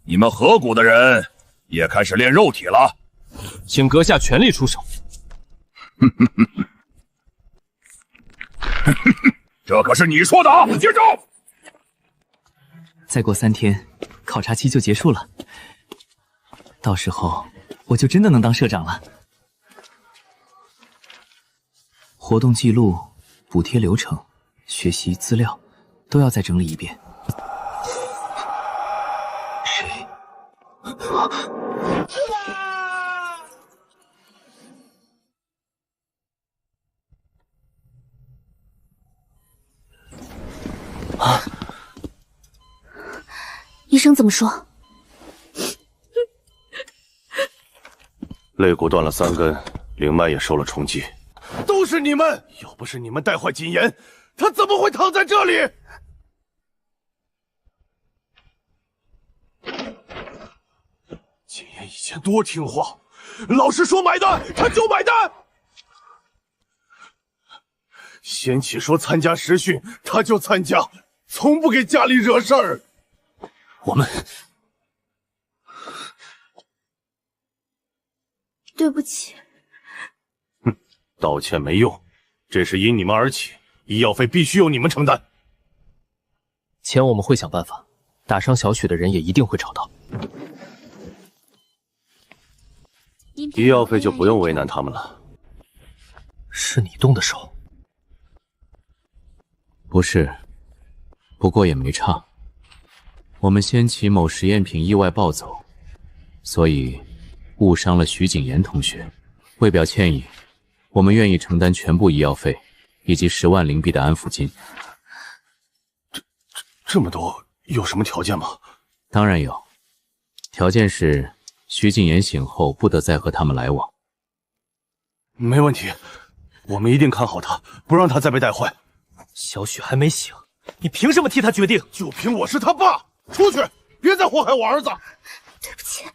你们河谷的人也开始练肉体了，请阁下全力出手。这可是你说的啊！接招！再过3天，考察期就结束了，到时候我就真的能当社长了。活动记录、补贴流程、学习资料都要再整理一遍。谁？啊！医生怎么说？肋骨断了3根，灵脉也受了冲击。都是你们！要不是你们带坏谨言，他怎么会躺在这里？谨言以前多听话，老师说买单他就买单。仙启说参加实训他就参加，从不给家里惹事儿。我们对不起。道歉没用，这是因你们而起，医药费必须由你们承担。钱我们会想办法，打伤小雪的人也一定会找到。医药费就不用为难他们了。是你动的手？不是，不过也没差。我们先期某实验品意外暴走，所以误伤了徐谨言同学。为表歉意，我们愿意承担全部医药费以及10万灵币的安抚金。这么多，有什么条件吗？当然有，条件是徐谨言醒后不得再和他们来往。没问题，我们一定看好他，不让他再被带坏。小雪还没醒，你凭什么替他决定？就凭我是他爸！出去，别再祸害我儿子！对不起。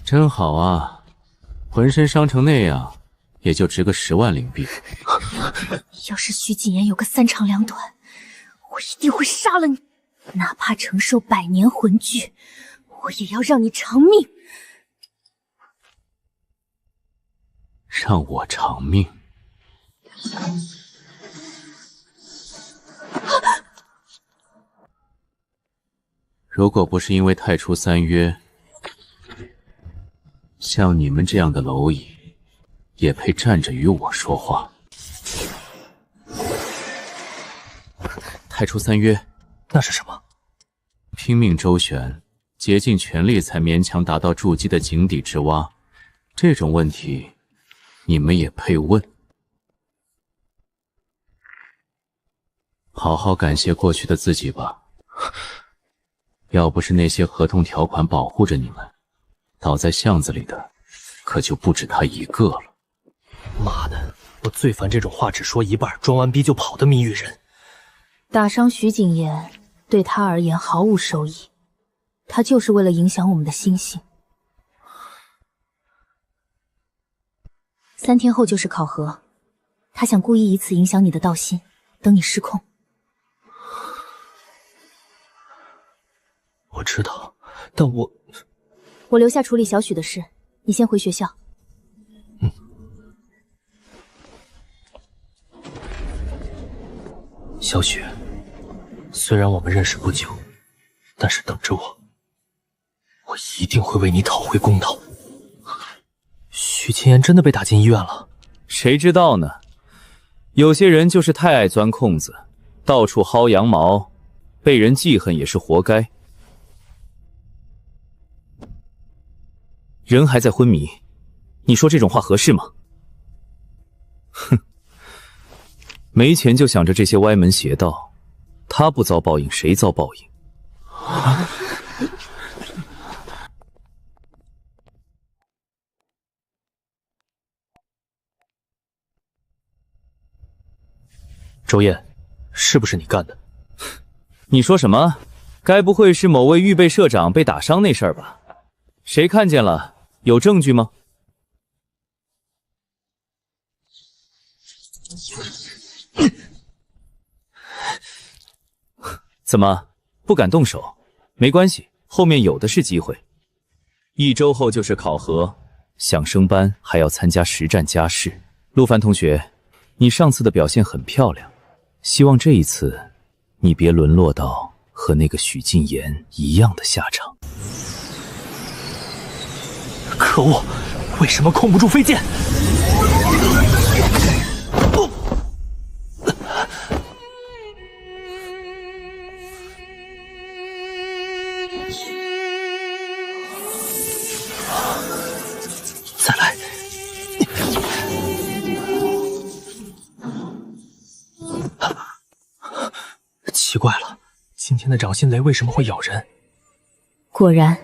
真好啊，浑身伤成那样，也就值个10万灵币。要是徐谨言有个3长2短，我一定会杀了你，哪怕承受100年魂锯，我也要让你偿命。让我偿命？如果不是因为太初3约，像你们这样的蝼蚁，也配站着与我说话？太初3约，那是什么？拼命周旋，竭尽全力才勉强达到筑基的井底之蛙。这种问题，你们也配问？好好感谢过去的自己吧。要不是那些合同条款保护着你们，倒在巷子里的可就不止他一个了。妈的，我最烦这种话只说一半，装完逼就跑的谜语人。打伤徐景言对他而言毫无收益，他就是为了影响我们的心性。3天后就是考核，他想故意以此影响你的道心，等你失控。我知道，但我留下处理小许的事，你先回学校。小许，虽然我们认识不久，但是等着我，我一定会为你讨回公道。许秦言真的被打进医院了？谁知道呢？有些人就是太爱钻空子，到处薅羊毛，被人记恨也是活该。人还在昏迷，你说这种话合适吗？哼，没钱就想着这些歪门邪道，他不遭报应，谁遭报应？周燕，是不是你干的？你说什么？该不会是某位预备社长被打伤那事儿吧？谁看见了？有证据吗？怎么不敢动手？没关系，后面有的是机会。1周后就是考核，想升班还要参加实战加试。陆凡同学，你上次的表现很漂亮，希望这一次你别沦落到和那个许晋言一样的下场。可恶，为什么控不住飞剑？再来！奇怪了，今天的掌心雷为什么会咬人？果然，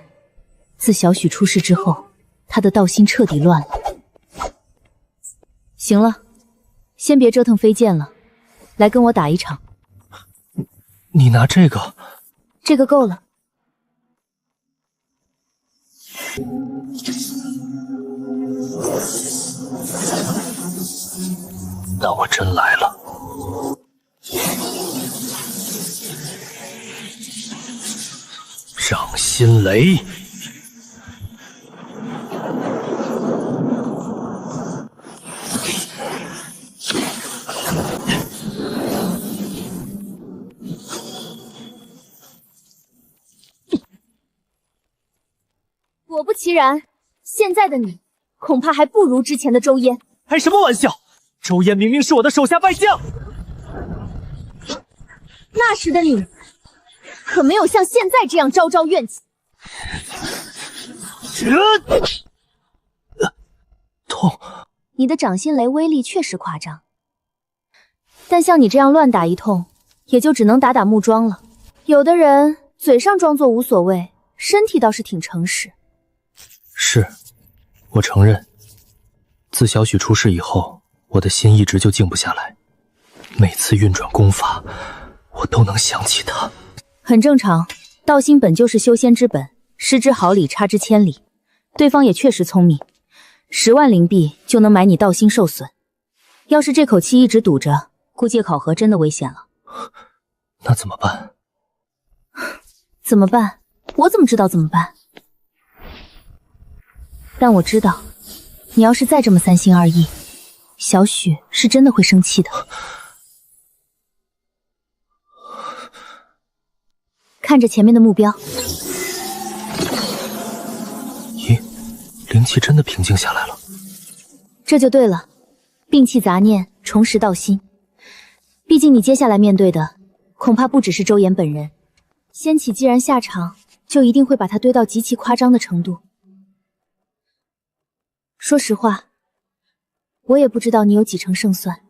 自小许出事之后，他的道心彻底乱了。行了，先别折腾飞剑了，来跟我打一场。你拿这个？这个够了。那我真来了。掌心雷。果不其然，现在的你恐怕还不如之前的周嫣。开什么玩笑？周嫣明明是我的手下败将。那时的你可没有像现在这样昭昭怨气。痛！你的掌心雷威力确实夸张，但像你这样乱打一通，也就只能打打木桩了。有的人嘴上装作无所谓，身体倒是挺诚实。是，我承认，自小许出事以后，我的心一直就静不下来。每次运转功法，我都能想起他。很正常，道心本就是修仙之本，失之毫厘，差之千里。对方也确实聪明，10万灵币就能买你道心受损。要是这口气一直堵着，估计考核真的危险了。那怎么办？怎么办？我怎么知道怎么办？但我知道，你要是再这么3心2意，小许是真的会生气的。看着前面的目标。咦，灵气真的平静下来了。这就对了，摒弃杂念，重拾道心。毕竟你接下来面对的，恐怕不只是周岩本人。仙启既然下场，就一定会把他堆到极其夸张的程度。说实话，我也不知道你有几成胜算。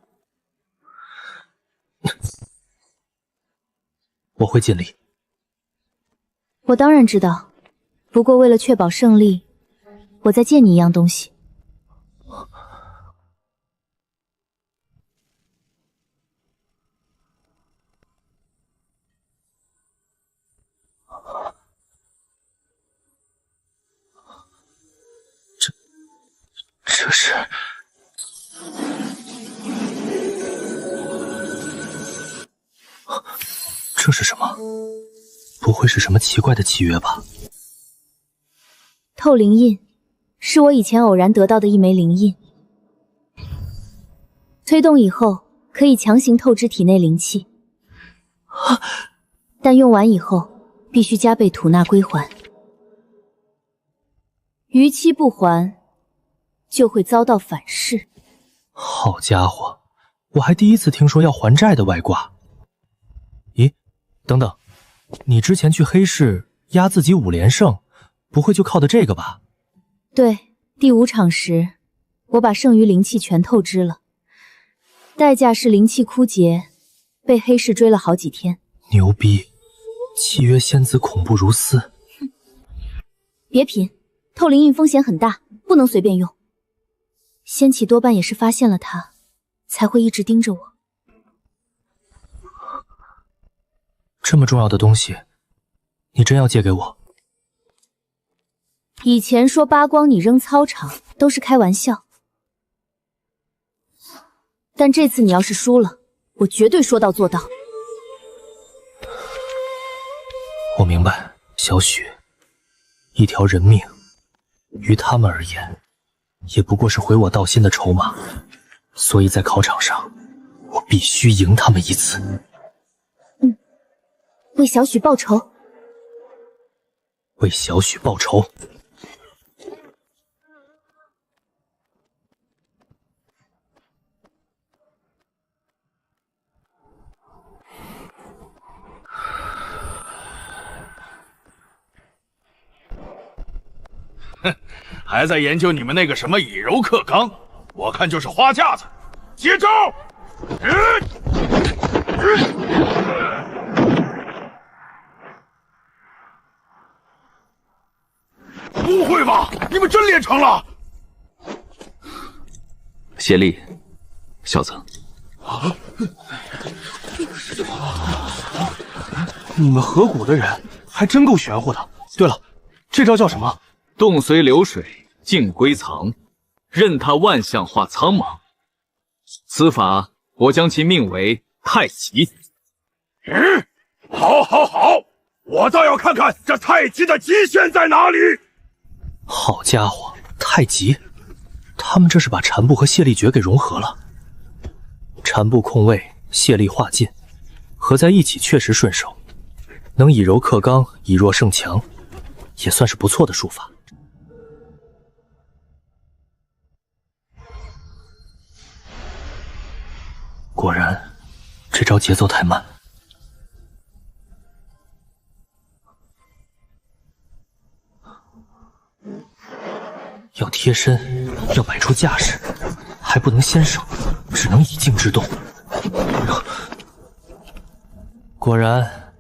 我会尽力。我当然知道，不过为了确保胜利，我再借你一样东西。是……这是什么？不会是什么奇怪的契约吧？透灵印是我以前偶然得到的一枚灵印，推动以后可以强行透支体内灵气，但用完以后必须加倍吐纳归还，逾期不还就会遭到反噬。好家伙，我还第一次听说要还债的外挂。咦，等等，你之前去黑市压自己5连胜，不会就靠的这个吧？对，第5场时，我把剩余灵气全透支了，代价是灵气枯竭，被黑市追了好几天。牛逼，契约仙子恐怖如斯。别贫，透灵印风险很大，不能随便用。仙启多半也是发现了它，才会一直盯着我。这么重要的东西，你真要借给我？以前说扒光你扔操场都是开玩笑，但这次你要是输了，我绝对说到做到。我明白，小许，一条人命，于他们而言，也不过是毁我道心的筹码，所以在考场上，我必须赢他们一次。为小许报仇。为小许报仇。哼，还在研究你们那个什么以柔克刚，我看就是花架子。接招！不会吧？你们真练成了？谢丽，小子，你们河谷的人还真够玄乎的。对了，这招叫什么？动随流水，静归藏，任他万象化苍茫。此法我将其命为太极。好，好，好！我倒要看看这太极的极限在哪里。好家伙，太极！他们这是把禅步和泄力诀给融合了。禅步控位，泄力化劲，合在一起确实顺手。能以柔克刚，以弱胜强，也算是不错的术法。果然，这招节奏太慢。要贴身，要摆出架势，还不能先手，只能以静制动。果然，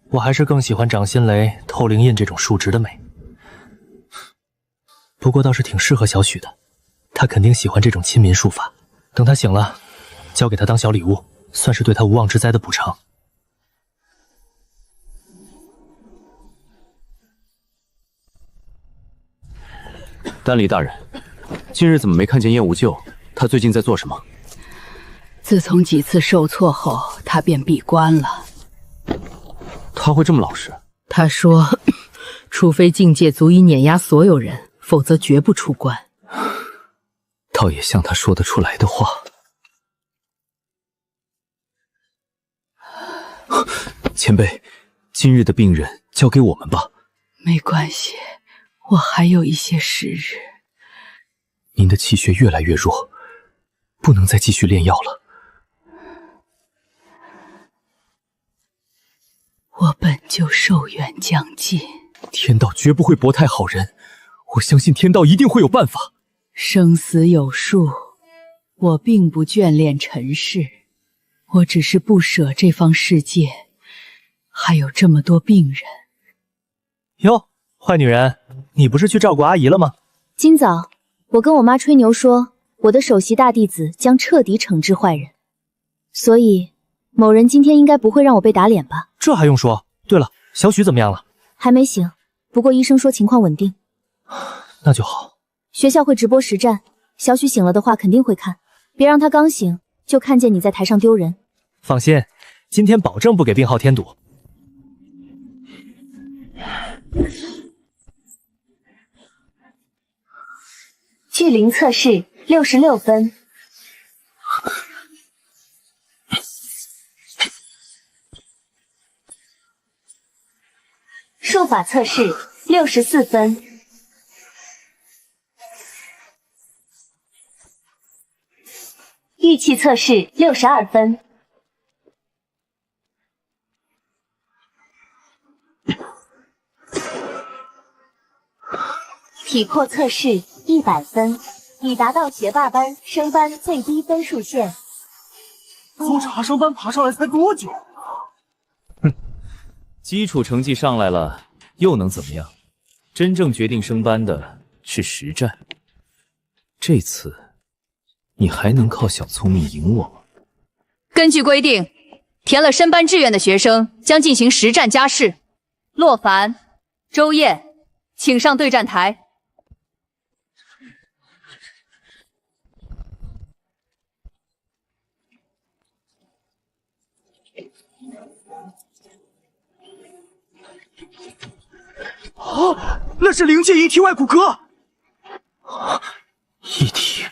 我还是更喜欢掌心雷、透灵印这种数值的美。不过倒是挺适合小许的，他肯定喜欢这种亲民术法。等他醒了，交给他当小礼物，算是对他无妄之灾的补偿。丹离大人，近日怎么没看见燕无咎？他最近在做什么？自从几次受挫后，他便闭关了。他会这么老实？他说，除非境界足以碾压所有人，否则绝不出关。倒也像他说得出来的话。前辈，今日的病人交给我们吧。没关系，我还有一些时日。您的气血越来越弱，不能再继续炼药了。我本就寿元将近，天道绝不会薄待好人，我相信天道一定会有办法。生死有数，我并不眷恋尘世，我只是不舍这方世界，还有这么多病人。哟，坏女人，你不是去照顾阿姨了吗？今早我跟我妈吹牛说，我的首席大弟子将彻底惩治坏人，所以某人今天应该不会让我被打脸吧？这还用说？对了，小许怎么样了？还没醒，不过医生说情况稳定。那就好。学校会直播实战，小许醒了的话肯定会看，别让他刚醒就看见你在台上丢人。放心，今天保证不给病号添堵。聚灵测试66分。术法测试64分。玉器测试62分。体魄测试100分，已达到学霸班升班最低分数线。从茶商班爬上来才多久？基础成绩上来了，又能怎么样？真正决定升班的是实战。这次你还能靠小聪明赢我吗？根据规定，填了升班志愿的学生将进行实战加试。洛凡、周燕，请上对战台。哦，那是灵界一体外骨骼。一体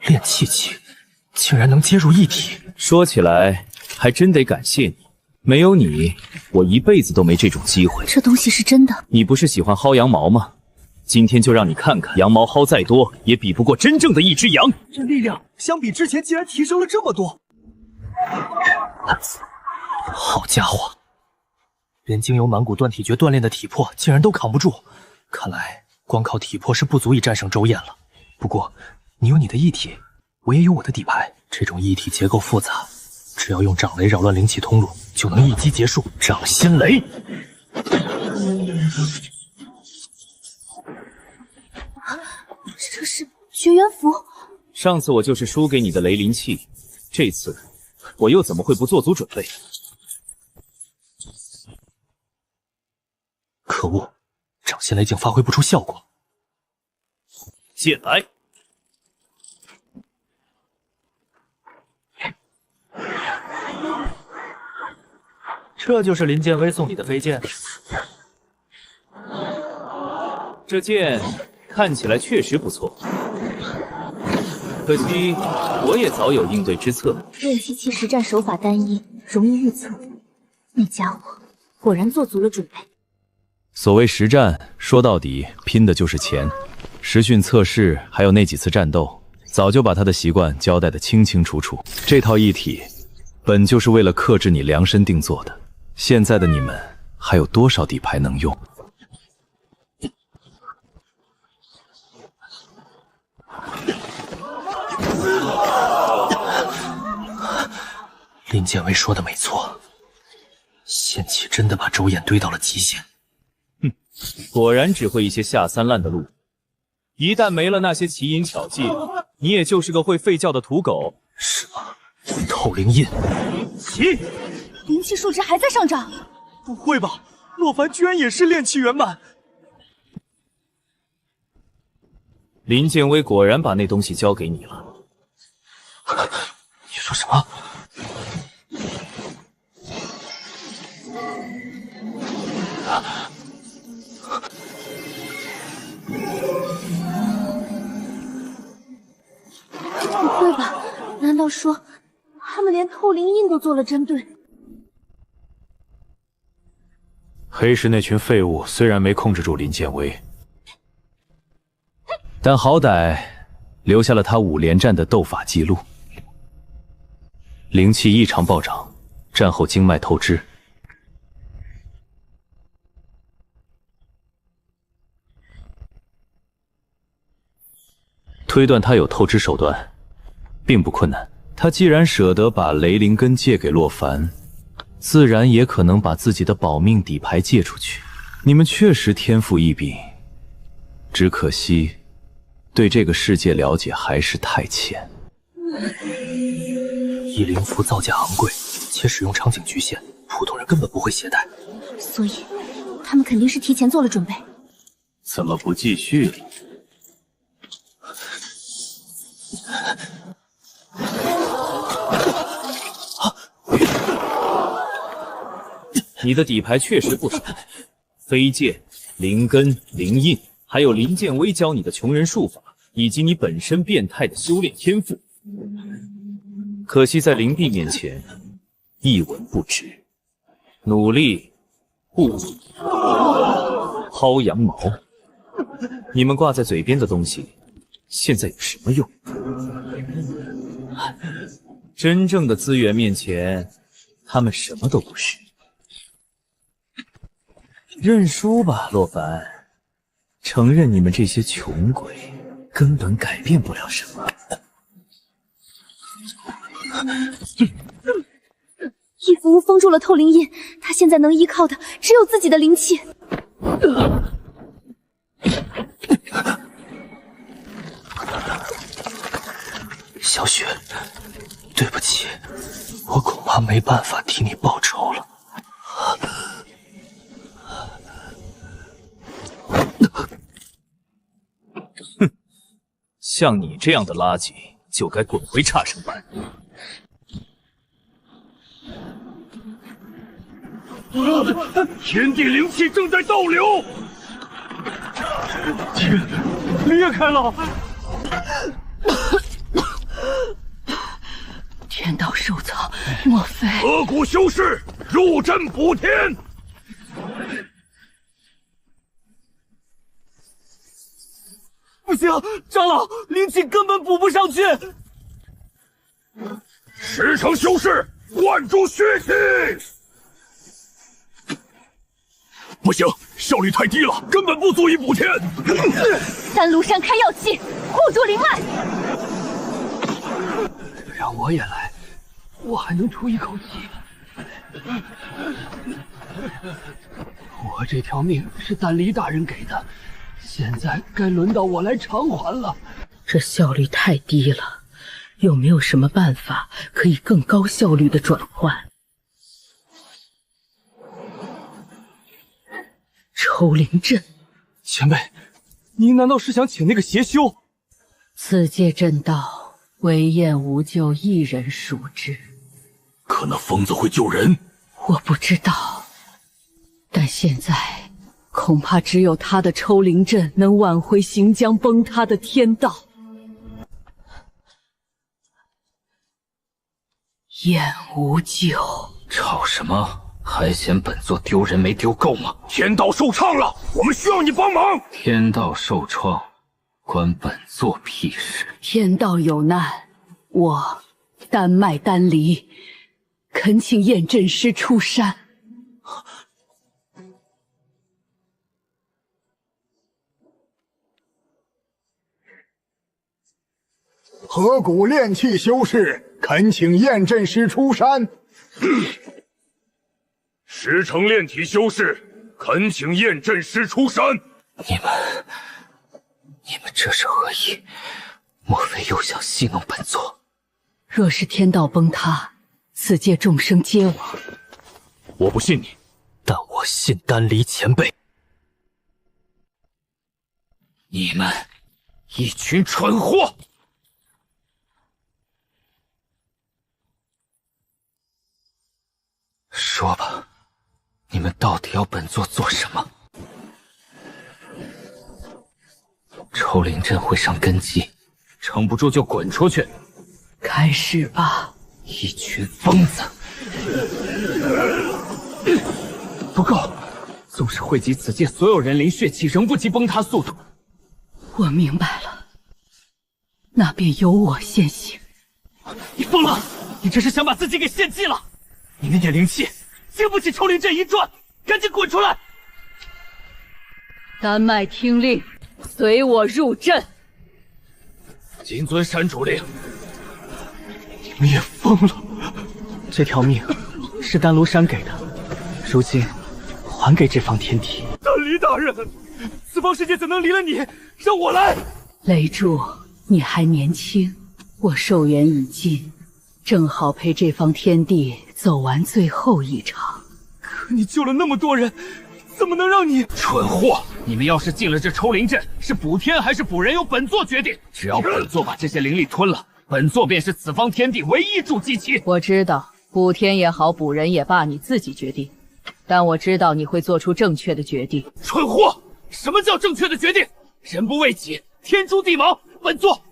炼气器竟然能接入一体，说起来还真得感谢你，没有你，我一辈子都没这种机会。这东西是真的？你不是喜欢薅羊毛吗？今天就让你看看，羊毛薅再多，也比不过真正的一只羊。这力量相比之前竟然提升了这么多。好家伙，连经由满骨断体诀锻炼的体魄竟然都扛不住，看来光靠体魄是不足以战胜周燕了。不过你有你的一体，我也有我的底牌，这种一体结构复杂，只要用掌雷扰乱灵气通路，就能一击结束。掌心雷！这是绝缘符。上次我就是输给你的雷灵气，这次我又怎么会不做足准备？可恶，掌心雷竟发挥不出效果。进来。这就是林建威送你的飞剑。这剑看起来确实不错，可惜我也早有应对之策。炼气器实战手法单一，容易预测。那家伙果然做足了准备。所谓实战，说到底拼的就是钱。实训测试还有那几次战斗，早就把他的习惯交代得清清楚楚。这套一体本就是为了克制你量身定做的，现在的你们还有多少底牌能用？林建威说的没错，仙气真的把周燕堆到了极限。哼，果然只会一些下三滥的路。一旦没了那些奇淫巧技，你也就是个会吠叫的土狗。什么？透灵印？咦，灵气数值还在上涨？不会吧？洛凡居然也是炼气圆满？林建威果然把那东西交给你了。你说什么？不会吧？难道说他们连透灵印都做了针对？黑石那群废物虽然没控制住林建威，但好歹留下了他5连战的斗法记录。灵气异常暴涨，战后经脉透支。推断他有透支手段，并不困难。他既然舍得把雷灵根借给洛凡，自然也可能把自己的保命底牌借出去。你们确实天赋异禀，只可惜对这个世界了解还是太浅。异灵符造价昂贵，且使用场景局限，普通人根本不会携带。所以他们肯定是提前做了准备。怎么不继续？你的底牌确实不少，飞剑、灵根、灵印，还有林剑威教你的穷人术法，以及你本身变态的修炼天赋。可惜在灵璧面前，一文不值。努力不薅羊毛，你们挂在嘴边的东西，现在有什么用？真正的资源面前，他们什么都不是。认输吧，洛凡，承认你们这些穷鬼根本改变不了什么。易服务封住了透灵印，他现在能依靠的只有自己的灵气。小雪，对不起，我恐怕没办法替你报仇了。哼，像你这样的垃圾，就该滚回差生班。天地灵气正在倒流，天裂开了！天道受草，莫非河谷修士入阵补天？不行，长老，灵气根本补不上去。石城修士灌注血气！不行，效率太低了，根本不足以补天。丹庐山开药气，护住灵脉。让我也来，我还能出一口气。我这条命是丹离大人给的，现在该轮到我来偿还了。这效率太低了，有没有什么办法可以更高效率的转换？抽灵阵，前辈，您难道是想请那个邪修？此界阵道，唯燕无救一人熟知。可那疯子会救人？我不知道，但现在恐怕只有他的抽灵阵能挽回行将崩塌的天道。燕无救，吵什么？还嫌本座丢人没丢够吗？天道受创了，我们需要你帮忙。天道受创，关本座屁事。天道有难，我丹麦丹离，恳请验阵师出山。河谷炼气修士恳请验阵师出山。石城炼体修士恳请验阵师出山。你们这是何意？莫非又想戏弄本座？若是天道崩塌，此界众生皆亡。我不信你，但我信丹离前辈。你们一群蠢货！说吧，你们到底要本座做什么？抽灵阵会上根基，撑不住就滚出去。开始吧！一群疯子！不够，纵使汇集此界所有人灵血气，仍不及崩塌速度。我明白了，那便由我先行。你疯了！你这是想把自己给献祭了？你那点灵气经不起抽灵阵一转，赶紧滚出来！丹麦听令，随我入阵。谨遵山主令。你们也疯了！这条命是丹庐山给的，如今还给这方天地。丹离大人，此方世界怎能离了你？让我来。雷柱，你还年轻，我寿元已尽，正好陪这方天地走完最后一场。可你救了那么多人，怎么能让你……蠢货！你们要是进了这抽灵阵，是补天还是补人，由本座决定。只要本座把这些灵力吞了，本座便是此方天地唯一筑基期。我知道，补天也好，补人也罢，你自己决定。但我知道你会做出正确的决定。蠢货！什么叫正确的决定？人不为己，天诛地亡。本座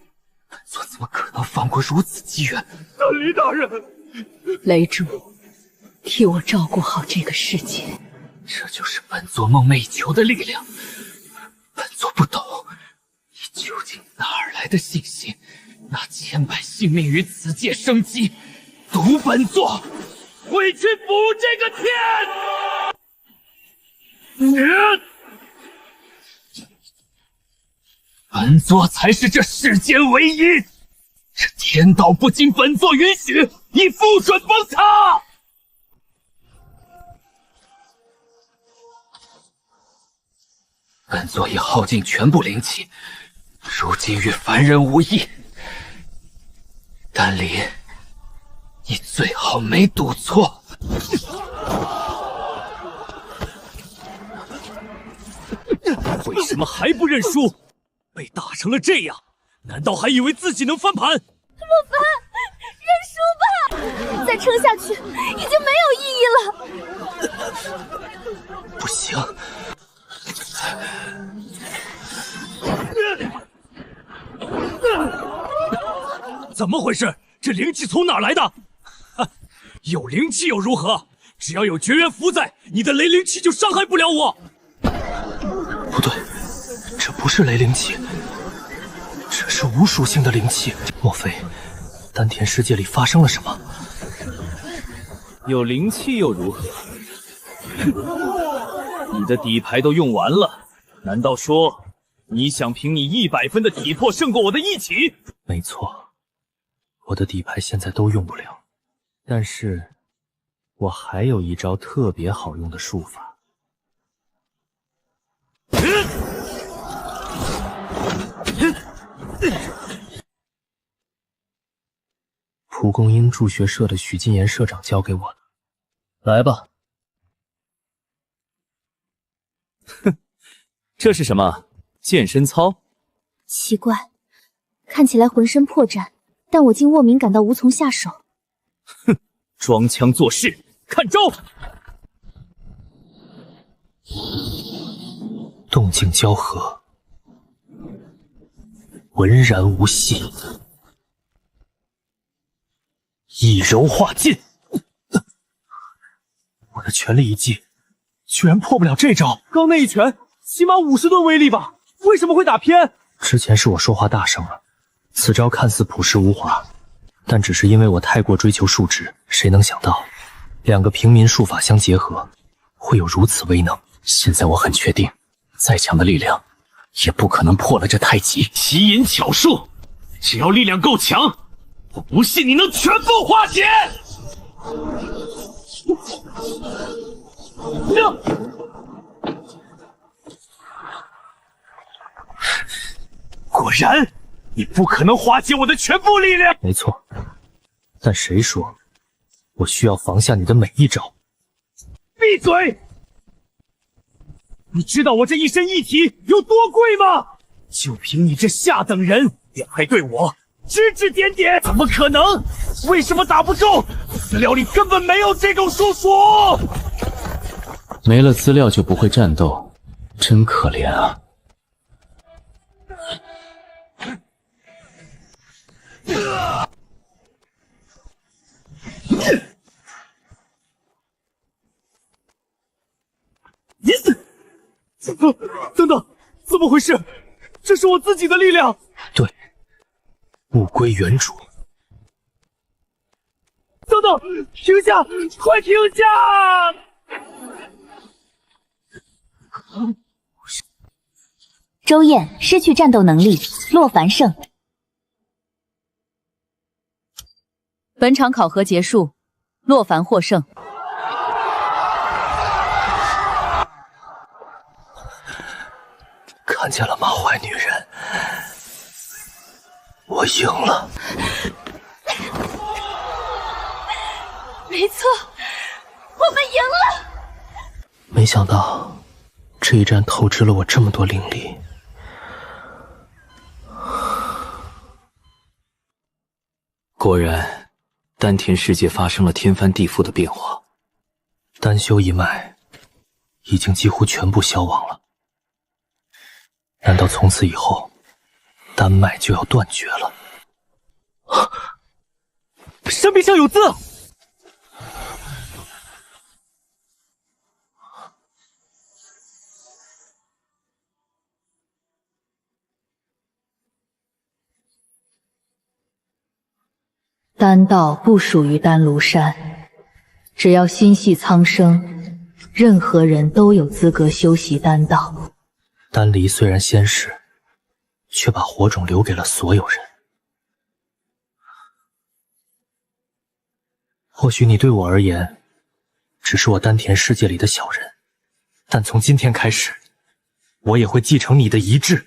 怎么可能放过如此机缘？丹离大人，雷主，替我照顾好这个世界。这就是本座梦寐以求的力量。本座不懂，你究竟哪儿来的信心？拿千百性命于此界生机，赌本座会去补这个天！本座才是这世间唯一，这天道不经本座允许，已不准崩塌。本座已耗尽全部灵气，如今与凡人无异。丹离，你最好没赌错。为什么还不认输？被打成了这样，难道还以为自己能翻盘？洛凡，认输吧！再撑下去已经没有意义了。不行。怎么回事？这灵气从哪来的？有灵气又如何？只要有绝缘符在，你的雷灵气就伤害不了我。不对，这不是雷灵气，这是无属性的灵气。莫非丹田世界里发生了什么？有灵气又如何？你的底牌都用完了，难道说你想凭你100分的体魄胜过我的一起？没错，我的底牌现在都用不了，但是我还有一招特别好用的术法。蒲公英助学社的许金岩社长教给我的。来吧。哼，这是什么？健身操？奇怪，看起来浑身破绽，但我竟莫名感到无从下手。哼，装腔作势，看招！动静交合，浑然无隙，以柔化劲。我的全力一击，居然破不了这招。刚那一拳起码50吨威力吧？为什么会打偏？之前是我说话大声了。此招看似朴实无华，但只是因为我太过追求数值。谁能想到，两个平民术法相结合，会有如此威能？现在我很确定，再强的力量，也不可能破了这太极。奇淫巧术，只要力量够强，我不信你能全部化解。果然，你不可能化解我的全部力量。没错，但谁说我需要防下你的每一招？闭嘴！你知道我这一身一体有多贵吗？就凭你这下等人，也还对我指指点点？怎么可能？为什么打不中？资料里根本没有这种术数。没了资料就不会战斗，真可怜啊！等等，怎么回事？这是我自己的力量。对，物归原主。等等，停下！快停下！周燕失去战斗能力，洛凡胜。本场考核结束，洛凡获胜。看见了吗，坏女人？我赢了。没错，我们赢了。没想到这一战透支了我这么多灵力。果然，丹田世界发生了天翻地覆的变化。丹修一脉已经几乎全部消亡了。难道从此以后，丹脉就要断绝了？山壁上有字。丹道不属于丹庐山，只要心系苍生，任何人都有资格修习丹道。丹离虽然仙逝，却把火种留给了所有人。或许你对我而言，只是我丹田世界里的小人，但从今天开始，我也会继承你的遗志。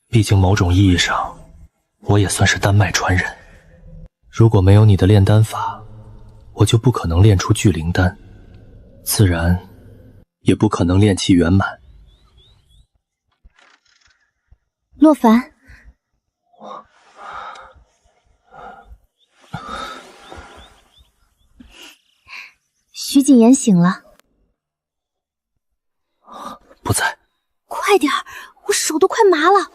毕竟某种意义上，我也算是丹脉传人。如果没有你的炼丹法，我就不可能炼出聚灵丹，自然也不可能炼气圆满。洛凡，徐谨言醒了，不在。快点儿，我手都快麻了。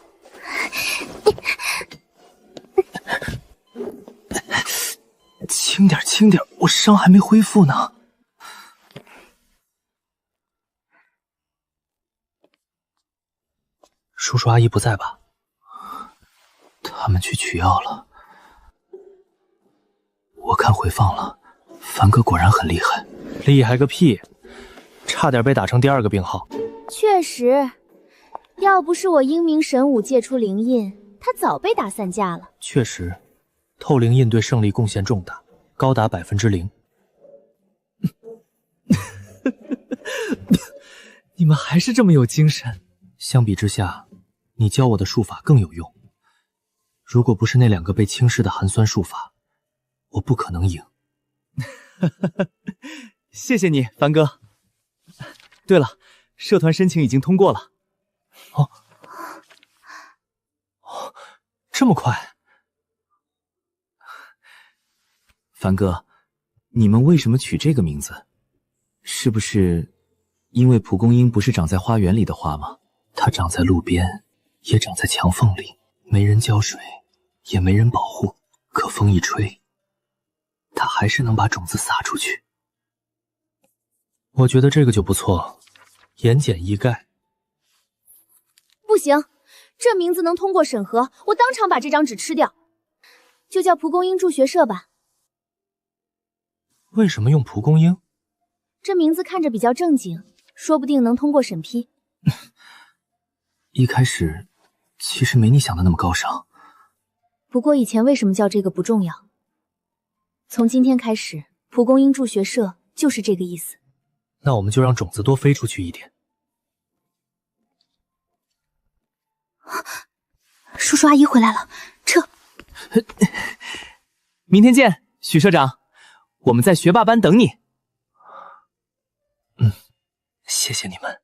轻点，轻点，我伤还没恢复呢。叔叔阿姨不在吧？他们去取药了。我看回放了，凡哥果然很厉害。厉害个屁！差点被打成第2个病号。确实，要不是我英明神武借出灵印，他早被打散架了。确实，透灵印对胜利贡献重大，高达0%。你们还是这么有精神。相比之下，你教我的术法更有用。如果不是那2个被轻视的寒酸术法，我不可能赢。谢谢你，凡哥。对了，社团申请已经通过了。哦，这么快？凡哥，你们为什么取这个名字？是不是因为蒲公英不是长在花园里的花吗？它长在路边，也长在墙缝里，没人浇水，也没人保护，可风一吹，它还是能把种子撒出去。我觉得这个就不错，言简意赅。不行，这名字能通过审核，我当场把这张纸吃掉。就叫蒲公英助学社吧。为什么用蒲公英？这名字看着比较正经，说不定能通过审批。一开始其实没你想的那么高尚。不过以前为什么叫这个不重要。从今天开始，蒲公英助学社就是这个意思。那我们就让种子多飞出去一点。叔叔阿姨回来了，撤。明天见，许社长，我们在学霸班等你。谢谢你们。